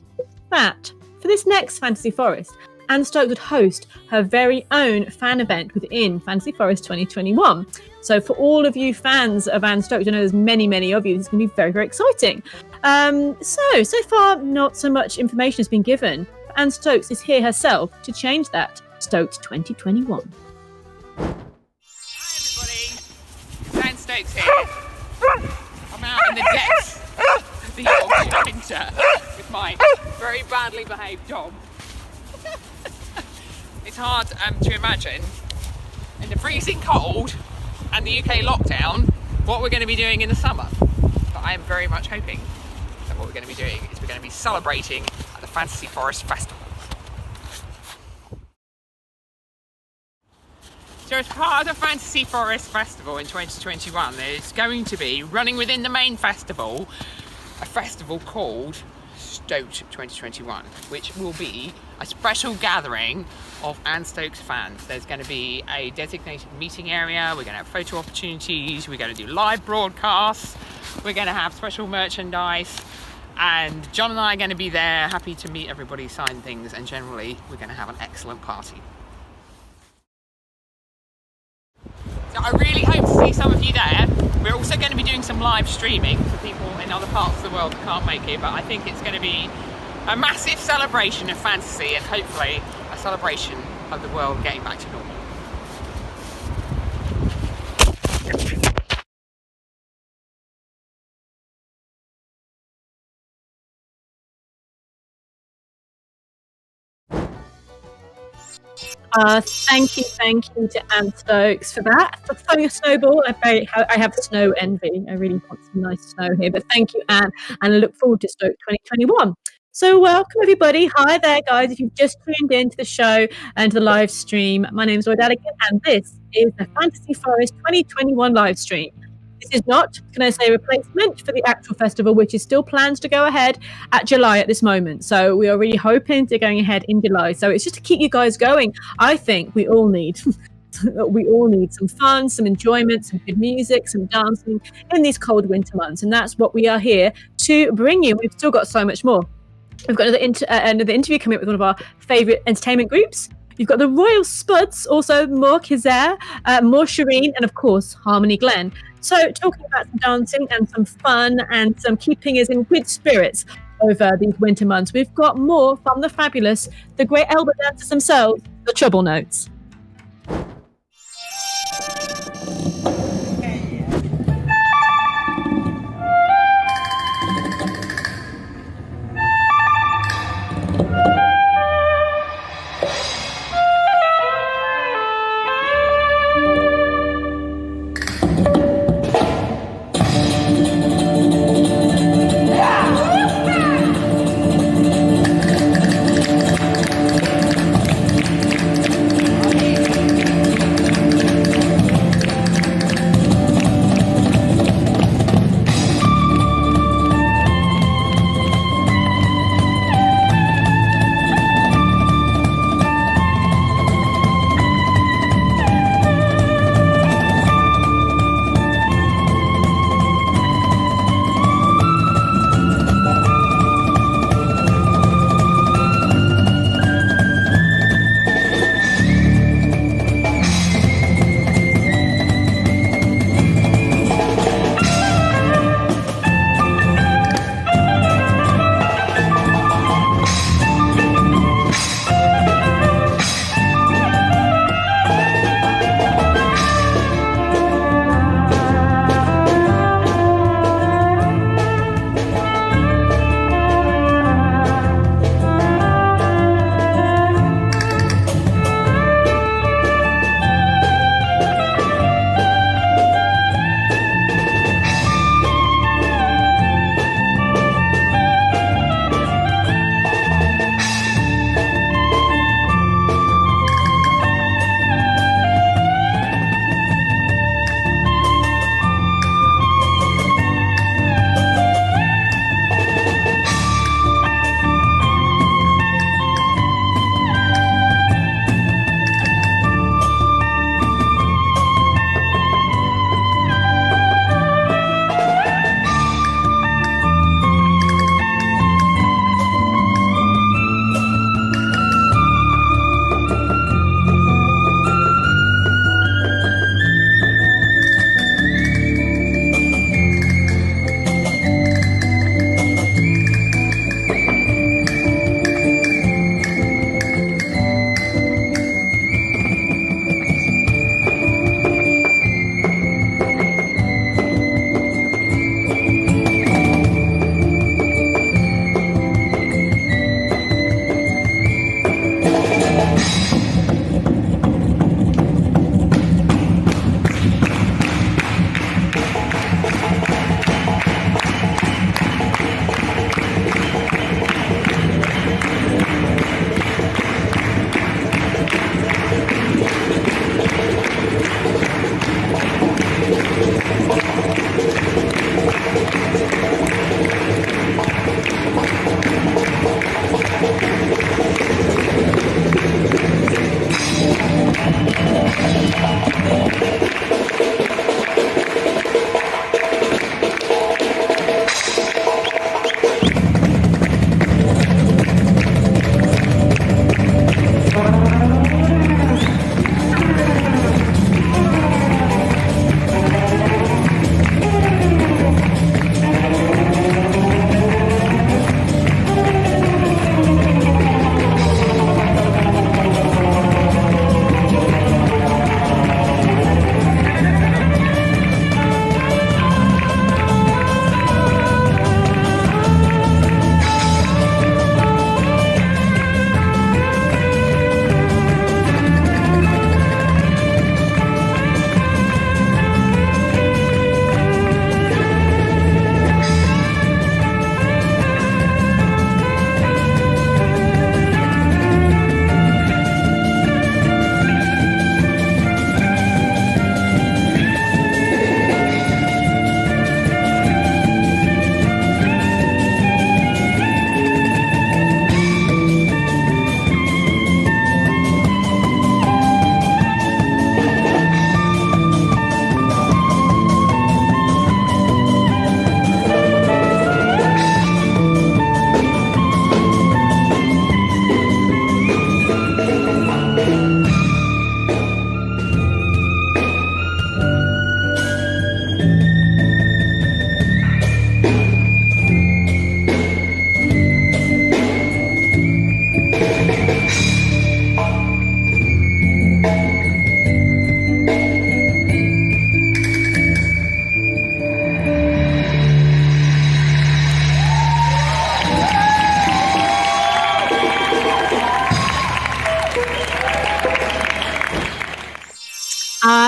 that for this next Fantasy Forest, Anne Stoked would host her very own fan event within Fantasy Forest 2021. So for all of you fans of Anne Stoked, I know there's many of you, it's going to be very, very exciting. So far, not so much information has been given. But Anne Stokes is here herself to change that. Stoked 2021. Anne Stokes here. I'm out in the depths of the Yorkshire winter with my very badly behaved dog. It's hard to imagine in the freezing cold and the UK lockdown what we're going to be doing in the summer. But I am very much hoping that what we're going to be doing is we're going to be celebrating at the Fantasy Forest Festival. So as part of the Fantasy Forest Festival in 2021, there's going to be, running within the main festival, a festival called Stoked 2021, which will be a special gathering of Anne Stokes fans. There's going to be a designated meeting area, we're going to have photo opportunities, we're going to do live broadcasts, we're going to have special merchandise, and John and I are going to be there, happy to meet everybody, sign things, and generally we're going to have an excellent party. So I really hope to see some of you there. We're also going to be doing some live streaming for people in other parts of the world that can't make it, but I think it's going to be a massive celebration of fantasy and hopefully a celebration of the world getting back to normal. Thank you to Anne Stokes for that. For throwing a snowball, I have snow envy. I really want some nice snow here, but thank you, Anne, and I look forward to Stoked 2021. So welcome everybody. Hi there, guys. If you've just tuned in to the show and to the live stream, my name is Dalek, and this is the Fantasy Forest 2021 live stream. This is not, can I say, a replacement for the actual festival, which is still planned to go ahead at July at this moment. So we are really hoping to going ahead in July. So it's just to keep you guys going. I think we all need some fun, some enjoyment, some good music, some dancing in these cold winter months. And that's what we are here to bring you. We've still got so much more. We've got another interview coming up with one of our favourite entertainment groups. You've got the Royal Spuds, also more Keza, more Shireen, and of course Harmony Glen. So talking about some dancing and some fun and some keeping us in good spirits over these winter months, we've got more from the fabulous, the great elbow dancers themselves, the Trouble Notes.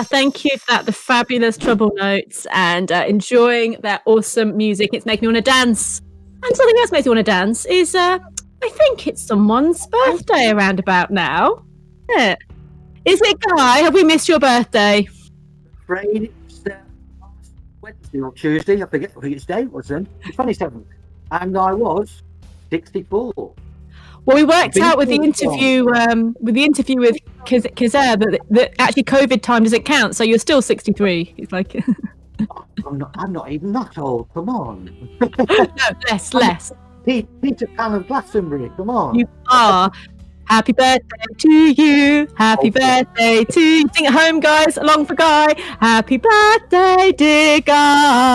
Thank you for that. The fabulous treble notes and enjoying that awesome music. It's making me want to dance. And something else makes me want to dance is I think it's someone's birthday around about now. Yeah. Is it, Guy? Have we missed your birthday? Afraid it's Wednesday or Tuesday. I think it's day, wasn't it? 27th. And I was 64. Well, we worked out with the interview with Keza that actually COVID time doesn't count, so you're still 63. It's like I'm not even that old. Come on. No, less. Peter Pan of Glastonbury. Come on. You are. Happy birthday to you. Happy birthday to you. Sing at home, guys. Along for Guy. Happy birthday, dear Guy.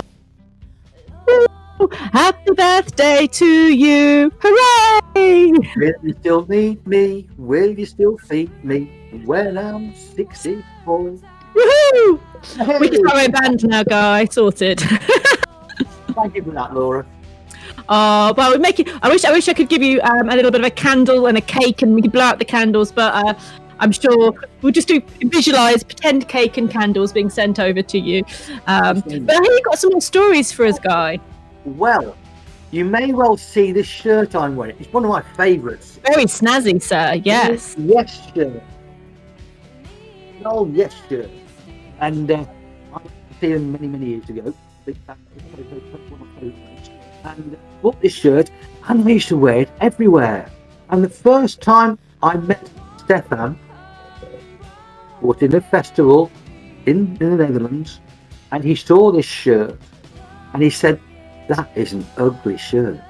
Woo! Happy birthday to you. Hooray! Will you still need me? Will you still feed me when I'm 64? Woohoo! Hey. We can start a band now, Guy. Sorted. Thank you for that, Laura. Oh, well, we make it. I wish I could give you a little bit of a candle and a cake, and we could blow out the candles. But I'm sure we'll just visualize pretend cake and candles being sent over to you. But I think you've got some more stories for us, Guy. Well, you may well see this shirt I'm wearing. It's one of my favourites. Very snazzy, sir. Yes. Yes, shirt. Oh, yes, shirt. And I see them many years ago. And bought this shirt, and I used to wear it everywhere. And the first time I met Stefan was in a festival in the Netherlands, and he saw this shirt, and he said, "That is an ugly shirt."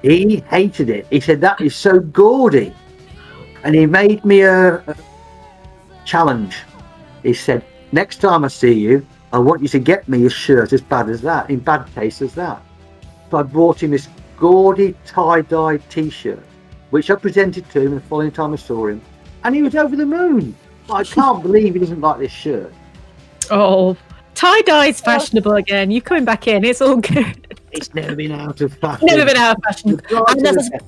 He hated it. He said, "That is so gaudy," and he made me a challenge. He said, "Next time I see you, I want you to get me a shirt as bad as that, in bad taste as that." So I brought him this gaudy tie-dyed t-shirt, which I presented to him the following time I saw him, and he was over the moon. I can't believe he doesn't like this shirt. Oh, tie-dye's fashionable again. You're coming back in. It's all good. It's never been out of fashion. Never been out of fashion. And that's a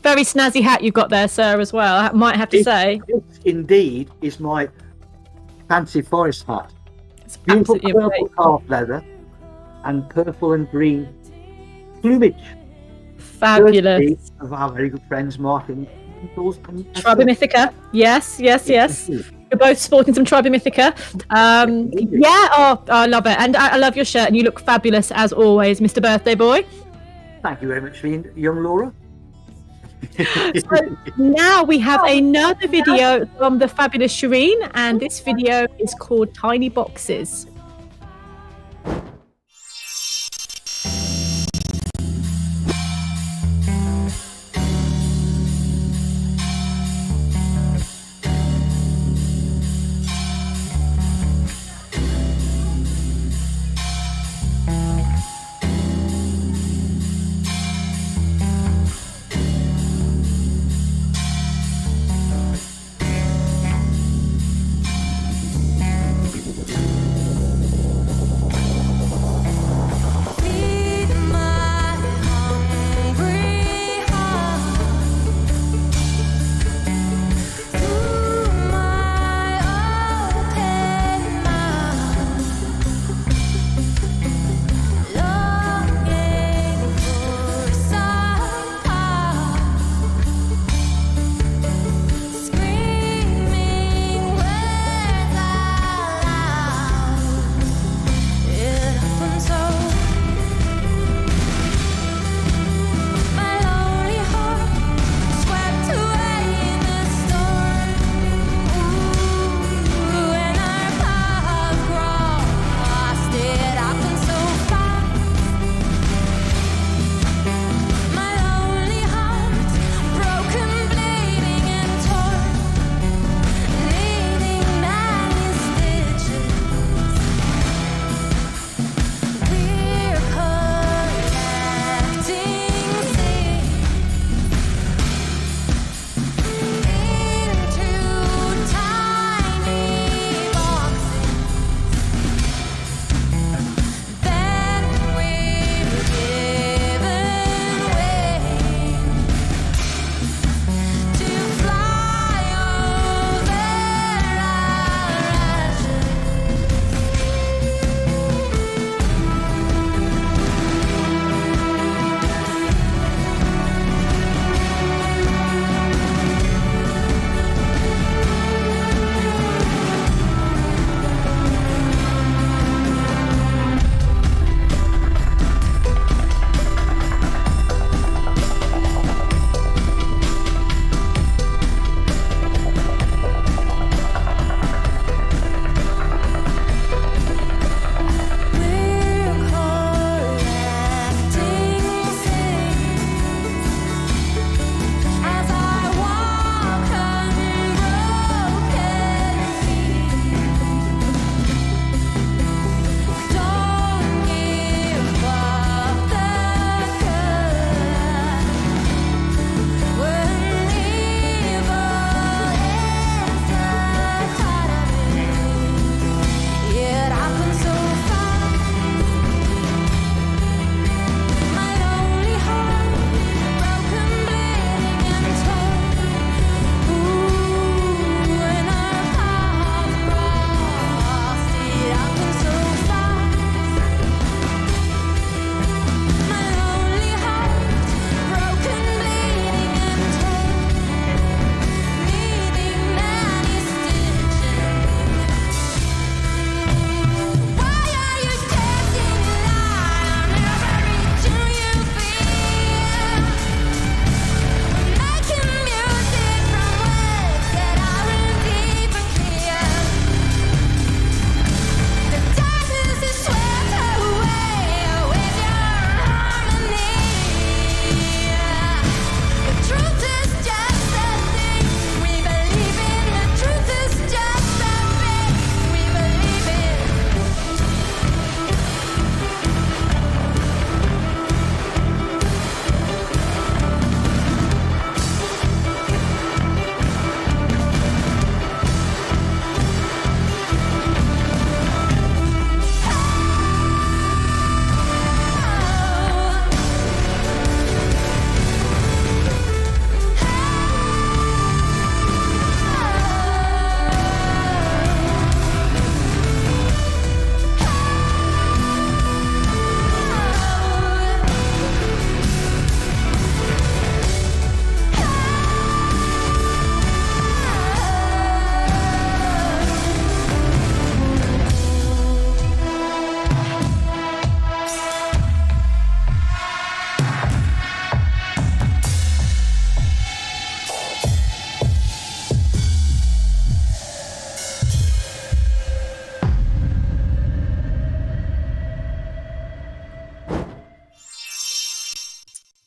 very snazzy hat you've got there, sir, as well. I might have to say. This indeed is my fancy forest hat. It's beautiful purple calf leather and purple and green plumage. Fabulous. Of our very good friends Martin. Tribe Mythica. Yes. You're both sporting some Tribe Mythica. I love it. And I love your shirt, and you look fabulous as always, Mr. Birthday Boy. Thank you very much, young Laura. So now we have another video from the fabulous Shireen, and this video is called Tiny Boxes.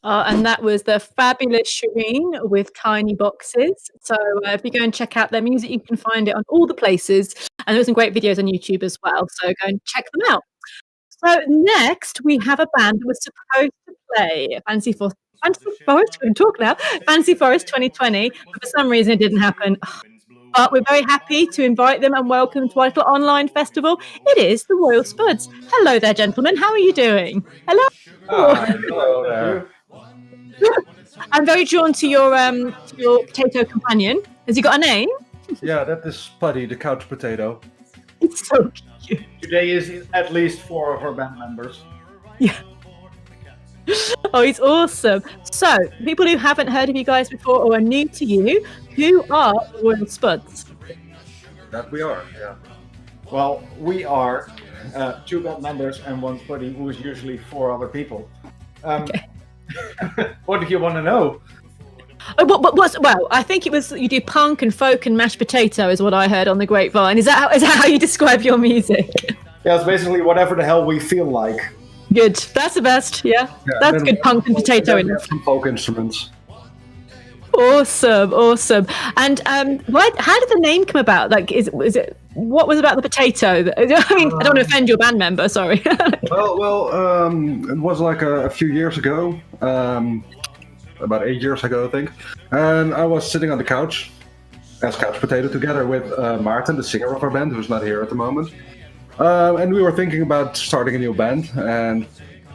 And that was the fabulous Shireen with Tiny Boxes. So if you go and check out their music, you can find it on all the places. And there were some great videos on YouTube as well. So go and check them out. So next we have a band that was supposed to play Fantasy Forest. We can talk now. Fantasy Forest 2020. But for some reason, it didn't happen. But we're very happy to invite them and welcome to our little online festival. It is the Royal Spuds. Hello there, gentlemen. How are you doing? Hello. Hello there. I'm very drawn to your potato companion. Has he got a name? Yeah, that is Spuddy, the couch potato. It's so cute. Today is at least 4 of our band members. Oh, he's awesome. So, people who haven't heard of you guys before or are new to you, who are the Royal Spuds? That we are, yeah. Well, we are 2 band members and 1 Spuddy, who is usually 4 other people. What do you want to know? Well, I think it was you do punk and folk and mashed potato is what I heard on the grapevine. Is that how you describe your music? Yeah, it's basically whatever the hell we feel like. Good. That's the best. Yeah that's good punk and potato in it. Some folk instruments. Awesome. And how did the name come about? Like, is it what was about the potato? I mean, I don't want to offend your band member. Sorry. well, it was like a few years ago, about 8 years ago, I think. And I was sitting on the couch as couch potato together with Maarten, the singer of our band, who's not here at the moment. And we were thinking about starting a new band, and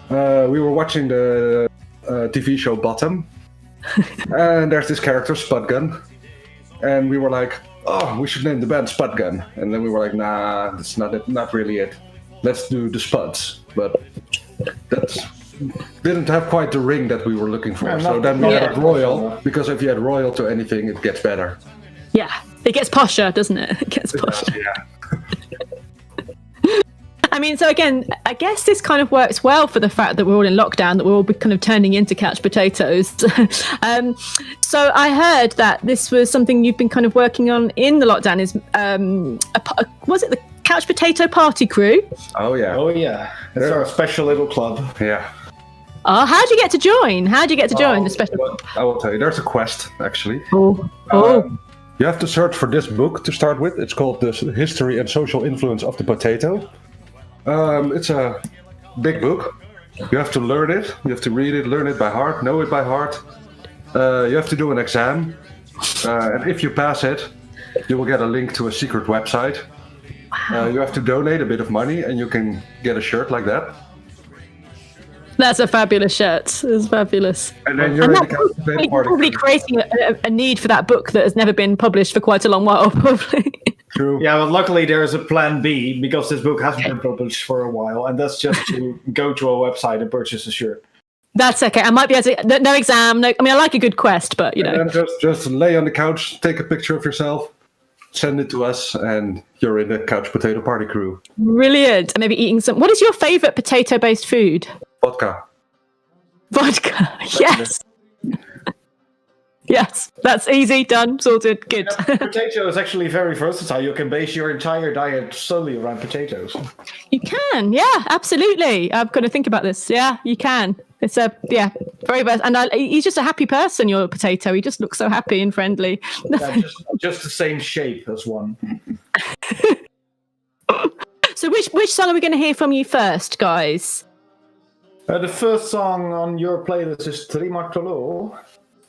we were watching the TV show Bottom. And there's this character, Spudgun. And we were like, oh, we should name the band Spudgun. And then we were like, nah, that's not really it. Let's do the Spuds. But that didn't have quite the ring that we were looking for. So then we added Royal, because if you add Royal to anything, it gets better. Yeah, it gets posher, doesn't it? It gets posher. Yeah. I mean, so again, I guess this kind of works well for the fact that we're all in lockdown, that we're all kind of turning into couch potatoes. So I heard that this was something you've been kind of working on in the lockdown. Is was it the Couch Potato Party Crew? Oh yeah. It's our special little club. Yeah. Oh, how'd you get to join? The special club? I will tell you. There's a quest, actually. Oh. You have to search for this book to start with. It's called The History and Social Influence of the Potato. It's a big book. You have to learn it. You have to read it, learn it by heart, know it by heart. You have to do an exam. And if you pass it, you will get a link to a secret website. You have to donate a bit of money and you can get a shirt like that. That's a fabulous shirt. It's fabulous. And then you're in the Couch Potato Party. Probably creating a need for that book that has never been published for quite a long while, probably. True. Yeah, but luckily there is a plan B, because this book hasn't been published for a while, and that's just to go to a website and purchase a shirt. That's okay. I might be able to. No exam. No, I mean, I like a good quest, but you know. And then just lay on the couch, take a picture of yourself, send it to us, and you're in the Couch Potato Party Crew. Brilliant. And maybe eating some. What is your favourite potato-based food? Vodka. Yes. Yes, that's easy, done, sorted, good. Potato is actually very versatile. You can base your entire diet solely around potatoes. You can, yeah, absolutely. I've got to think about this. Yeah, you can. It's very best. And he's just a happy person, your potato. He just looks so happy and friendly. Yeah, just the same shape as one. So which song are we going to hear from you first, guys? The first song on your playlist is Trimartolo.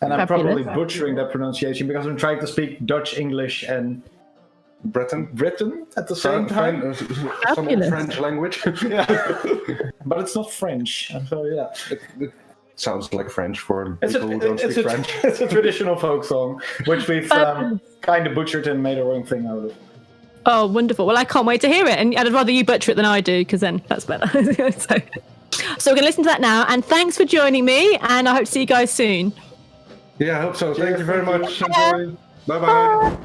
And I'm probably butchering that pronunciation because I'm trying to speak Dutch, English, and Breton at the same time. Some French language. Yeah. But it's not French. So yeah. It sounds like French for people who don't speak French. It's a traditional folk song, which we've kind of butchered and made our own thing out of. Oh, wonderful. Well, I can't wait to hear it. And I'd rather you butcher it than I do, because then that's better. So we're going to listen to that now. And thanks for joining me. And I hope to see you guys soon. Yeah, I hope so. Thank you very much. Enjoy. Bye-bye.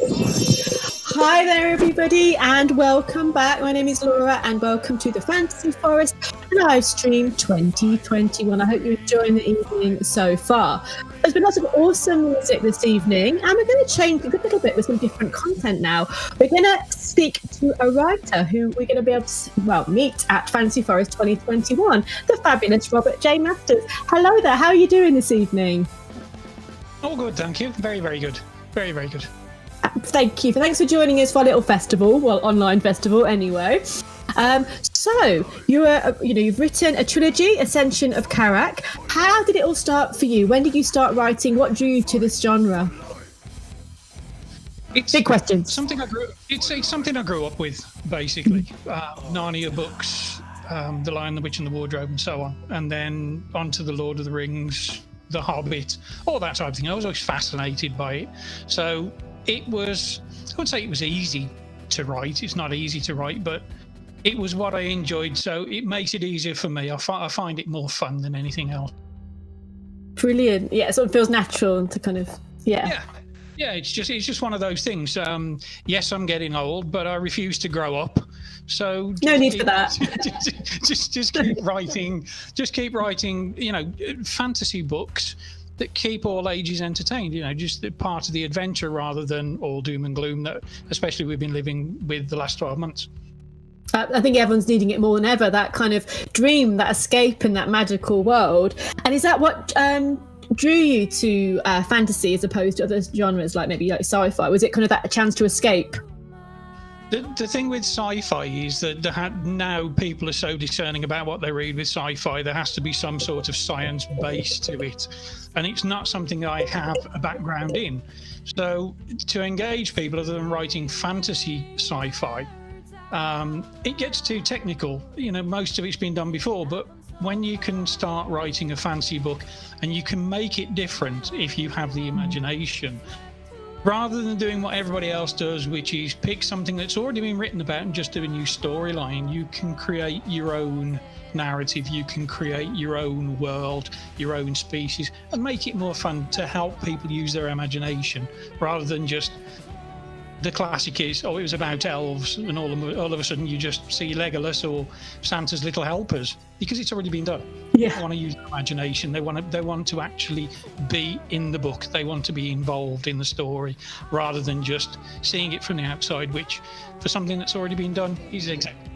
Hi there, everybody, and welcome back. My name is Laura, and welcome to the Fantasy Forest Livestream 2021. I hope you're enjoying the evening so far. There's been lots of awesome music this evening, and we're going to change a little bit with some different content now. We're going to speak to a writer who we're going to be able to meet at Fantasy Forest 2021, the fabulous Robert J. Masters. Hello there, how are you doing this evening? All good, thank you. Very, very good. Very, very good. Thank you. Thanks for joining us for our little festival, well, online festival anyway. So you've written a trilogy, Ascension of Karak. How did it all start for you? When did you start writing? What drew you to this genre? It's big questions. It's something I grew up with, basically. Narnia books, The Lion, the Witch, and the Wardrobe, and so on, and then onto the Lord of the Rings, The Hobbit, all that type of thing. I was always fascinated by it. So it was, I wouldn't say it was easy to write. It's not easy to write, but it was what I enjoyed. So it makes it easier for me. I find it more fun than anything else. Brilliant. Yeah, it sort of feels natural to kind of, Yeah, it's just one of those things. Yes, I'm getting old, but I refuse to grow up. So no need for that. just keep writing. Just keep writing. Fantasy books that keep all ages entertained. Just part of the adventure rather than all doom and gloom that, especially we've been living with the last 12 months. I think everyone's needing it more than ever. That kind of dream, that escape in that magical world. And is that what drew you to fantasy as opposed to other genres like maybe like sci-fi? Was it kind of that chance to escape? The thing with sci-fi is that now people are so discerning about what they read with sci-fi. There has to be some sort of science base to it, and it's not something I have a background in. So to engage people other than writing fantasy sci-fi, it gets too technical. Most of it's been done before, but when you can start writing a fantasy book and you can make it different if you have the imagination, rather than doing what everybody else does, which is pick something that's already been written about and just do a new storyline, you can create your own narrative, you can create your own world, your own species, and make it more fun to help people use their imagination, rather than just the classic is, it was about elves, and all of a sudden you just see Legolas or Santa's little helpers, because it's already been done. Yeah. They want to use their imagination. They want to actually be in the book. They want to be involved in the story, rather than just seeing it from the outside, which for something that's already been done is exactly.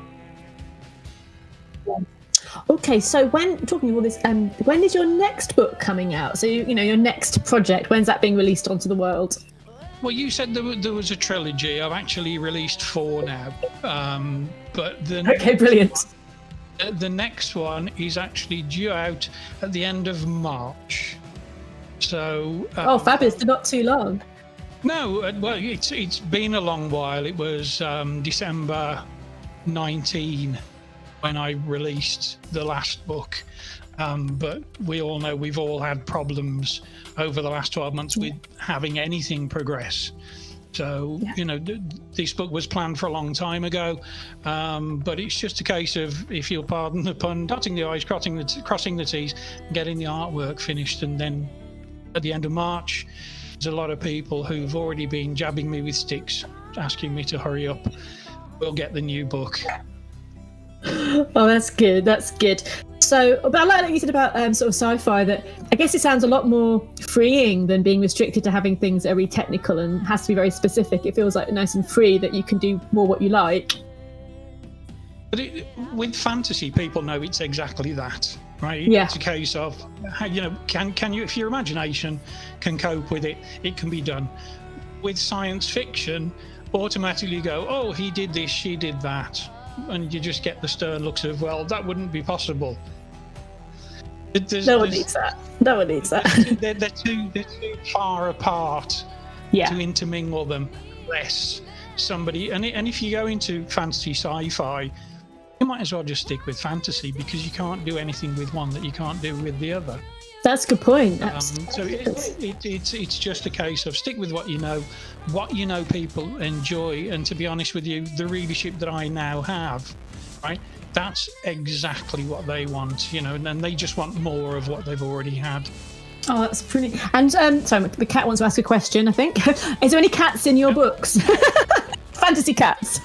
Okay, so when talking all this, when is your next book coming out? So your next project, when's that being released onto the world? Well, you said there was a trilogy. I've actually released 4 now. But okay, brilliant. The next one is actually due out at the end of March. So. Fabulous! Not too long. No, well, it's been a long while. It was December 19 when I released the last book. But we all know we've all had problems over the last 12 months with having anything progress. So, this book was planned for a long time ago, but it's just a case of, if you'll pardon the pun, dotting the I's, crossing the T's, getting the artwork finished. And then at the end of March, there's a lot of people who've already been jabbing me with sticks, asking me to hurry up. We'll get the new book. Oh, that's good. That's good. So, but I like what you said about sort of sci-fi, that I guess it sounds a lot more freeing than being restricted to having things that are really technical and has to be very specific. It feels like nice and free, that you can do more what you like. But with fantasy, people know it's exactly that, right? Yeah. It's a case of, can you, if your imagination can cope with it, it can be done. With science fiction, automatically go, oh, he did this, she did that. And you just get the stern looks of, well, that wouldn't be possible. No one needs that. No one needs that. They're too far apart to intermingle them. Less somebody, and if you go into fantasy sci-fi, you might as well just stick with fantasy, because you can't do anything with one that you can't do with the other. That's a good point. So it's just a case of stick with what you know people enjoy. And to be honest with you, the readership that I now have, right, that's exactly what they want, and then they just want more of what they've already had. Oh, that's pretty. And sorry, the cat wants to ask a question, I think. Is there any cats in your books? Fantasy cats.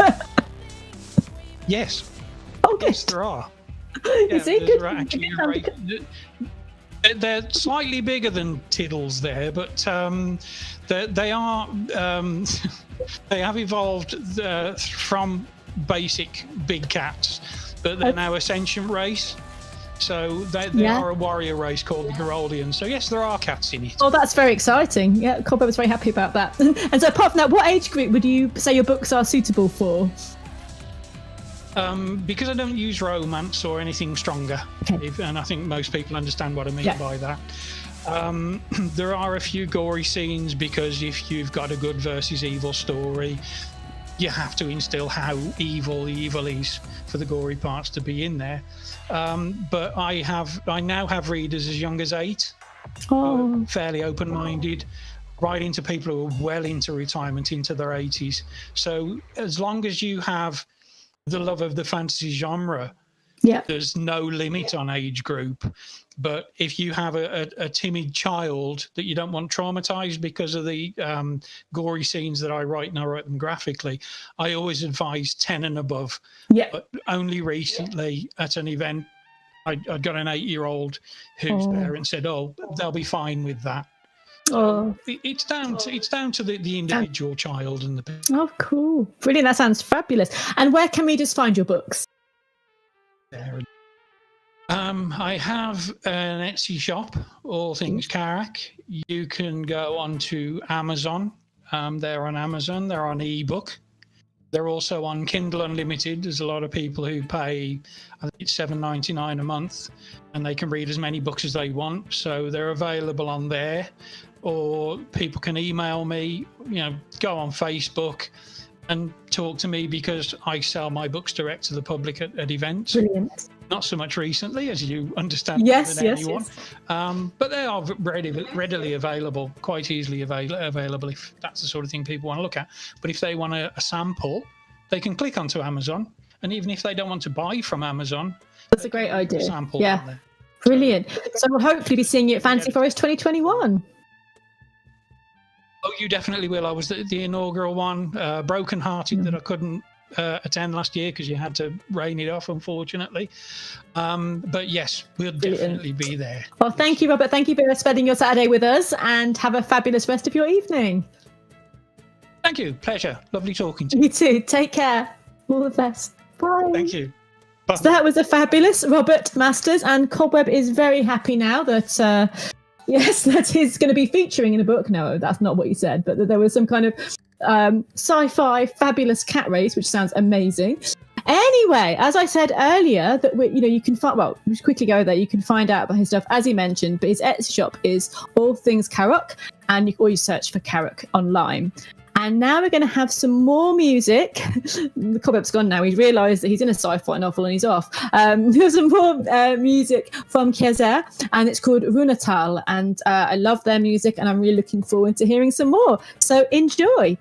Yes. Oh, good. Yes, there are. You see, good. They're slightly bigger than Tiddles there, but they are they have evolved from basic big cats, but they're now a sentient race. So they are a warrior race called the Heroldians. So yes, there are cats in it. Oh, that's very exciting. Yeah, Cobweb was very happy about that. And so apart from that, what age group would you say your books are suitable for? Because I don't use romance or anything stronger, and I think most people understand what I mean by that. There are a few gory scenes because if you've got a good versus evil story, you have to instill how evil the evil is for the gory parts to be in there. But I now have readers as young as 8, fairly open-minded, right into people who are well into retirement, into their 80s. So as long as you have the love of the fantasy genre, there's no limit on age group. But if you have a timid child that you don't want traumatized because of the gory scenes that I write, and I write them graphically, I always advise 10 and above. But only recently at an event, I got an 8-year-old whose parents said, "Oh, they'll be fine with that." It's down to the individual child and the. Oh, cool! Brilliant. That sounds fabulous. And where can we just find your books? I have an Etsy shop, All Things Karak. You can go onto Amazon. They're on Amazon. They're on ebook. They're also on Kindle Unlimited. There's a lot of people who pay, I think it's $7.99 a month, and they can read as many books as they want. So they're available on there. Or people can email me, go on Facebook and talk to me because I sell my books direct to the public at events. Brilliant. Not so much recently, as you understand. Yes. But they are readily available, quite easily available if that's the sort of thing people want to look at. But if they want a sample, they can click onto Amazon. And even if they don't want to buy from Amazon, that's a great idea. Sample Yeah, brilliant. So we'll hopefully be seeing you at Fantasy Forest 2021. Oh, you definitely will. I was the inaugural one, broken-hearted that I couldn't attend last year because you had to rain it off, unfortunately. But yes, we'll definitely be there. Well, thank you, Robert. Thank you for spending your Saturday with us, and have a fabulous rest of your evening. Thank you. Pleasure. Lovely talking to you. You too. Take care. All the best. Bye. Thank you. Bye. So that was a fabulous Robert Masters, and Cobweb is very happy now that that he's going to be featuring in a book. No, that's not what he said, but that there was some kind of sci-fi fabulous cat race, which sounds amazing. Anyway, as I said earlier, that you can find. Well, just quickly go there. You can find out about his stuff, as he mentioned. But his Etsy shop is All Things Karak, and you can always search for Karak online. And now we're going to have some more music. The Cobweb's gone now. He's realised that he's in a sci-fi novel and he's off. There's some more music from Keza, and it's called Runatal. And I love their music, and I'm really looking forward to hearing some more. So enjoy.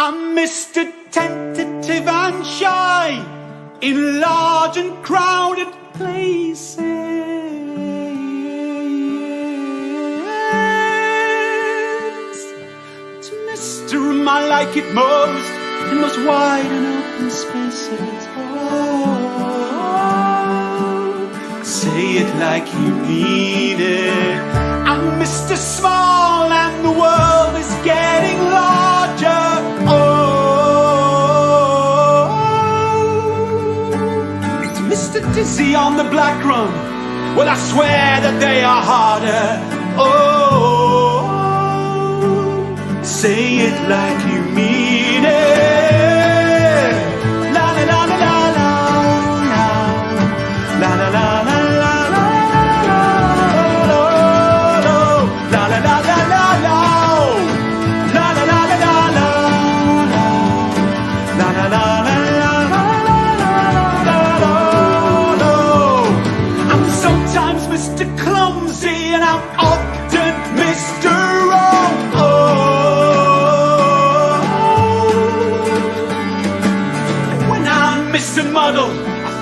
I'm Mr. Tentative and Shy in large and crowded places. To Mr. I like it most in those wide and open spaces. Oh, say it like you mean it. I'm Mr. Small and the world is getting larger. It's Mr. Dizzy on the black run. Well, I swear that they are harder. Oh, say it like you mean it. La la la la la la la la la la. I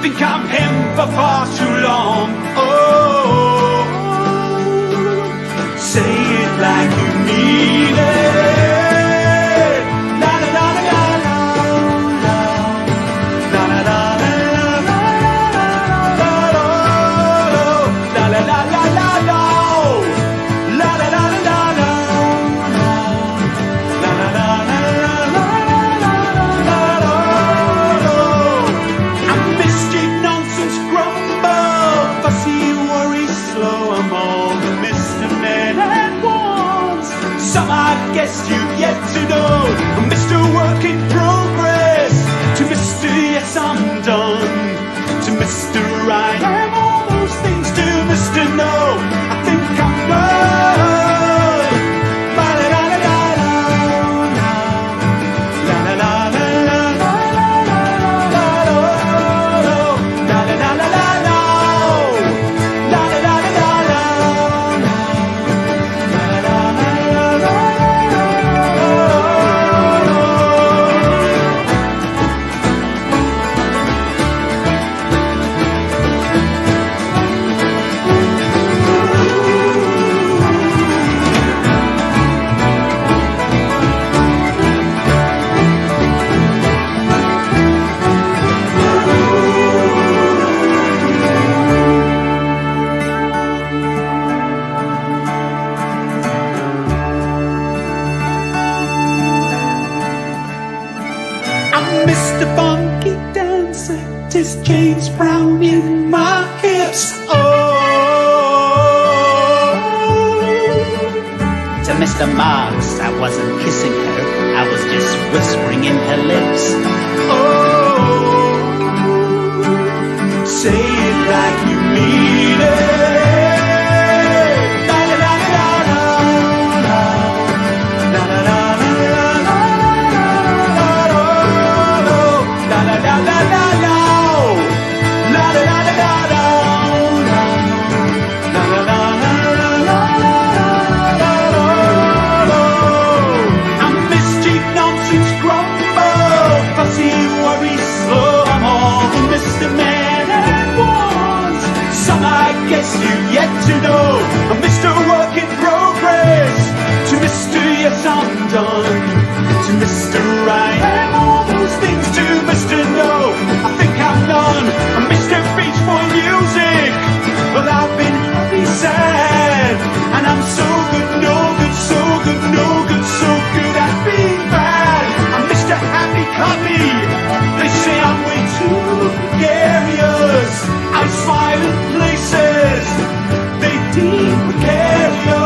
think I'm him for far too long. Oh, say it like you mean it. La la la la la la la la la la la la la la la. Guess you've yet to know Mr. Work in Progress to Mr. Yes I'm done to Mr. I am all those things to Mr. No I think I'm done. His James Brown in my hips. Oh, to Mr. Marks, I wasn't kissing her, I was just whispering in her lips. Oh, say it like you mean it. You yet to know Mr. Work in Progress to Mr. Yes I'm done to Mr. I am all those things to Mr. No I think I'm done Mr. Beach Boy Music. Well I've been happy sad and I'm so good no good so good no good so good at being bad. I'm Mr. Happy Copy. They say I'm way too gregarious. I smile in places they deem precarious.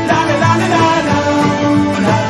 La la la la la la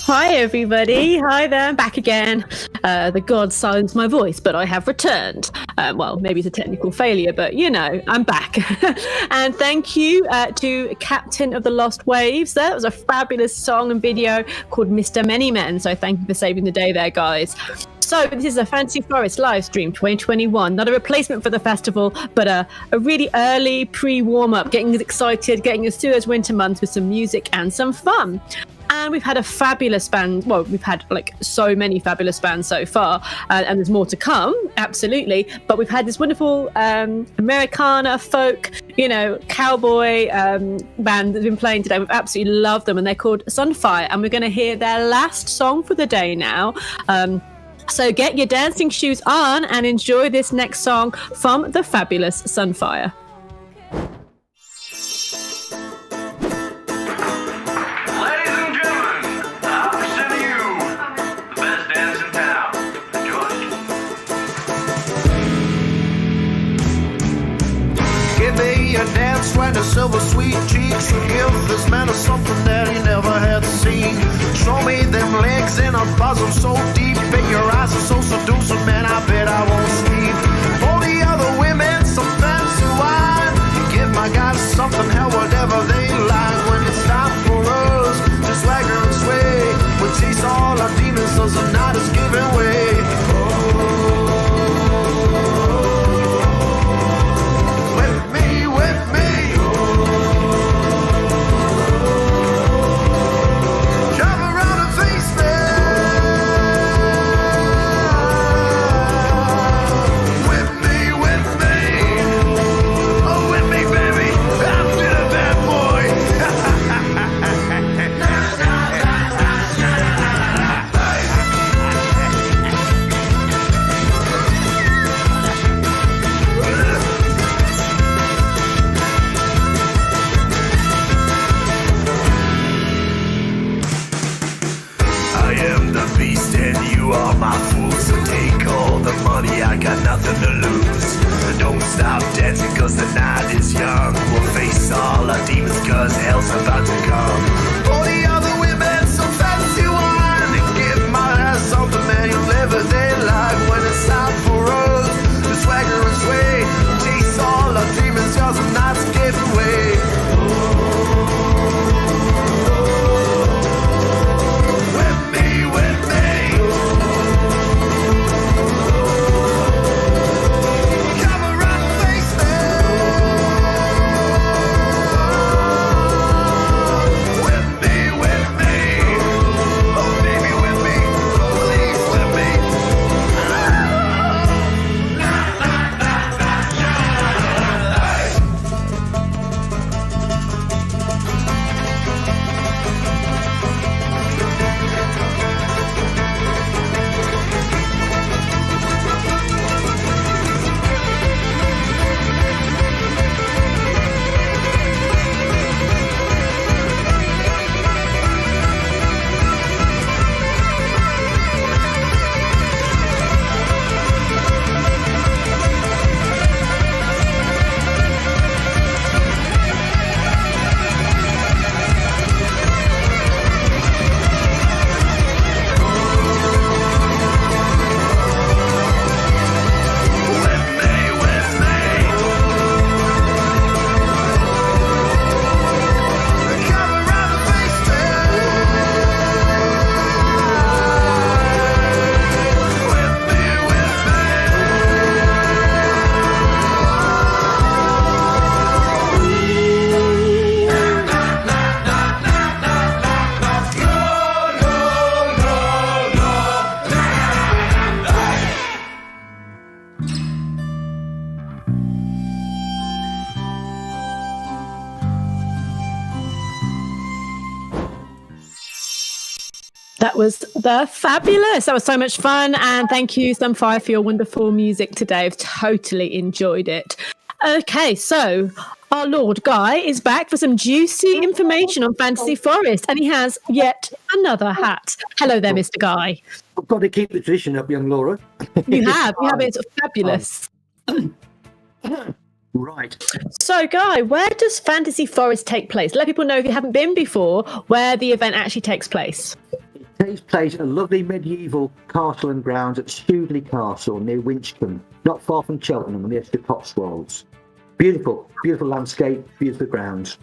Hi everybody, hi there, I'm back again. The gods silenced my voice, but I have returned. Well, maybe it's a technical failure, but you know, I'm back. And thank you to Captain of the Lost Waves. That was a fabulous song and video called Mr. Many Men, so thank you for saving the day there, guys. So this is a Fantasy Forest live stream 2021, not a replacement for the festival, but a really early pre-warm-up, getting us excited, getting us through those winter months with some music and some fun. And we've had a fabulous band. Well, we've had like so many fabulous bands so far, and there's more to come, absolutely. But we've had this wonderful Americana, folk, cowboy band that's been playing today. We've absolutely loved them, and they're called Sunfire. And we're going to hear their last song for the day now. So get your dancing shoes on and enjoy this next song from the fabulous Sunfire. A dance right to silver sweet cheeks and give this man something that he never had seen. Show me them legs in a bosom so deep, and your eyes are so seducing, man, I bet I won't sleep. For the other women, some fancy wine. Give my guys something, hell, whatever they like. When it's time for us to swagger and sway, we chase all our demons as the night is giving way. I got nothing to lose. Don't stop dancing cause the night is young. We'll face all our demons cause hell's about to come. For the other women, some fancy wine. And give my ass something, man, you'll live a day like. When it's time for us to swagger and sway, chase all our demons cause the night's giving way. That was the fabulous. That was so much fun. And thank you, Sunfire, for your wonderful music today. I've totally enjoyed it. Okay, so our Lord Guy is back for some juicy information on Fantasy Forest, and he has yet another hat. Hello there, Mr. Guy. I've got to keep the tradition up, young Laura. You have. It's fabulous. Right. So, Guy, where does Fantasy Forest take place? Let people know, if you haven't been before, where the event actually takes place. takes place at a lovely medieval castle and grounds at Studley Castle near Winchcombe, not far from Cheltenham on the edge of the Cotswolds. Beautiful, beautiful landscape, beautiful grounds.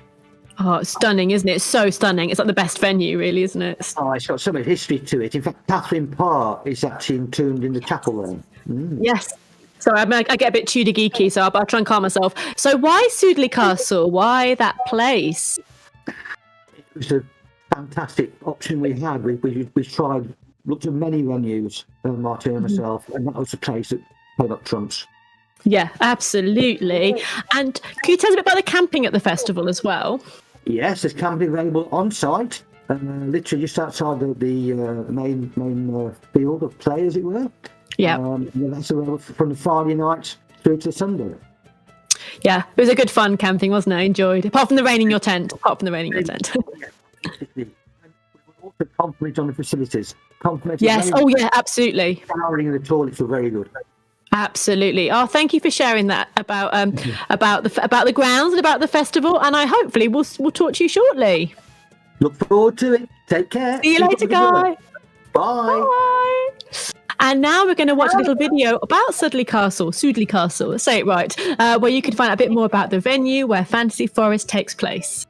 Oh, it's stunning, isn't it? It's so stunning. It's like the best venue, really, isn't it? Oh, it's got so much history to it. In fact, Catherine Parr is actually entombed in the chapel there. Yes. Sorry, I get a bit Tudor geeky, so I'll try and calm myself. So why Studley Castle? Why that place? It was a fantastic option we had. We tried, looked at many venues, Martin and myself, and that was the place that came up trumps. Yeah, absolutely. And can you tell us a bit about the camping at the festival as well? Yes, there's camping available on site, literally just outside the main field of play, as it were. Yeah. That's available from the Friday night through to Sunday. Yeah, it was a good fun camping, wasn't it? I enjoyed. Apart from the rain in your tent. We also compliment on the facilities. Yes. Oh, yeah. Absolutely. Showering and the toilets were very good. Absolutely. Oh, thank you for sharing that about the grounds and about the festival. And I hopefully we'll talk to you shortly. Look forward to it. Take care. See you later, guys. Bye. Bye. And now we're going to watch a little video about Studley Castle, let's say it right, where you can find out a bit more about the venue where Fantasy Forest takes place.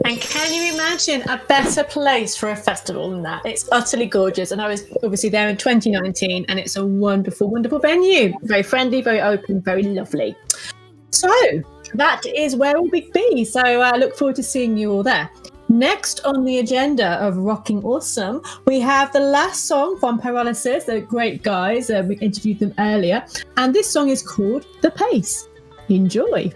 And can you imagine a better place for a festival than that? It's utterly gorgeous. And I was obviously there in 2019, and it's a wonderful, wonderful venue. Very friendly, very open, very lovely. So that is where we'll be. So I look forward to seeing you all there. Next on the agenda of Rocking Awesome, we have the last song from Pyrolysis. They're great guys. We interviewed them earlier. And this song is called The Pace. Enjoy.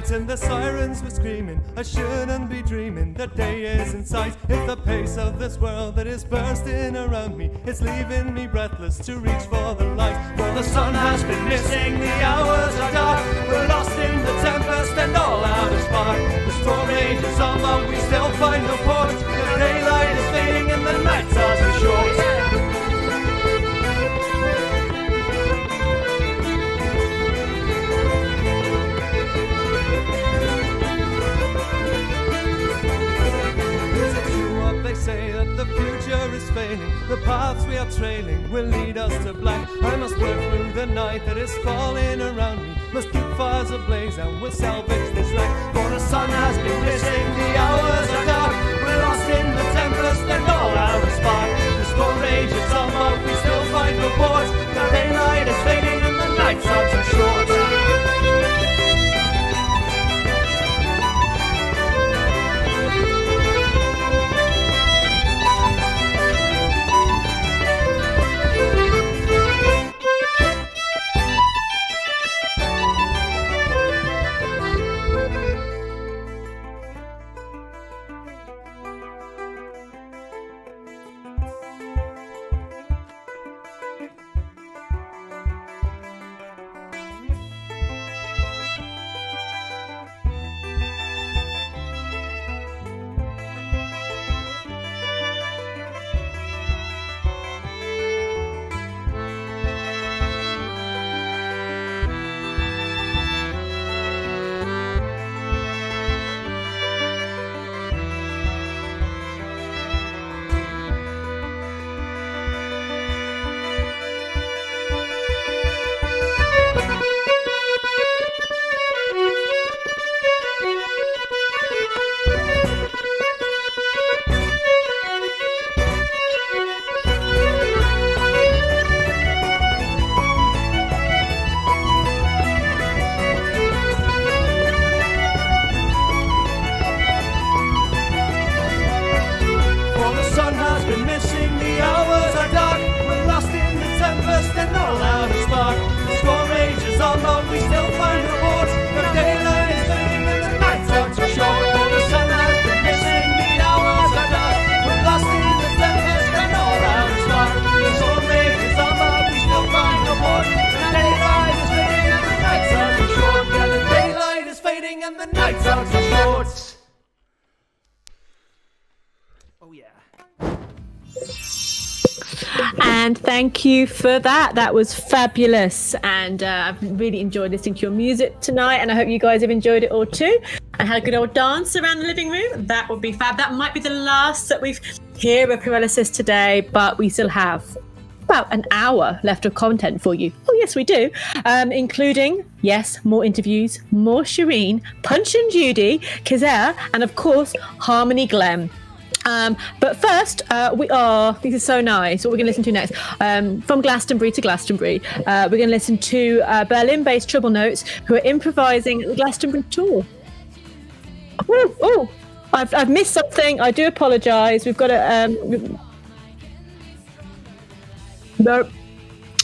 night and the sirens were screaming. I shouldn't be dreaming, the day is in sight. If the pace of this world that is bursting around me, it's leaving me breathless to reach for the light. For the sun has been missing, the hours are dark. We're lost in the tempest and all out of spark. The storm rages on, but we still find no port. The daylight is fading and the nights are too short. They say that the future is failing. The paths we are trailing will lead us to black. I must work through the night that is falling around me. Must keep fires ablaze and we'll salvage this lack. For the sun has been missing, the hours are dark. We're lost in the tempest and all out of spark. The storm rages on, but we still find no port. The daylight is fading and the nights are too short. And thank you for that. That was fabulous. And I've really enjoyed listening to your music tonight. And I hope you guys have enjoyed it all too. And had a good old dance around the living room. That would be fab. That might be the last that we've heard of Pyrolysis today, but we still have about an hour left of content for you. Oh, yes, we do. Including, yes, more interviews, more Shireen, Punch and Judy, Keza, and of course, Harmony Glenn. But first, this is so nice. What we're going to listen to next, from Glastonbury to Glastonbury, we're going to listen to Berlin-based Trouble Notes, who are improvising at the Glastonbury tour. Oh, I've missed something. I do apologise. We've got to. No,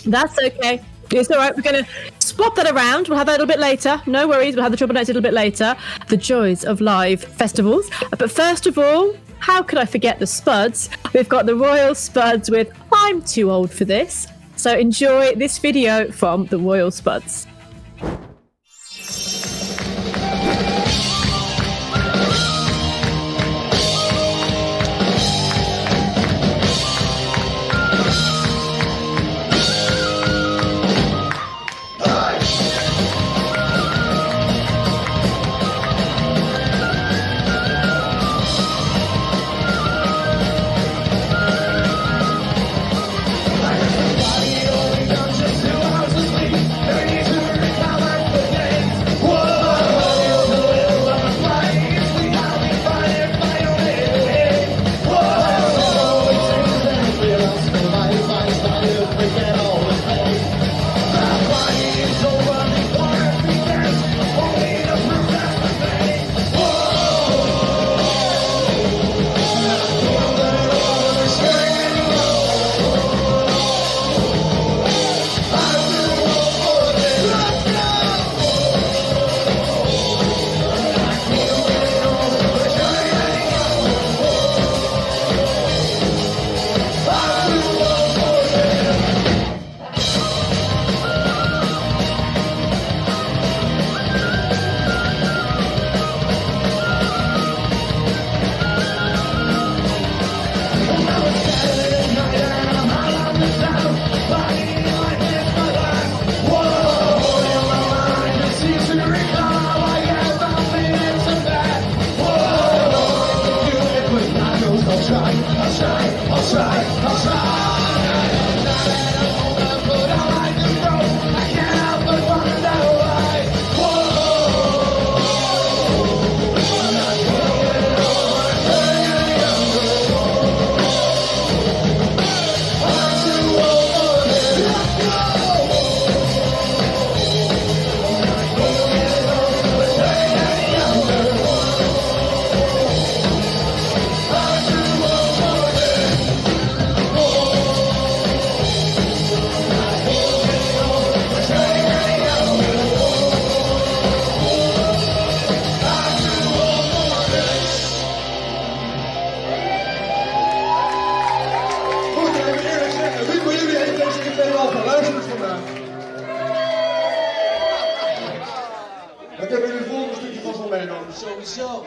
that's okay. It's all right. We're going to swap that around. We'll have that a little bit later. No worries. We'll have the Trouble Notes a little bit later. The joys of live festivals. But first of all, how could I forget the Spuds? We've got the Royal Spuds with I'm Too Old for This. So enjoy this video from the Royal Spuds. Everybody only comes to 2 hours a week. There is the show.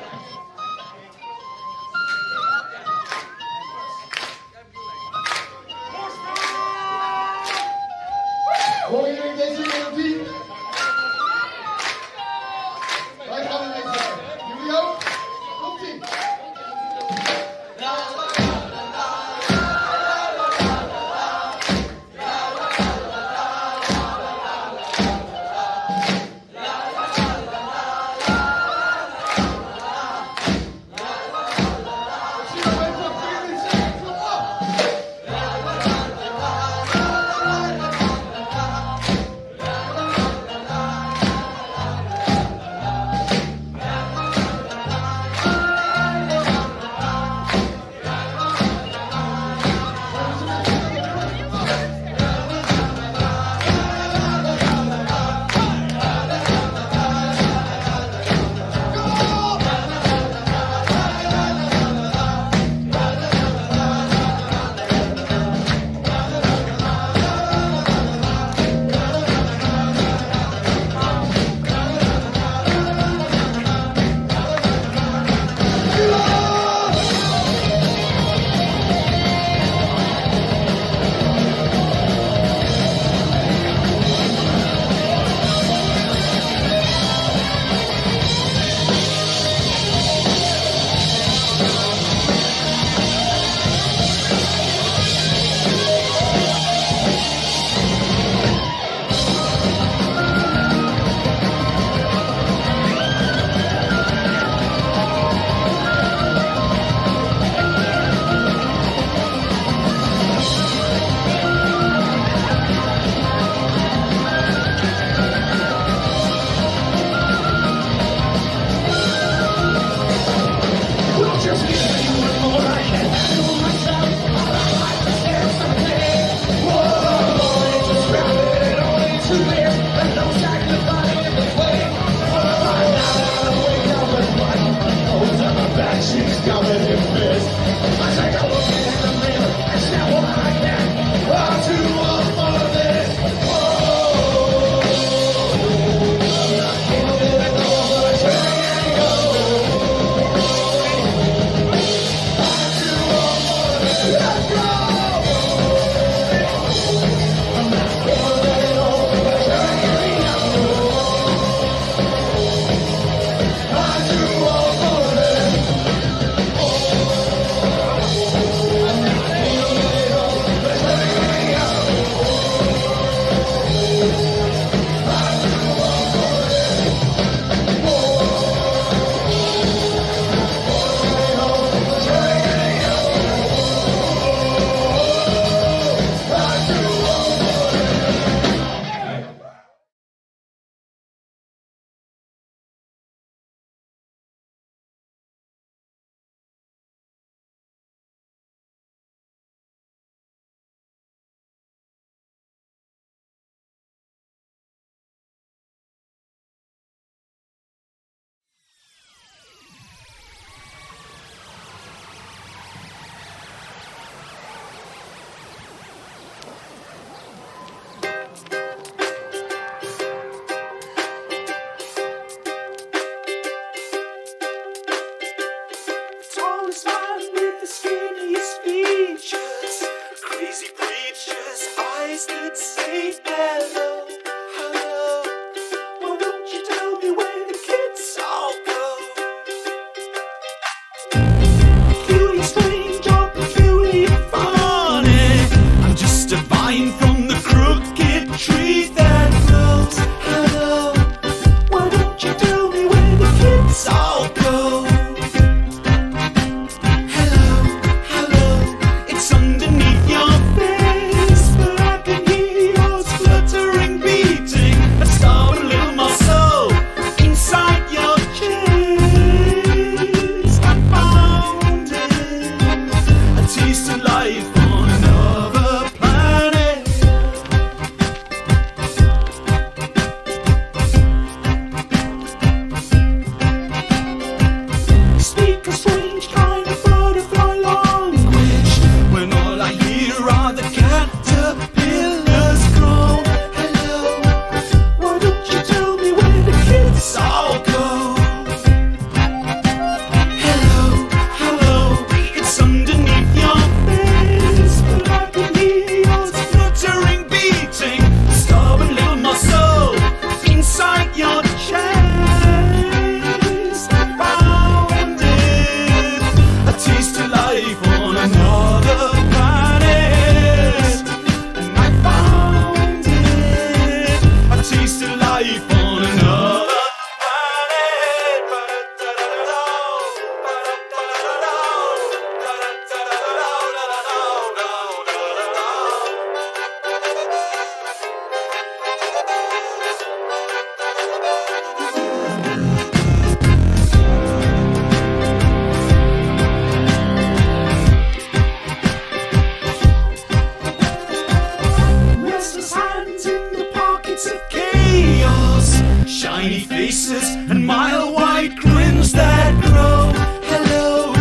smiley faces and mile wide grins that grow. Hello,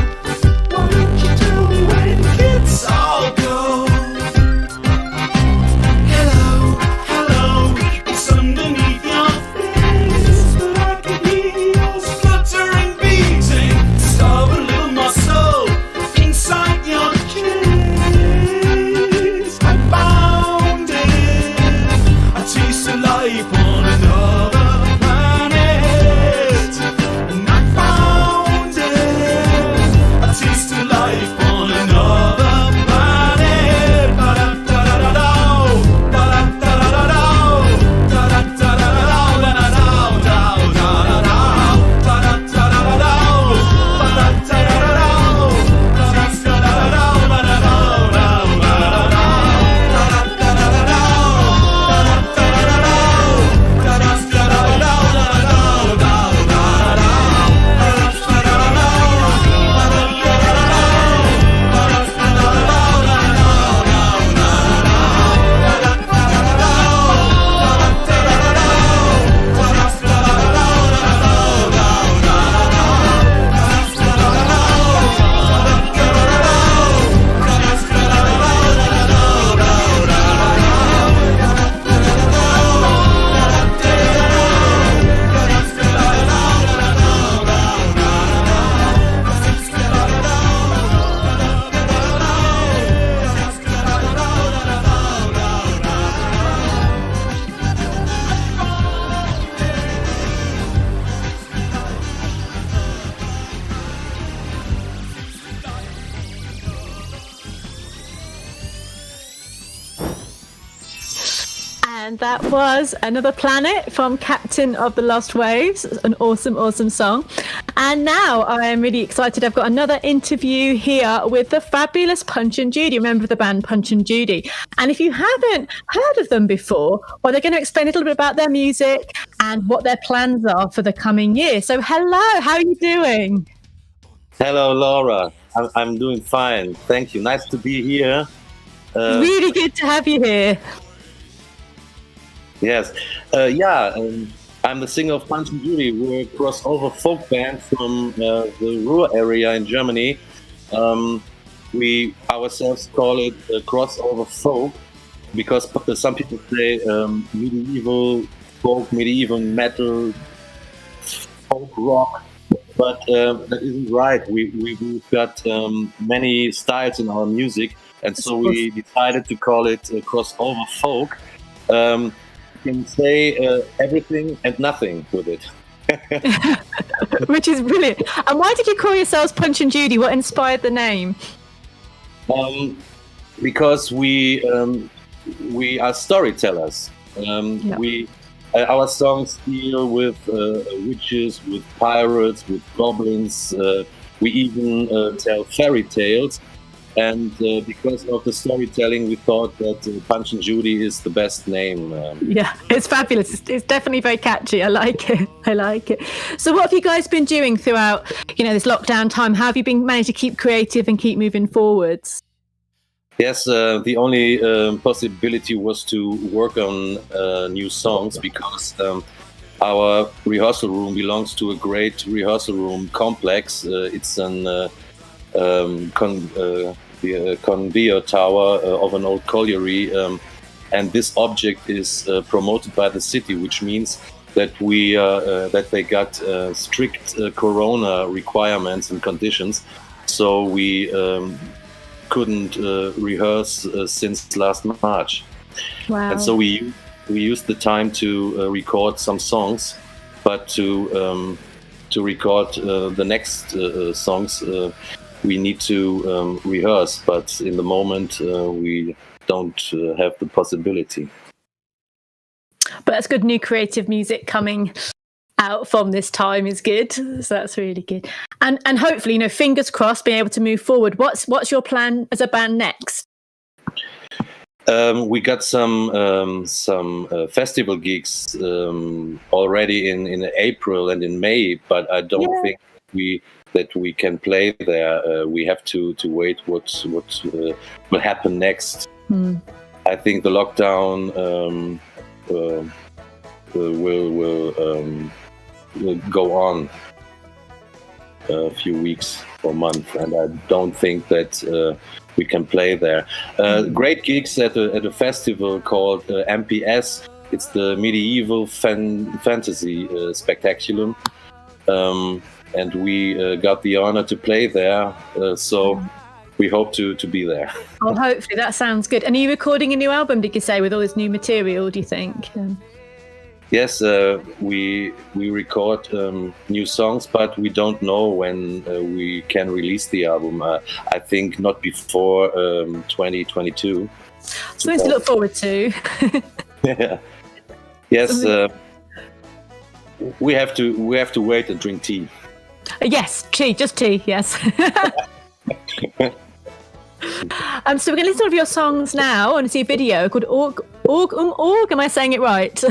why don't you tell me when kids all go? Hello, hello, it's underneath your face, but I can hear your fluttering beating. Starve a little muscle inside your chest. I found it, a taste of life on another planet. And I found it, a taste of life on another planet. Ba-da-da-da-da, ba-da-da-da-da, And that was Another Planet from Captain of the Lost Waves. An awesome, awesome song. And now I am really excited. I've got another interview here with the fabulous Punch and Judy. Remember the band Punch and Judy? And if you haven't heard of them before, well, they're going to explain a little bit about their music and what their plans are for the coming year. So hello, how are you doing? Hello, Laura. I'm doing fine. Thank you. Nice to be here. Really good to have you here. Yes. I'm the singer of Punch and Judy. We're a crossover folk band from the Ruhr area in Germany. We ourselves call it crossover folk because some people say medieval folk, medieval metal, folk rock. But that isn't right. We've got many styles in our music, and so we decided to call it crossover folk. You can say everything and nothing with it. Which is brilliant. And why did you call yourselves Punch and Judy? What inspired the name? Because we are storytellers. Our songs deal with witches, with pirates, with goblins. We even tell fairy tales. And because of the storytelling, we thought that Punch and Judy is the best name. Yeah, it's fabulous. It's definitely very catchy. I like it. I like it. So what have you guys been doing throughout, this lockdown time? How have you been managed to keep creative and keep moving forwards? Yes, the only possibility was to work on new songs because our rehearsal room belongs to a great rehearsal room complex. It's an conveyor tower of an old colliery, and this object is promoted by the city, which means that that they got strict corona requirements and conditions, so we couldn't rehearse since last March. Wow. And so we used the time to record some songs, but to record the next songs we need to rehearse, but in the moment we don't have the possibility. But that's good. New creative music coming out from this time is good, so that's really good. And hopefully, fingers crossed, being able to move forward. What's your plan as a band next? We got some festival gigs already in April and in May, but I don't think that we can play there. We have to wait what will happen next. I think the lockdown will go on a few weeks or months, and I don't think that we can play there. Great gigs at a festival called MPS. It's the Medieval Fantasy Spectaculum, and we got the honor to play there. So we hope to be there. Oh, hopefully that sounds good. And are you recording a new album? Did you say with all this new material? Do you think? Yes, we record new songs, but we don't know when we can release the album. I think not before 2022. Something to look forward to. Yeah. Yes, we have to wait and drink tea. Yes, tea, just tea. Yes. So we're going to listen to one of your songs now and see a video called Org. Am I saying it right?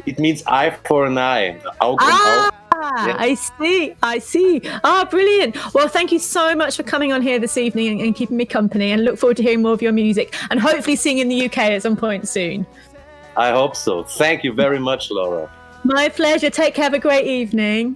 It means eye for an eye. Aug. I see. Ah, brilliant. Well, thank you so much for coming on here this evening and keeping me company, and look forward to hearing more of your music and hopefully seeing you in the UK at some point soon. I hope so. Thank you very much, Laura. My pleasure. Take care. Have a great evening.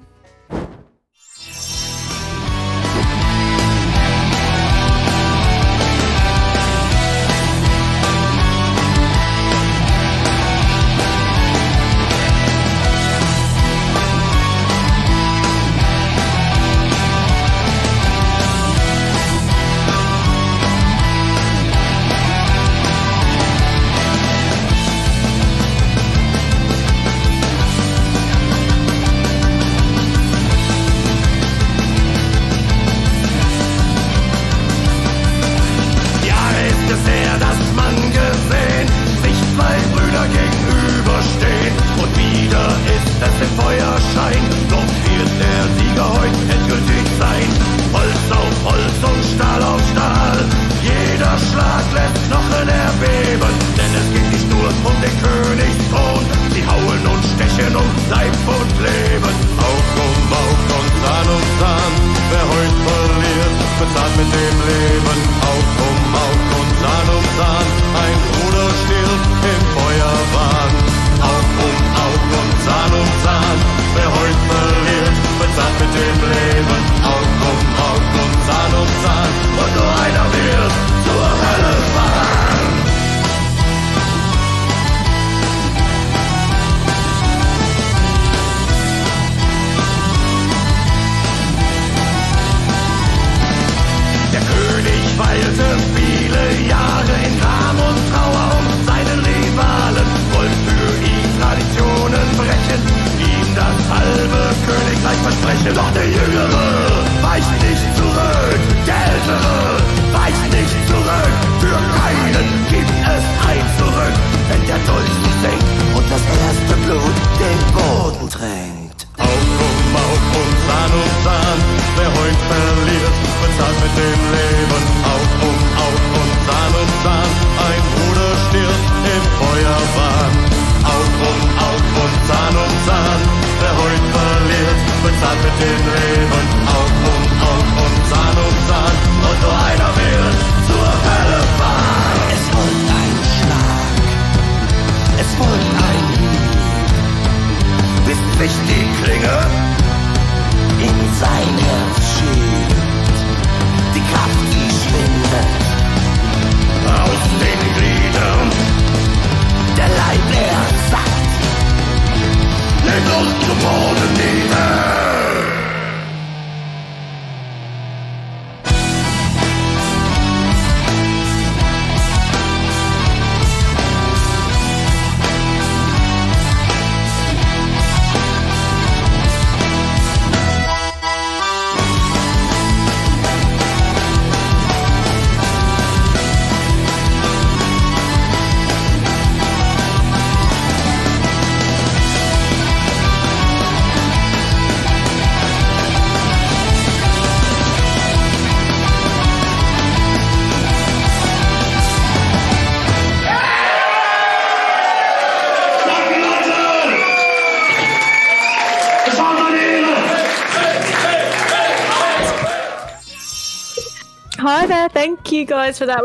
Hi there. Thank you guys for that.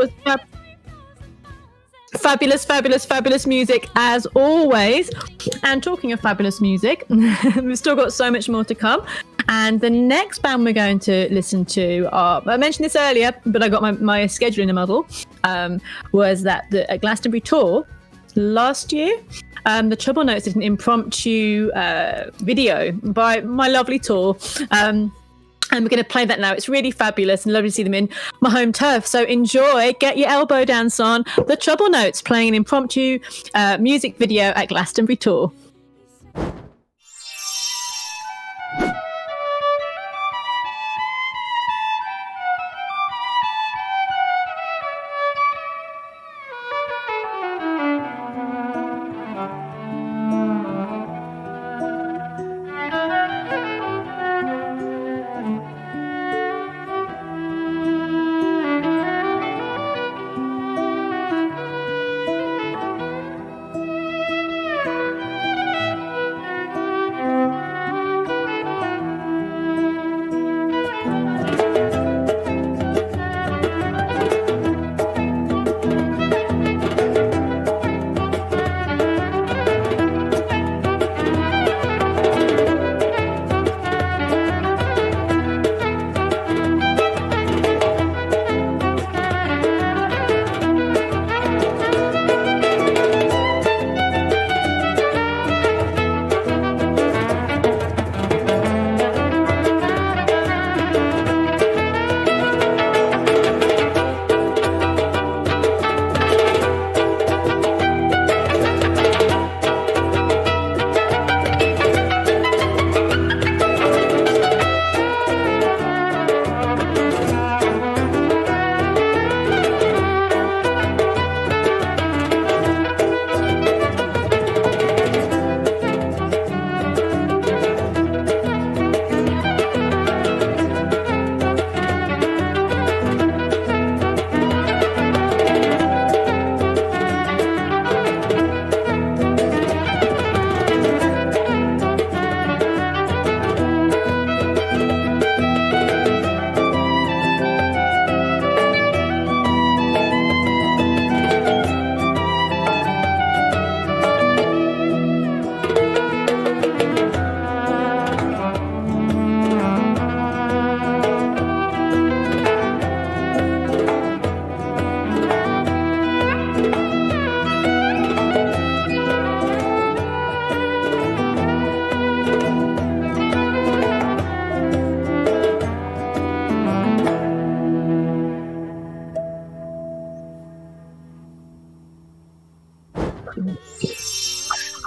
Fabulous, fabulous, fabulous music as always. And talking of fabulous music, we've still got so much more to come. And the next band we're going to listen to are, I mentioned this earlier, but I got my schedule in a muddle, was that the Glastonbury tour last year, the Trouble Notes did an impromptu video by my lovely tour. And we're going to play that now. It's really fabulous and lovely to see them in my home turf. So enjoy, get your elbow dance on. The Trouble Notes playing an impromptu music video at Glastonbury Tour.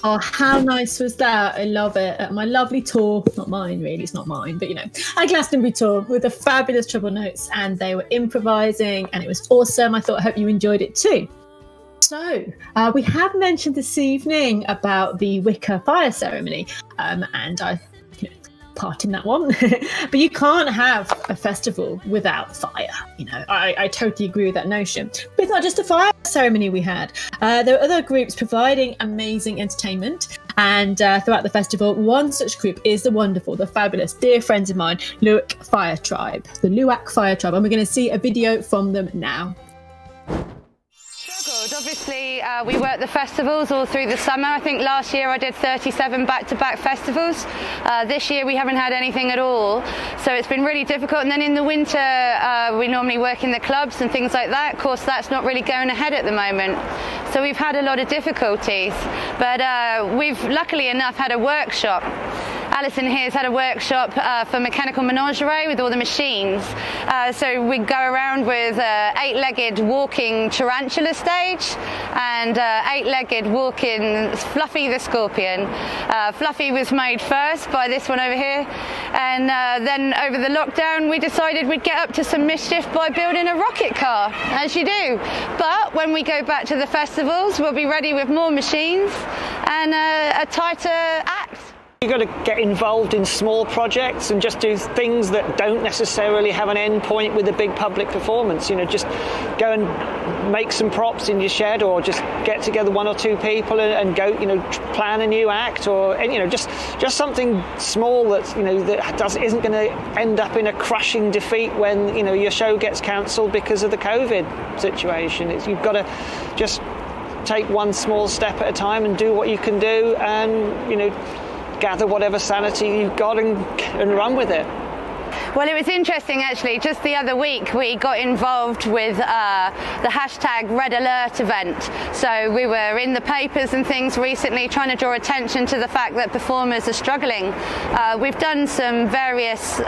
Oh, how nice was that? I love it. At my lovely tour, not mine really, it's not mine, but you know, at Glastonbury tour with the fabulous Trouble Notes, and they were improvising and it was awesome. I hope you enjoyed it too. So, we have mentioned this evening about the Wicca fire ceremony, and I part in that one. But you can't have a festival without fire. You know, I totally agree with that notion. But it's not just a fire ceremony we had. There were other groups providing amazing entertainment. And throughout the festival, one such group is the wonderful, the fabulous, dear friends of mine, Luwak Fire Tribe. The Luwak Fire Tribe. And we're going to see a video from them now. Obviously, we work the festivals all through the summer. I think last year I did 37 back-to-back festivals. This year we haven't had anything at all, so it's been really difficult. And then in the winter, we normally work in the clubs and things like that. Of course, that's not really going ahead at the moment. So we've had a lot of difficulties, but we've luckily enough had a workshop. Alison here has had a workshop for mechanical menagerie with all the machines. So we go around with 8-legged walking tarantula stage and 8-legged walking Fluffy the scorpion. Fluffy was made first by this one over here, and then over the lockdown we decided we'd get up to some mischief by building a rocket car, as you do. But when we go back to the festivals, we'll be ready with more machines and a tighter act. You've got to get involved in small projects and just do things that don't necessarily have an end point with a big public performance. You know, just go and make some props in your shed, or just get together one or two people and go, you know, plan a new act, or, you know, just something small that's, you know, that isn't going to end up in a crushing defeat when, you know, your show gets cancelled because of the COVID situation. You've got to just take one small step at a time and do what you can do, and gather whatever sanity you've got and run with it. Well, it was interesting actually. Just the other week, we got involved with the hashtag Red Alert event. So we were in the papers and things recently trying to draw attention to the fact that performers are struggling. We've done some various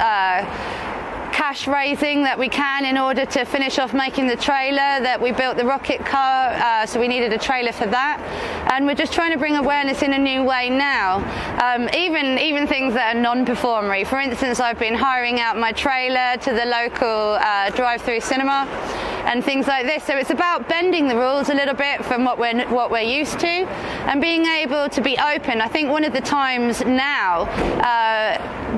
cash raising that we can in order to finish off making the trailer. That we built the rocket car, so we needed a trailer for that, and we're just trying to bring awareness in a new way now. Even things that are non-performery. For instance, I've been hiring out my trailer to the local drive-through cinema and things like this. So it's about bending the rules a little bit from what we're used to, and being able to be open. I think one of the times now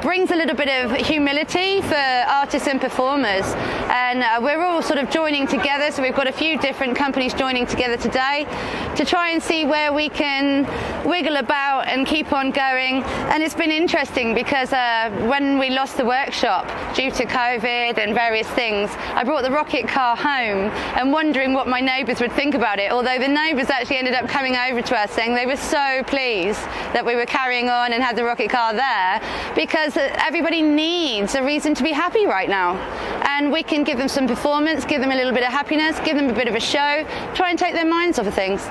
brings a little bit of humility for artists and performers, and we're all sort of joining together. So we've got a few different companies joining together today to try and see where we can wiggle about and keep on going. And it's been interesting because when we lost the workshop due to COVID and various things, I brought the rocket car home and wondering what my neighbours would think about it, although the neighbours actually ended up coming over to us saying they were so pleased that we were carrying on and had the rocket car there, because everybody needs a reason to be happy right now, and we can give them some performance, give them a little bit of happiness, give them a bit of a show, try and take their minds off of things.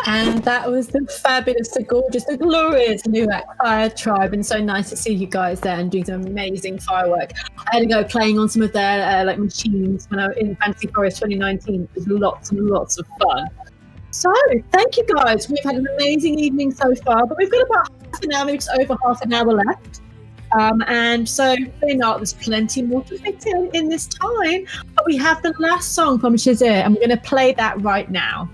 And that was the fabulous, the gorgeous, the glorious New Fire Tribe, and so nice to see you guys there and doing some amazing firework. I had to go playing on some of their machines when I was in Fantasy Forest 2019. It was lots and lots of fun. So thank you guys. We've had an amazing evening so far, but we've got about half an hour, maybe just over half an hour left. And so there's plenty more to fit in this time. But we have the last song from Shazir, and we're going to play that right now.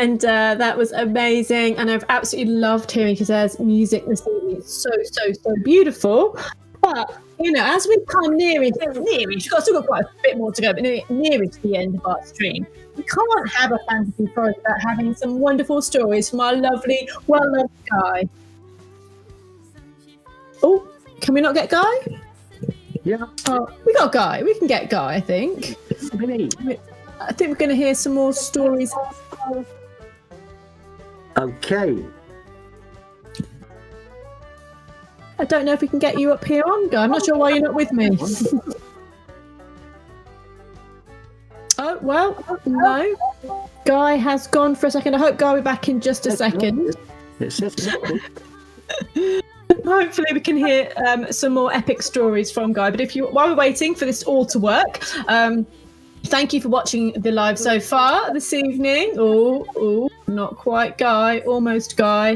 And that was amazing. And I've absolutely loved hearing Keza's music this evening. It's so beautiful. But, you know, as we come nearer, we've still got quite a bit more to go, but nearer to the end of our stream, we can't have a fantasy forest without having some wonderful stories from our lovely, well-loved Guy. Oh, can we not get Guy? Yeah. Oh, we got Guy. We can get Guy, I think. I think we're going to hear some more stories. Okay. I don't know if we can get you up here on, Guy. I'm not sure why you're not with me. Oh, well, no. Guy has gone for a second. I hope Guy will be back in just a second. Hopefully we can hear some more epic stories from Guy. But while we're waiting for this all to work, thank you for watching the live so far this evening. Oh, not quite Guy, almost Guy.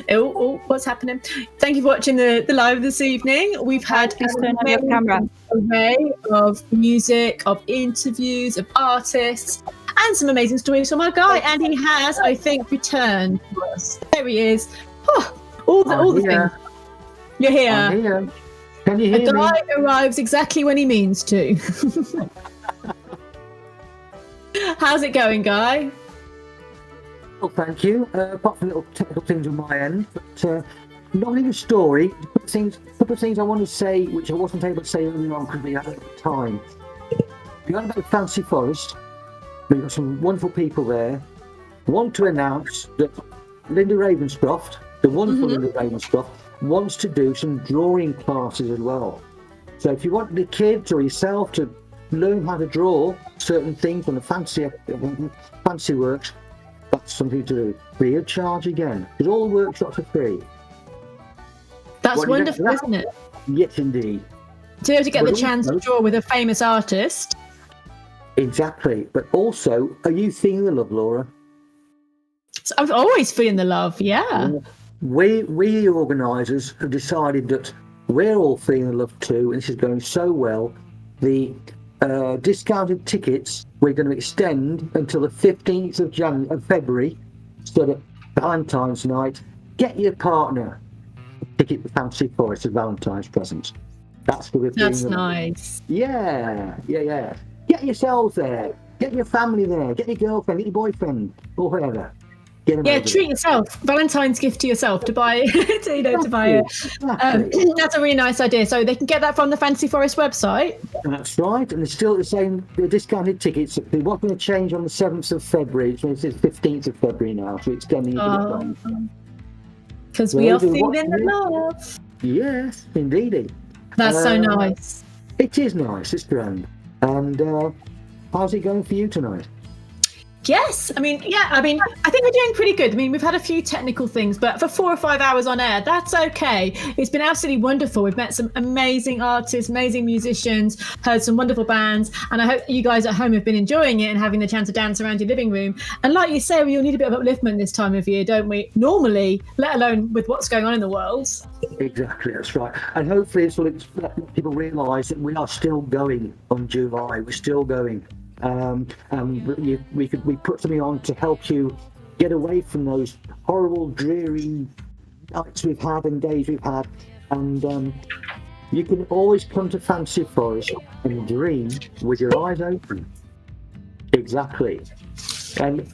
What's happening? Thank you for watching the live this evening. We've had an array of music, of interviews, of artists, and some amazing stories from our Guy. And he has, I think, returned to us. There he is. Oh, all the things. You're here. I'm here. Can you hear me? A Guy arrives exactly when he means to. How's it going, Guy? Well, thank you. Apart from little technical things on my end, but not really a story. A couple of things I want to say, which I wasn't able to say earlier on because we hadn't had time. Beyond about Fancy Forest, we've got some wonderful people there. I want to announce that Linda Ravenscroft, the wonderful Linda Ravenscroft, wants to do some drawing classes as well. So if you want the kids or yourself to learn how to draw certain things on the fancy works, that's something to do. Free of charge again, because all the workshops are free. That's wonderful, isn't it? Yes, indeed. To be able to get the chance to draw with a famous artist. Exactly. But also, are you feeling the love, Laura? So I'm always feeling the love, yeah. We organisers have decided that we're all feeling the love too, and this is going so well. The discounted tickets we're going to extend until the 15th of February, so that Valentine's night, get your partner a ticket for Fancy Forest as Valentine's present. That's what we're feeling. That's nice. Yeah. Get yourselves there. Get your family there. Get your girlfriend. Get your boyfriend, or whatever. Yeah, treat yourself. Valentine's gift to yourself to buy. to buy it. That's a really nice idea. So they can get that from the Fantasy Forest website. That's right, and it's still the same. The discounted tickets. They're not going to change on the 7th of February. So it's the 15th of February now. So it's extending it. Because we are feeling the love. Yes, indeed. That's so nice. It is nice. It's grand. And how's it going for you tonight? Yes, I think we're doing pretty good. I mean, we've had a few technical things, but for 4 or 5 hours on air, that's okay. It's been absolutely wonderful. We've met some amazing artists, amazing musicians, heard some wonderful bands, and I hope you guys at home have been enjoying it and having the chance to dance around your living room. And like you say, we all need a bit of upliftment this time of year, don't we? Normally, let alone with what's going on in the world. Exactly, that's right. And hopefully it's let people realise that we are still going on July. We're still going. We put something on to help you get away from those horrible, dreary nights we've had and days we've had, and you can always come to Fancy Forest and dream with your eyes open. Exactly. And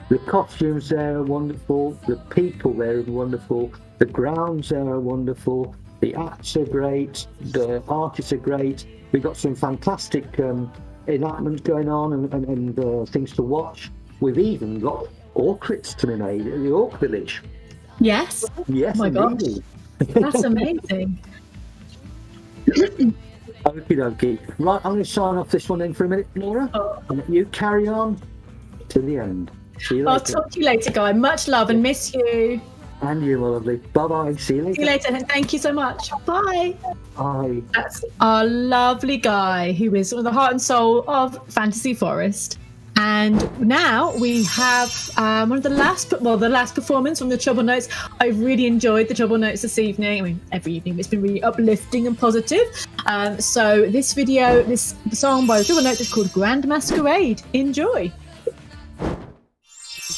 the costumes there are wonderful, the people there are wonderful, the grounds there are wonderful, the acts are great, the artists are great. We've got some fantastic enactments going on and things to watch. We've even got orchids to be made at the Orc Village. Yes. Yes. Oh my gosh. That's amazing. Okie dokie. Right, I'm going to sign off this one then for a minute, Laura. And you carry on to the end. See you later. I'll talk to you later, Guy. Much love and miss you. And you, my lovely. Bye-bye. See you later. See you later. And thank you so much. Bye. Bye. That's our lovely Guy, who is the heart and soul of Fantasy Forest. And now we have one of the last performance from the Trouble Notes. I've really enjoyed the Trouble Notes this evening. I mean, every evening it's been really uplifting and positive. So this song by the Trouble Notes is called Grand Masquerade. Enjoy.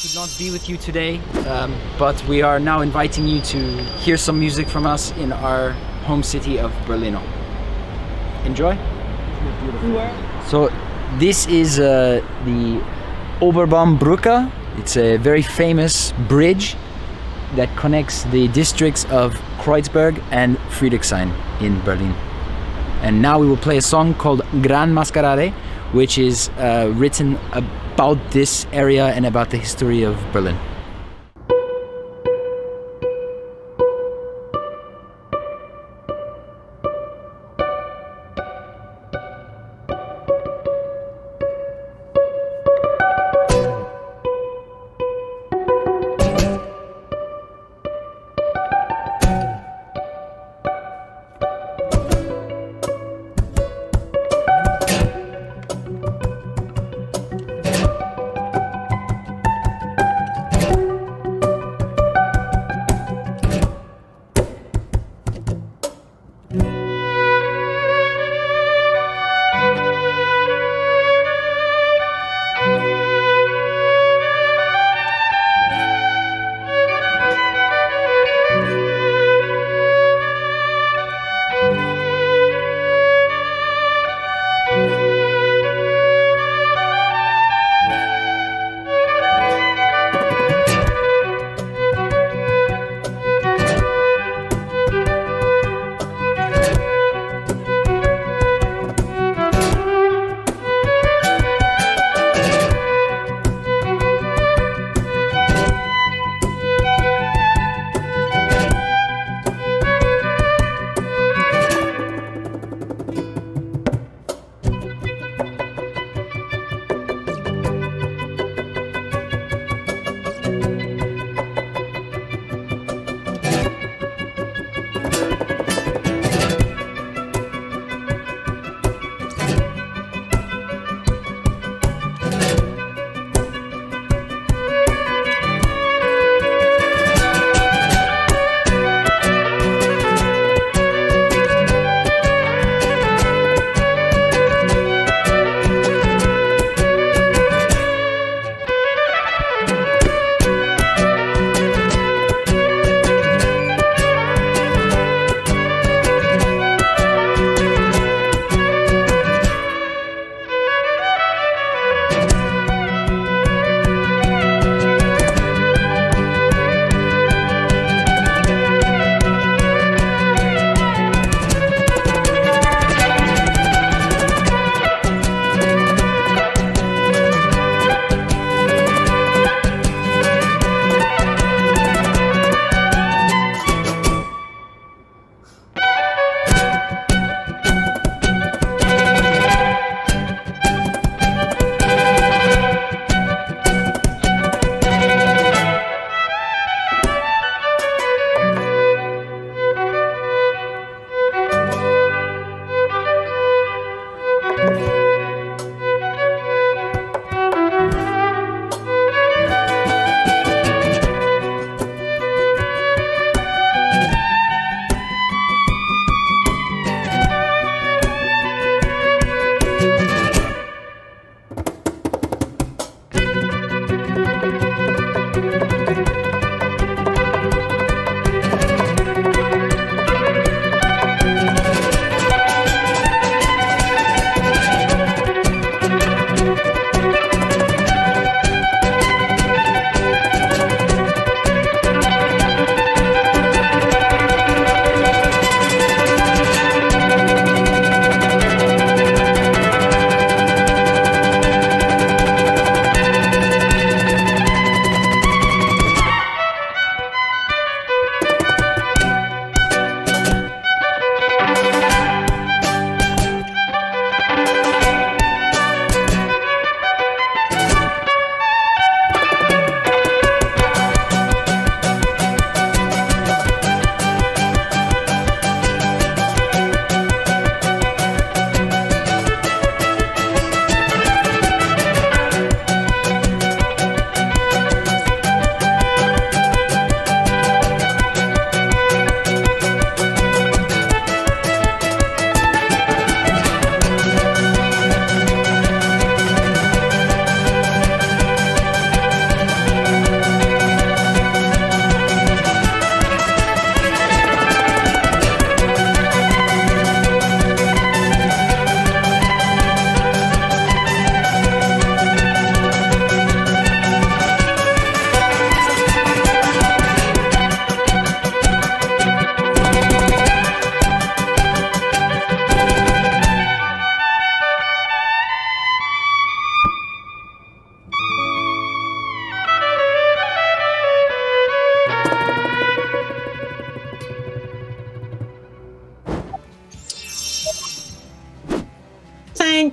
could not be with you today, but we are now inviting you to hear some music from us in our home city of Berlin. Enjoy. So this is the Oberbaumbrücke. It's a very famous bridge that connects the districts of Kreuzberg and Friedrichshain in Berlin. And now we will play a song called Gran Mascarade, which is written about this area and about the history of Berlin.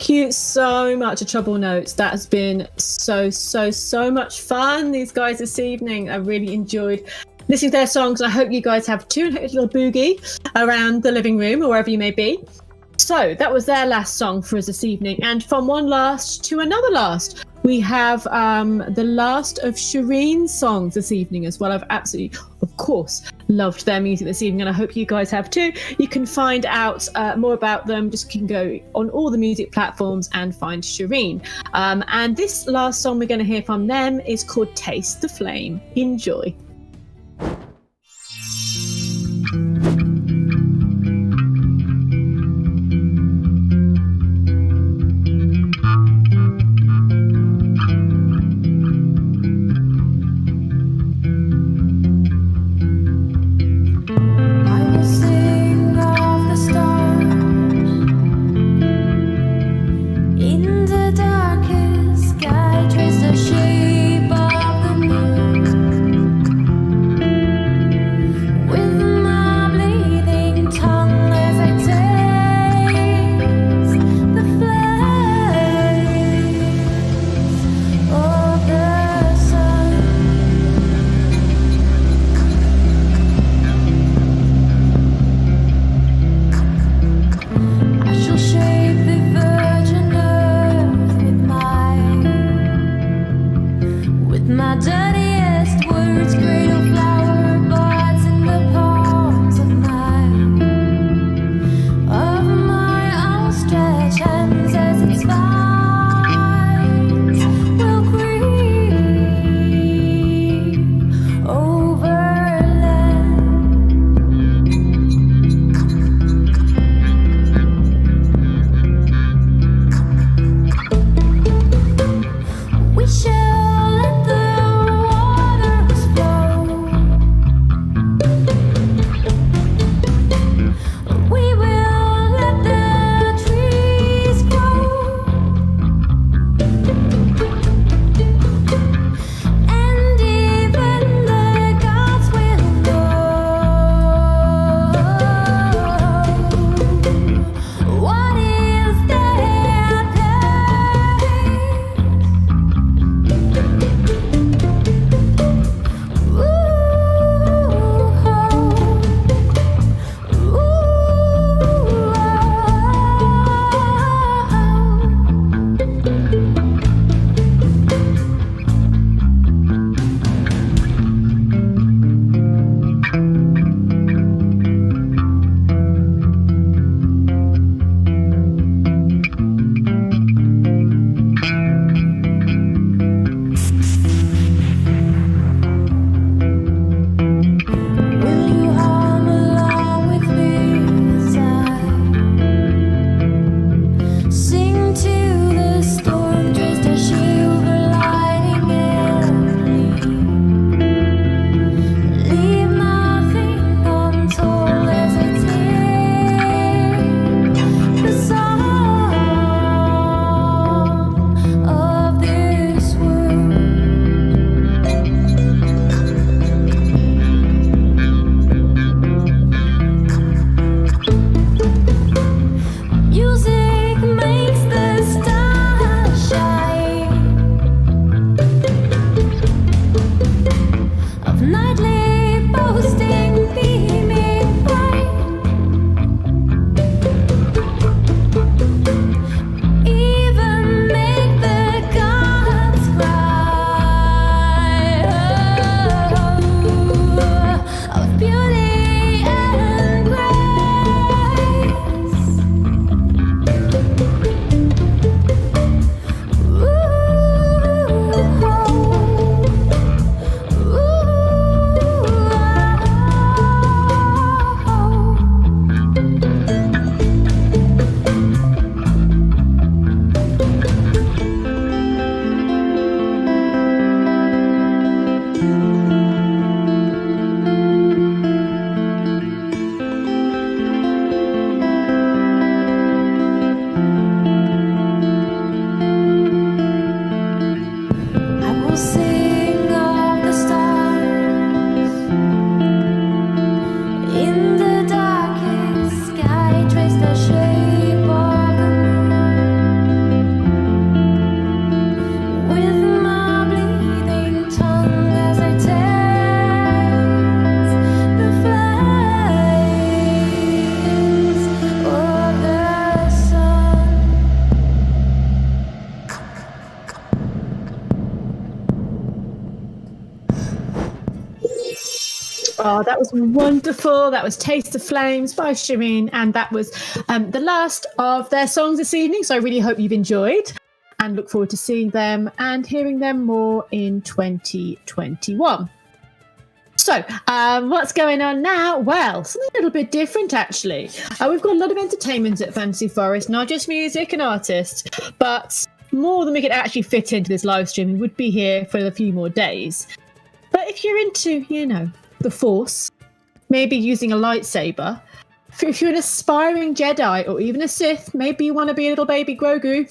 Thank you so much to Trouble Notes. That has been so much fun. These guys this evening, I really enjoyed listening to their songs. I hope you guys have too. A little boogie around the living room or wherever you may be. So that was their last song for us this evening. And from one last to another last, we have the last of Shireen's songs this evening as well. I've absolutely, of course, loved their music this evening, and I hope you guys have too. You can find out more about them. Just can go on all the music platforms and find Shireen. And this last song we're going to hear from them is called Taste the Flame. Enjoy. Darkest sky, trace the shape of the moon. Oh, that was wonderful. That was Taste of Flames by Shireen, and that was the last of their songs this evening. So I really hope you've enjoyed and look forward to seeing them and hearing them more in 2021. So, what's going on now? Well, something a little bit different, actually. We've got a lot of entertainment at Fantasy Forest, not just music and artists, but more than we could actually fit into this live stream. We would be here for a few more days. But if you're into, the Force, maybe using a lightsaber, if you're an aspiring Jedi or even a Sith, maybe you want to be a little baby Grogu.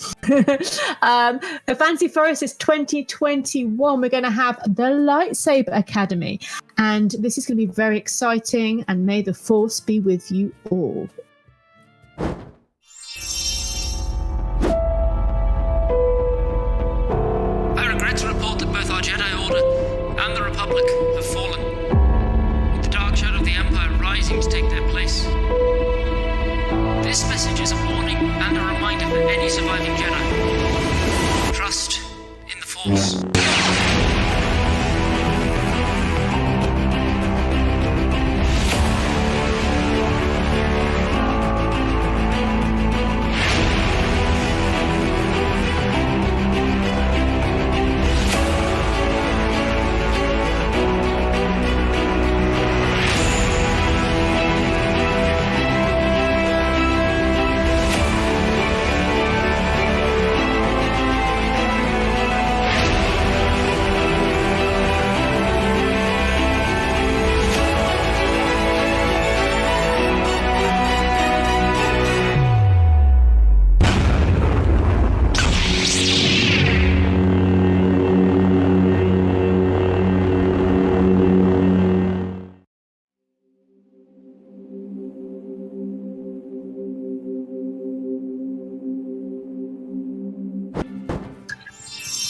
At Fantasy Forest is 2021. We're going to have the Lightsaber Academy. And this is going to be very exciting. And may the Force be with you all. I regret to report that both our Jedi Order and the Republic have fallen, with the dark shadow of the Empire rising to take their place. This message is a warning and a reminder for any surviving Jedi. Trust in the Force.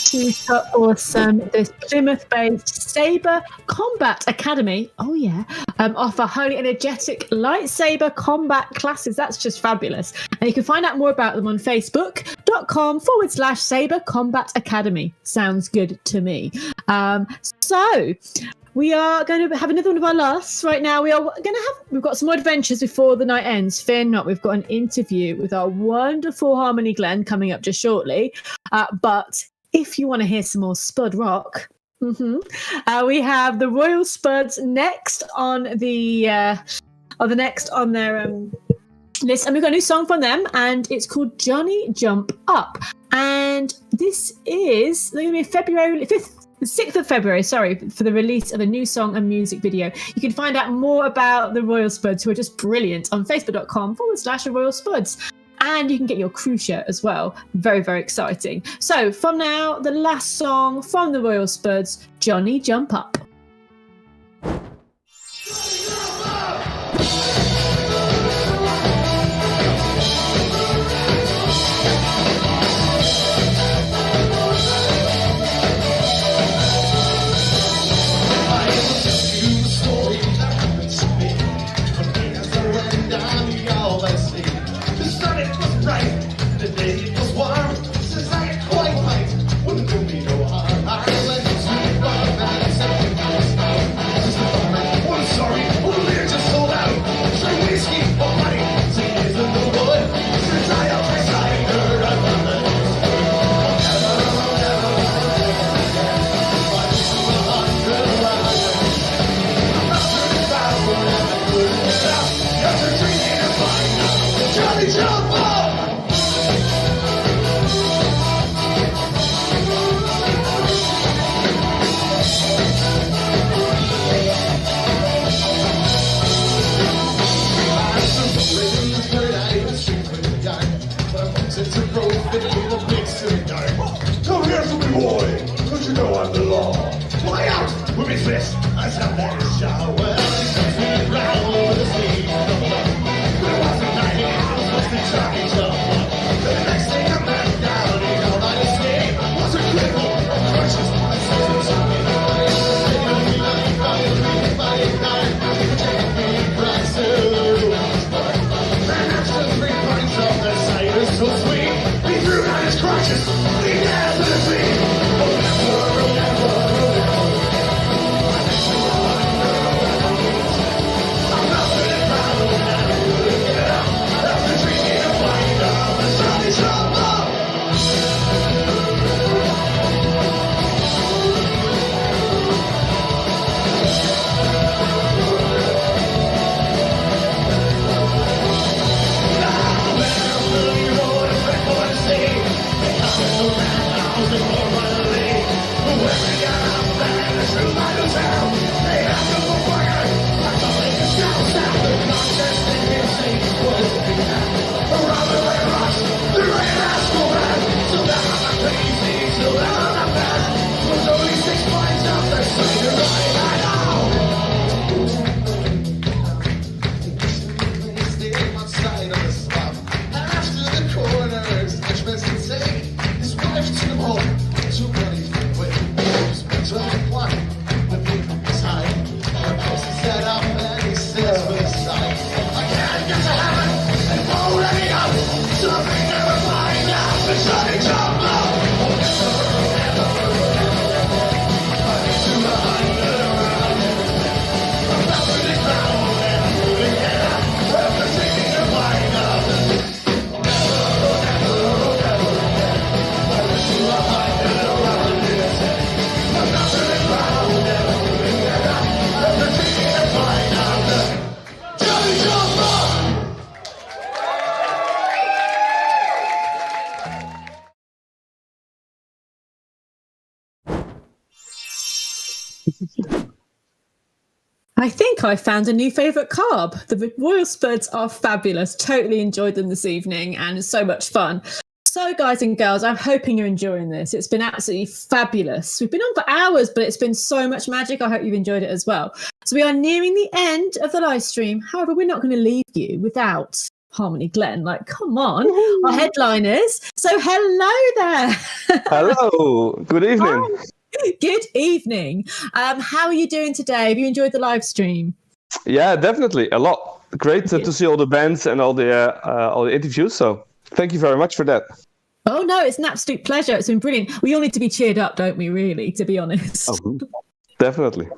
Super awesome. This Plymouth-based Saber Combat Academy, offer highly energetic lightsaber combat classes. That's just fabulous. And you can find out more about them on facebook.com/Saber Combat Academy. Sounds good to me. So we are going to have another one of our lasts right now. We've got some more adventures before the night ends. Fear not, we've got an interview with our wonderful Harmony Glenn coming up just shortly. But if you want to hear some more Spud rock, we have the Royal Spuds next on their list, and we've got a new song from them, and it's called Johnny Jump Up, and this is going to be February 5th. The 6th of February, for the release of a new song and music video. You can find out more about the Royal Spuds, who are just brilliant, on facebook.com/Royal Spuds. And you can get your crew shirt as well. Very, very exciting. So from now, the last song from the Royal Spuds, Johnny Jump Up. Come here to me, boy. Don't you know I'm the law? Fly out with me fist. I have that shower. Round over the sea. There was a night in house was the Johnny Jump Up. The next thing I'm back down in all my escape was a cripple of crutches. I said to Johnny, so sweet, he threw down his crutches, he danced to the beat. I think I found a new favourite carb. The Royal Spuds are fabulous. Totally enjoyed them this evening and it's so much fun. So, guys and girls, I'm hoping you're enjoying this. It's been absolutely fabulous. We've been on for hours, but it's been so much magic. I hope you've enjoyed it as well. So we are nearing the end of the live stream. However, we're not going to leave you without Harmony Glen. Like, come on, our headliners. So hello there. Hello. Good evening. Hi. Good evening. How are you doing today? Have you enjoyed the live stream? Yeah, definitely. A lot. Great to see all the bands and all the interviews. So thank you very much for that. Oh, no, it's an absolute pleasure. It's been brilliant. We all need to be cheered up, don't we, really, to be honest? Definitely.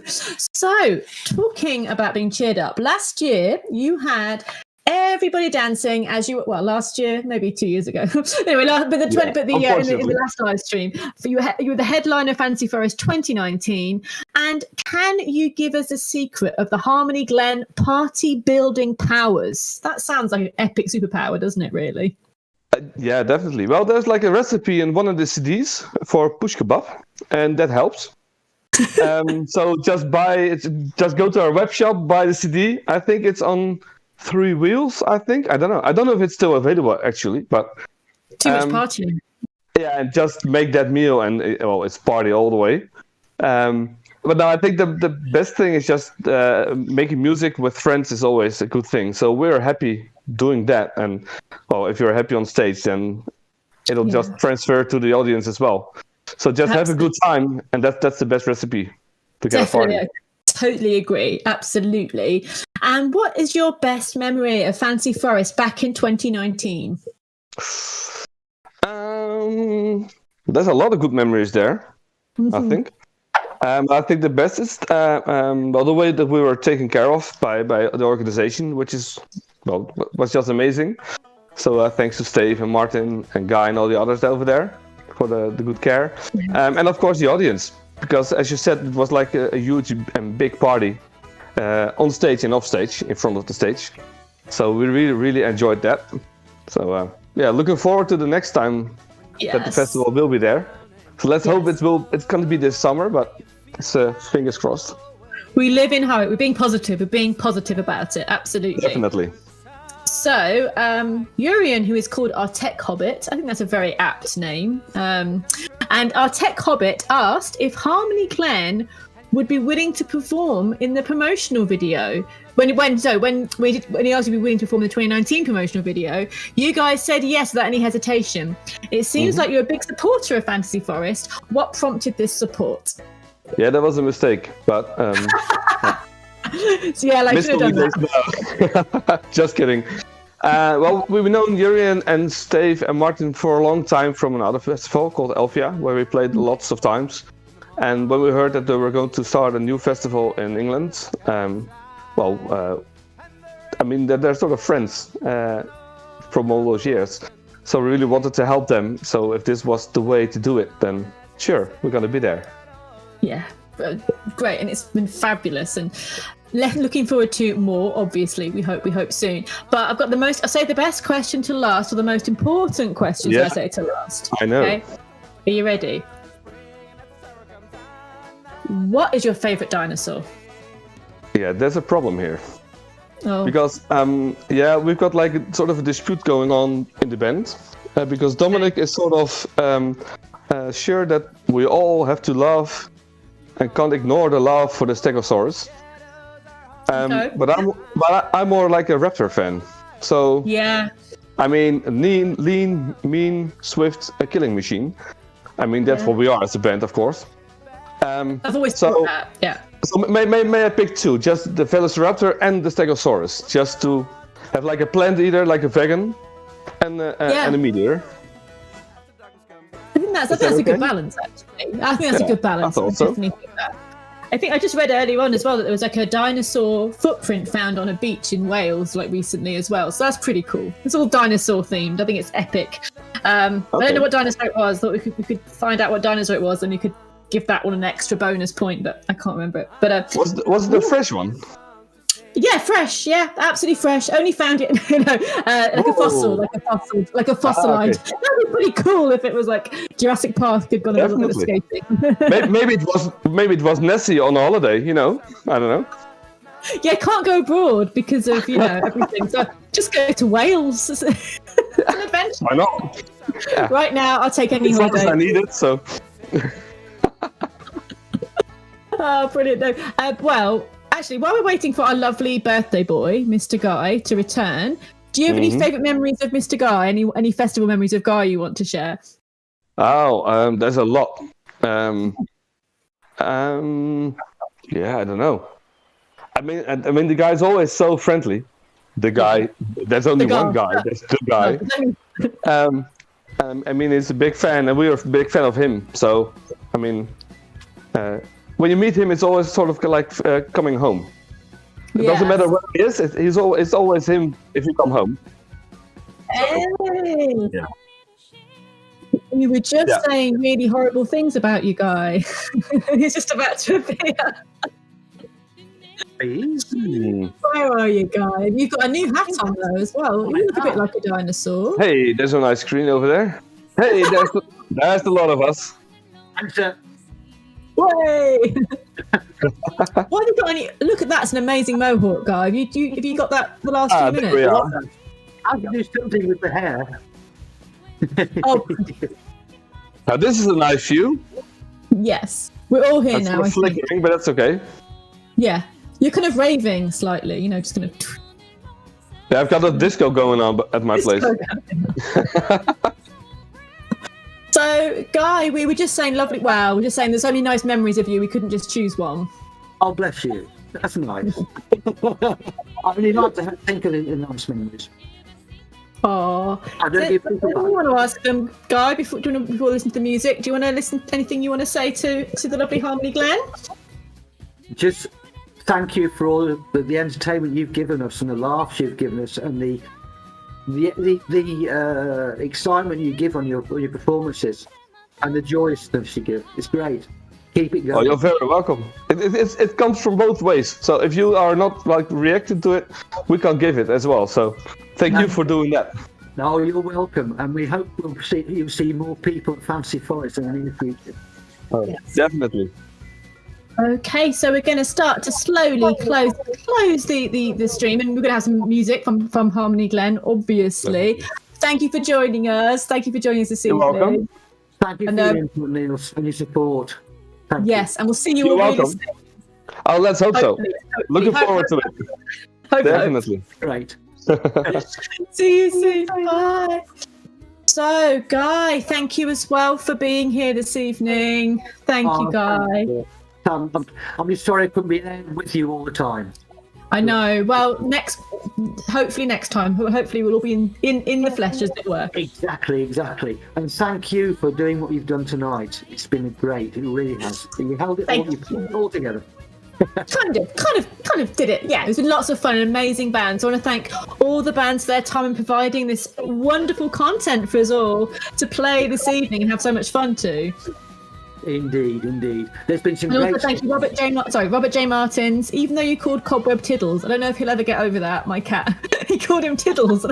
So, talking about being cheered up, last year you had everybody dancing as you well last year, maybe 2 years ago. Anyway, in the last live stream, you were the headliner of Fantasy Forest 2019. And can you give us a secret of the Harmony Glen party building powers? That sounds like an epic superpower, doesn't it? Really? Yeah, definitely. Well, there's like a recipe in one of the CDs for push kebab, and that helps. So just go to our web shop, buy the CD. I think it's on 3 wheels. I don't know if it's still available actually, but too much partying. Yeah, and just make that meal, and it's party all the way. But no, I think the best thing is just making music with friends is always a good thing. So we're happy doing that, and if you're happy on stage, then it'll just transfer to the audience as well. So just have a good time, and that's the best recipe to get a party. I totally agree. Absolutely. And what is your best memory of Fantasy Forest back in 2019? There's a lot of good memories there, I think. I think the best is the way that we were taken care of by the organization, which was just amazing. So thanks to Steve and Martin and Guy and all the others over there for the good care. And of course the audience, because as you said, it was like a huge and big party on stage and off stage, in front of the stage. So we really, really enjoyed that. So looking forward to the next time that the festival will be there. So let's hope it's going to be this summer, but it's fingers crossed. We live in hope. We're being positive. We're being positive about it. Absolutely. Definitely. So, Urian, who is called our Tech Hobbit, I think that's a very apt name. And our Tech Hobbit asked if Harmony Glen would be willing to perform in the promotional video. When he asked if he'd be willing to perform in the 2019 promotional video, you guys said yes without any hesitation. It seems like you're a big supporter of Fantasy Forest. What prompted this support? Yeah, that was a mistake, but so yeah, like should have done that. Just kidding. We've known Urian and Steve and Martin for a long time from another festival called Elfia, where we played lots of times. And when we heard that they were going to start a new festival in England, they're sort of friends from all those years. So we really wanted to help them. So if this was the way to do it, then sure, we're going to be there. Yeah, great. And it's been fabulous. And looking forward to more, obviously. We hope soon. But I've got the best question to last, or the most important question I say to last. I know. Okay? Are you ready? What is your favourite dinosaur? Yeah, there's a problem here. Oh. Because, we've got like sort of a dispute going on in the band. Because Dominic is sort of sure that we all have to love and can't ignore the love for the Stegosaurus. But I'm more like a raptor fan. So, yeah. I mean, lean, mean, swift, a killing machine. I mean, that's what we are as a band, of course. I've always thought that, yeah. So may I pick two, just the Velociraptor and the Stegosaurus, just to have like a plant eater, like a vegan, and a meteor. I think that's a good balance, actually. I think that's a good balance. I thought so. Definitely think that. I think I just read earlier on as well that there was like a dinosaur footprint found on a beach in Wales like recently as well. So that's pretty cool. It's all dinosaur themed. I think it's epic. I don't know what dinosaur it was. I thought we could find out what dinosaur it was, and we could give that one an extra bonus point, but I can't remember it. But was it the fresh one? Yeah, fresh. Yeah, absolutely fresh. Only found it, like a fossil, like a fossilized. Okay. That'd be pretty cool if it was like Jurassic Park had gone a little bit of Definitely. escaping. maybe it was Nessie on holiday. I don't know. Yeah, can't go abroad because of everything. So just go to Wales. It's an adventure. Why not? Yeah. Right now, I'll take any As long as I holiday. need it, so. Oh, brilliant. No. Well, actually, while we're waiting for our lovely birthday boy, Mr. Guy, to return, do you have any favourite memories of Mr. Guy? Any festival memories of Guy you want to share? Oh, there's a lot. Yeah, I don't know. I mean, the guy's always so friendly. The guy, there's only one guy. There's the guy. I mean, he's a big fan, and we're a big fan of him. So, I mean, when you meet him, it's always sort of like coming home. It doesn't matter where he is. It's always him if you come home. Hey. Yeah. We were just saying really horrible things about you, Guy. He's just about to appear. Where are you, Guy? You've got a new hat on though as well. You look a bit like a dinosaur. Hey, there's a nice screen over there. Hey, there's a lot of us. Way! Why have you got any? Look at that! It's an amazing mohawk, Guy. Have you got that the last few minutes? We are. I can do something with the hair. Oh, Now this is a nice view. yes. We're all here That's now. sort I of think. flickering, but that's okay. Yeah, you're kind of raving slightly. Just kind of. Yeah, I've got a disco going on at my place. So, Guy, we were just saying lovely. Wow, we're just saying there's so many nice memories of you. We couldn't just choose one. Oh, bless you. That's nice. I really like to think of it in nice memories. Oh, I don't give people I want to ask them, Guy, before we listen to the music. Do you want to listen to anything you want to say to the lovely Harmony Glen? Just thank you for all the entertainment you've given us and the laughs you've given us and the excitement you give on your performances and the joyousness you give. It's great. Keep it going. Oh, you're very welcome. It comes from both ways. So if you are not reacting to it, we can give it as well. So thank you for doing that. No, you're welcome, and we hope you'll see more people at Fantasy Forest in the near future. Oh, yes. Definitely. Okay, so we're going to start to slowly close the stream, and we're going to have some music from Harmony Glen, obviously. Thank you for joining us. Thank you for joining us this evening. You're welcome. Thank you for your input, Niels, and your support. Thank yes, you. and we'll see you You're all really welcome. soon. Oh, let's hope Hopefully. so. Looking forward to it. Definitely. Great. See you soon. Bye. So, Guy, thank you as well for being here this evening. Thank you, Guy. I'm just sorry I couldn't be there with you all the time. I know. Well, hopefully next time. Hopefully we'll all be in the flesh, as it were. Exactly. And thank you for doing what you've done tonight. It's been great. It really has. You held it all together. kind of did it. Yeah, it's been lots of fun and amazing bands. I want to thank all the bands for their time in providing this wonderful content for us all to play this evening and have so much fun too. Indeed. There's been some And great. also thank you, Robert J. Martins. Even though you called Cobweb Tiddles, I don't know if he'll ever get over that. My cat, he called him Tiddles.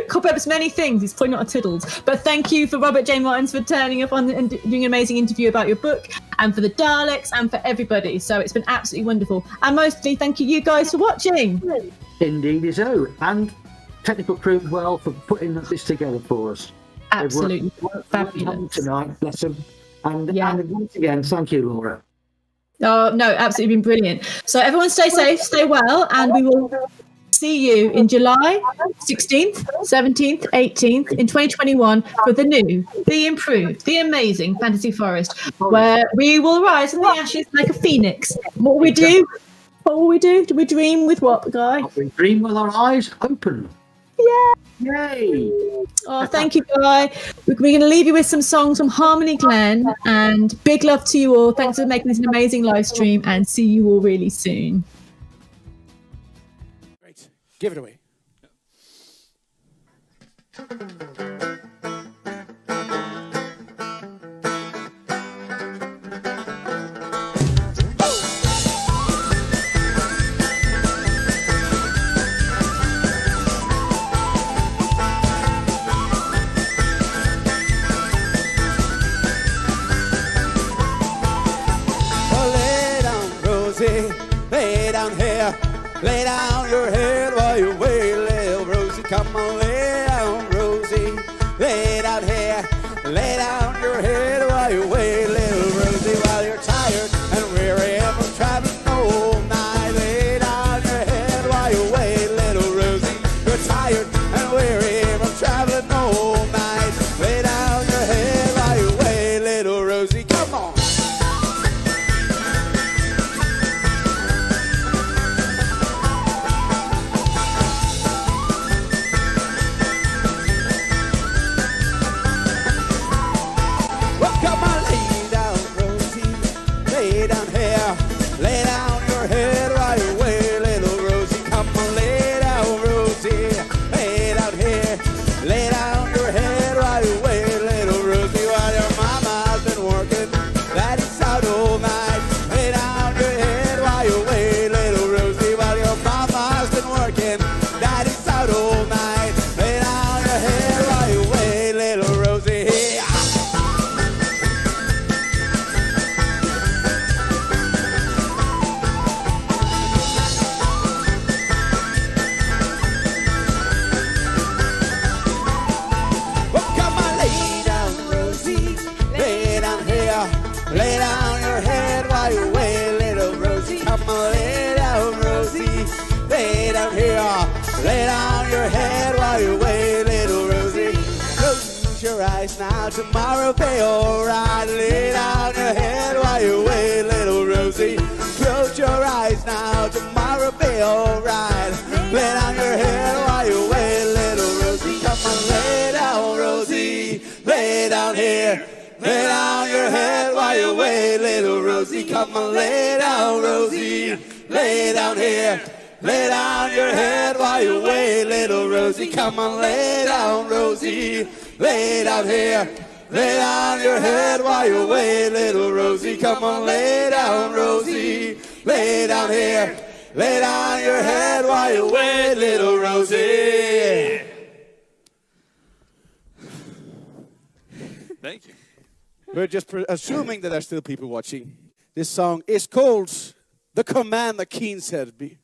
Cobweb's many things. He's probably not a Tiddles. But thank you for Robert J. Martins for turning up on and doing an amazing interview about your book, and for the Daleks, and for everybody. So it's been absolutely wonderful. And mostly thank you guys for watching. Indeed so, and technical crew as well for putting this together for us. Absolutely fabulous tonight. Bless them. And once again, thank you, Laura. Oh, no, absolutely been brilliant. So everyone stay safe, stay well, and we will see you in July 16th, 17th, 18th in 2021 for the new, the improved, the amazing Fantasy Forest, where we will rise from the ashes like a phoenix. What will we do? Do we dream with what, Guy? We dream with our eyes open. Yeah. Yay. Oh, thank you, Guy. We're going to leave you with some songs from Harmony Glen, and big love to you all. Thanks for making this an amazing live stream, and see you all really soon. Great. Give it away. lay down here, lay down your head while you wait, little Rosie. Come on, lay down, Rosie, lay down here, lay down your head while you wait, little Rosie, while you're tired and weary from traveling all night. Lay down your head while you wait, little Rosie. You're tired and weary from traveling all night. Lay down your head while you wait, little Rosie. Come on. Well, come on, lay down, Rosie. Lay down here. Lay down your head while you wait, little Rosie. Come on, lay down, Rosie. Lay down here. Lay down your head while you wait, little Rosie. While your mama's been working, daddy's out all night. Lay down your head while you wait, little Rosie. While your mama's been working, daddy's out all night. Lay down your head while you wait, little Rosie. Well, come on, lay down, Rosie. Lay down here. Lay down your head while you wait, little Rosie. Come on, lay down, Rosie. Lay down here. Lay down your head while you wait, little Rosie. Close your eyes now, tomorrow be alright. Lay down your head while you wait, little Rosie. Close your eyes now, tomorrow be alright. Lay down your head while you wait, little Rosie. Come on, lay down, Rosie. Lay down here. Lay down your head while you wait, little Rosie. Come on, lay down, Rosie. Lay down here. Lay down your head while you wait, little Rosie. Come on, lay down, Rosie. Lay down here. Lay down your head while you wait, little Rosie. Come on, lay down, Rosie. Lay down here. Lay down your head while you wait, little Rosie. Thank you. We're just assuming that there's still people watching. This song is called The Command the Keen Said Be.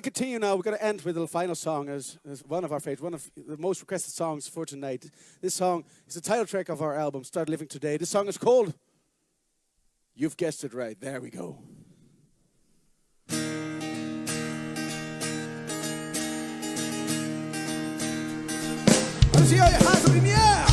continue now. We're going to end with the final song as one of our favorites, one of the most requested songs for tonight. This song is the title track of our album, Start Living Today. This song is called, you've guessed it right, there we go. I see all your hands up in the air.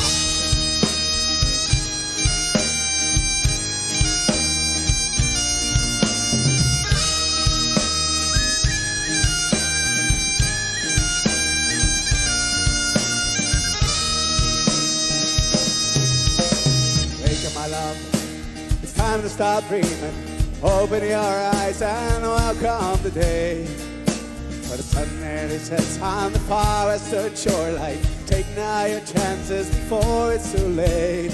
My love, it's time to start dreaming. Open your eyes and welcome the day. For the sun nearly sets on the far western shoreline. Take now your chances before it's too late.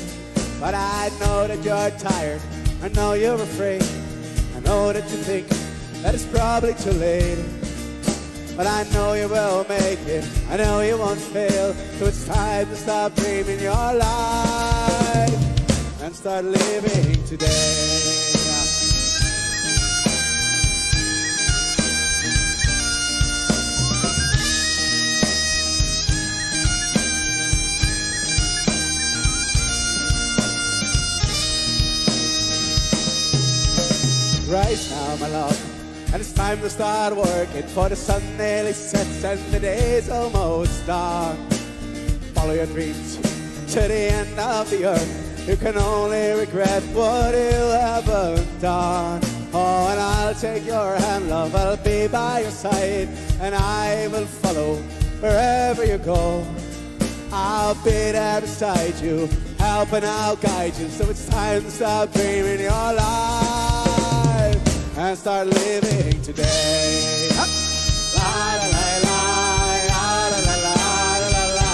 But I know that you're tired, I know you're afraid, I know that you think that it's probably too late. But I know you will make it, I know you won't fail. So it's time to stop dreaming your life and start living today. Right now, my love, and it's time to start working, for the sun nearly sets and the day's almost done. Follow your dreams to the end of the earth. You can only regret what you haven't done. Oh, and I'll take your hand, love, I'll be by your side, and I will follow wherever you go. I'll be there beside you, help and I'll guide you. So it's time to start dreaming your life and start living today. La la la la, la la la la la la.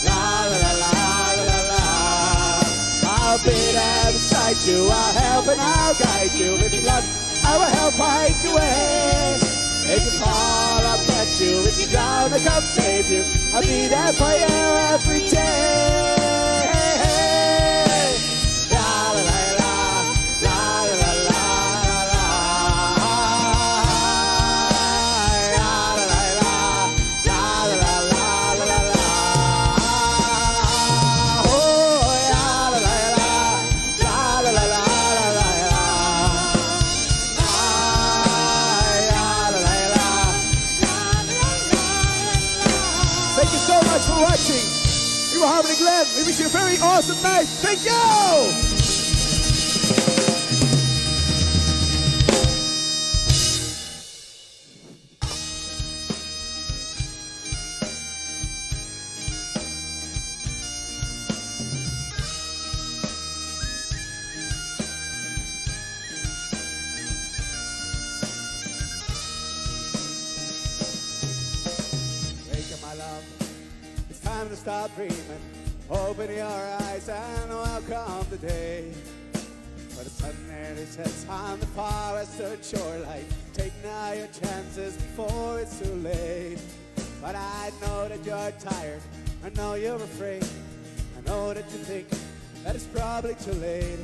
La la la la la la. I'll be there beside you, I'll help and I'll guide you. If you're lost, I will help find your way. If you fall, I'll catch you. If you drown, I'll come save you. I'll be there for you every day. La la la la, la la la la la. La la la la, la la la la la la. Oh, la la la la, la la la la la la. Thank you so much for watching. We were having a Glen. We wish you a very awesome night. Thank you! My love, it's time to start dreaming. Open your eyes and welcome the day. For the sun nearly sets on the far western shoreline. Take now your chances before it's too late. But I know that you're tired, I know you're afraid, I know that you think that it's probably too late.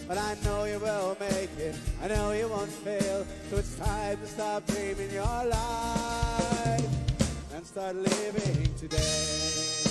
But I know you will make it, I know you won't fail. So it's time to stop dreaming your life and start living today.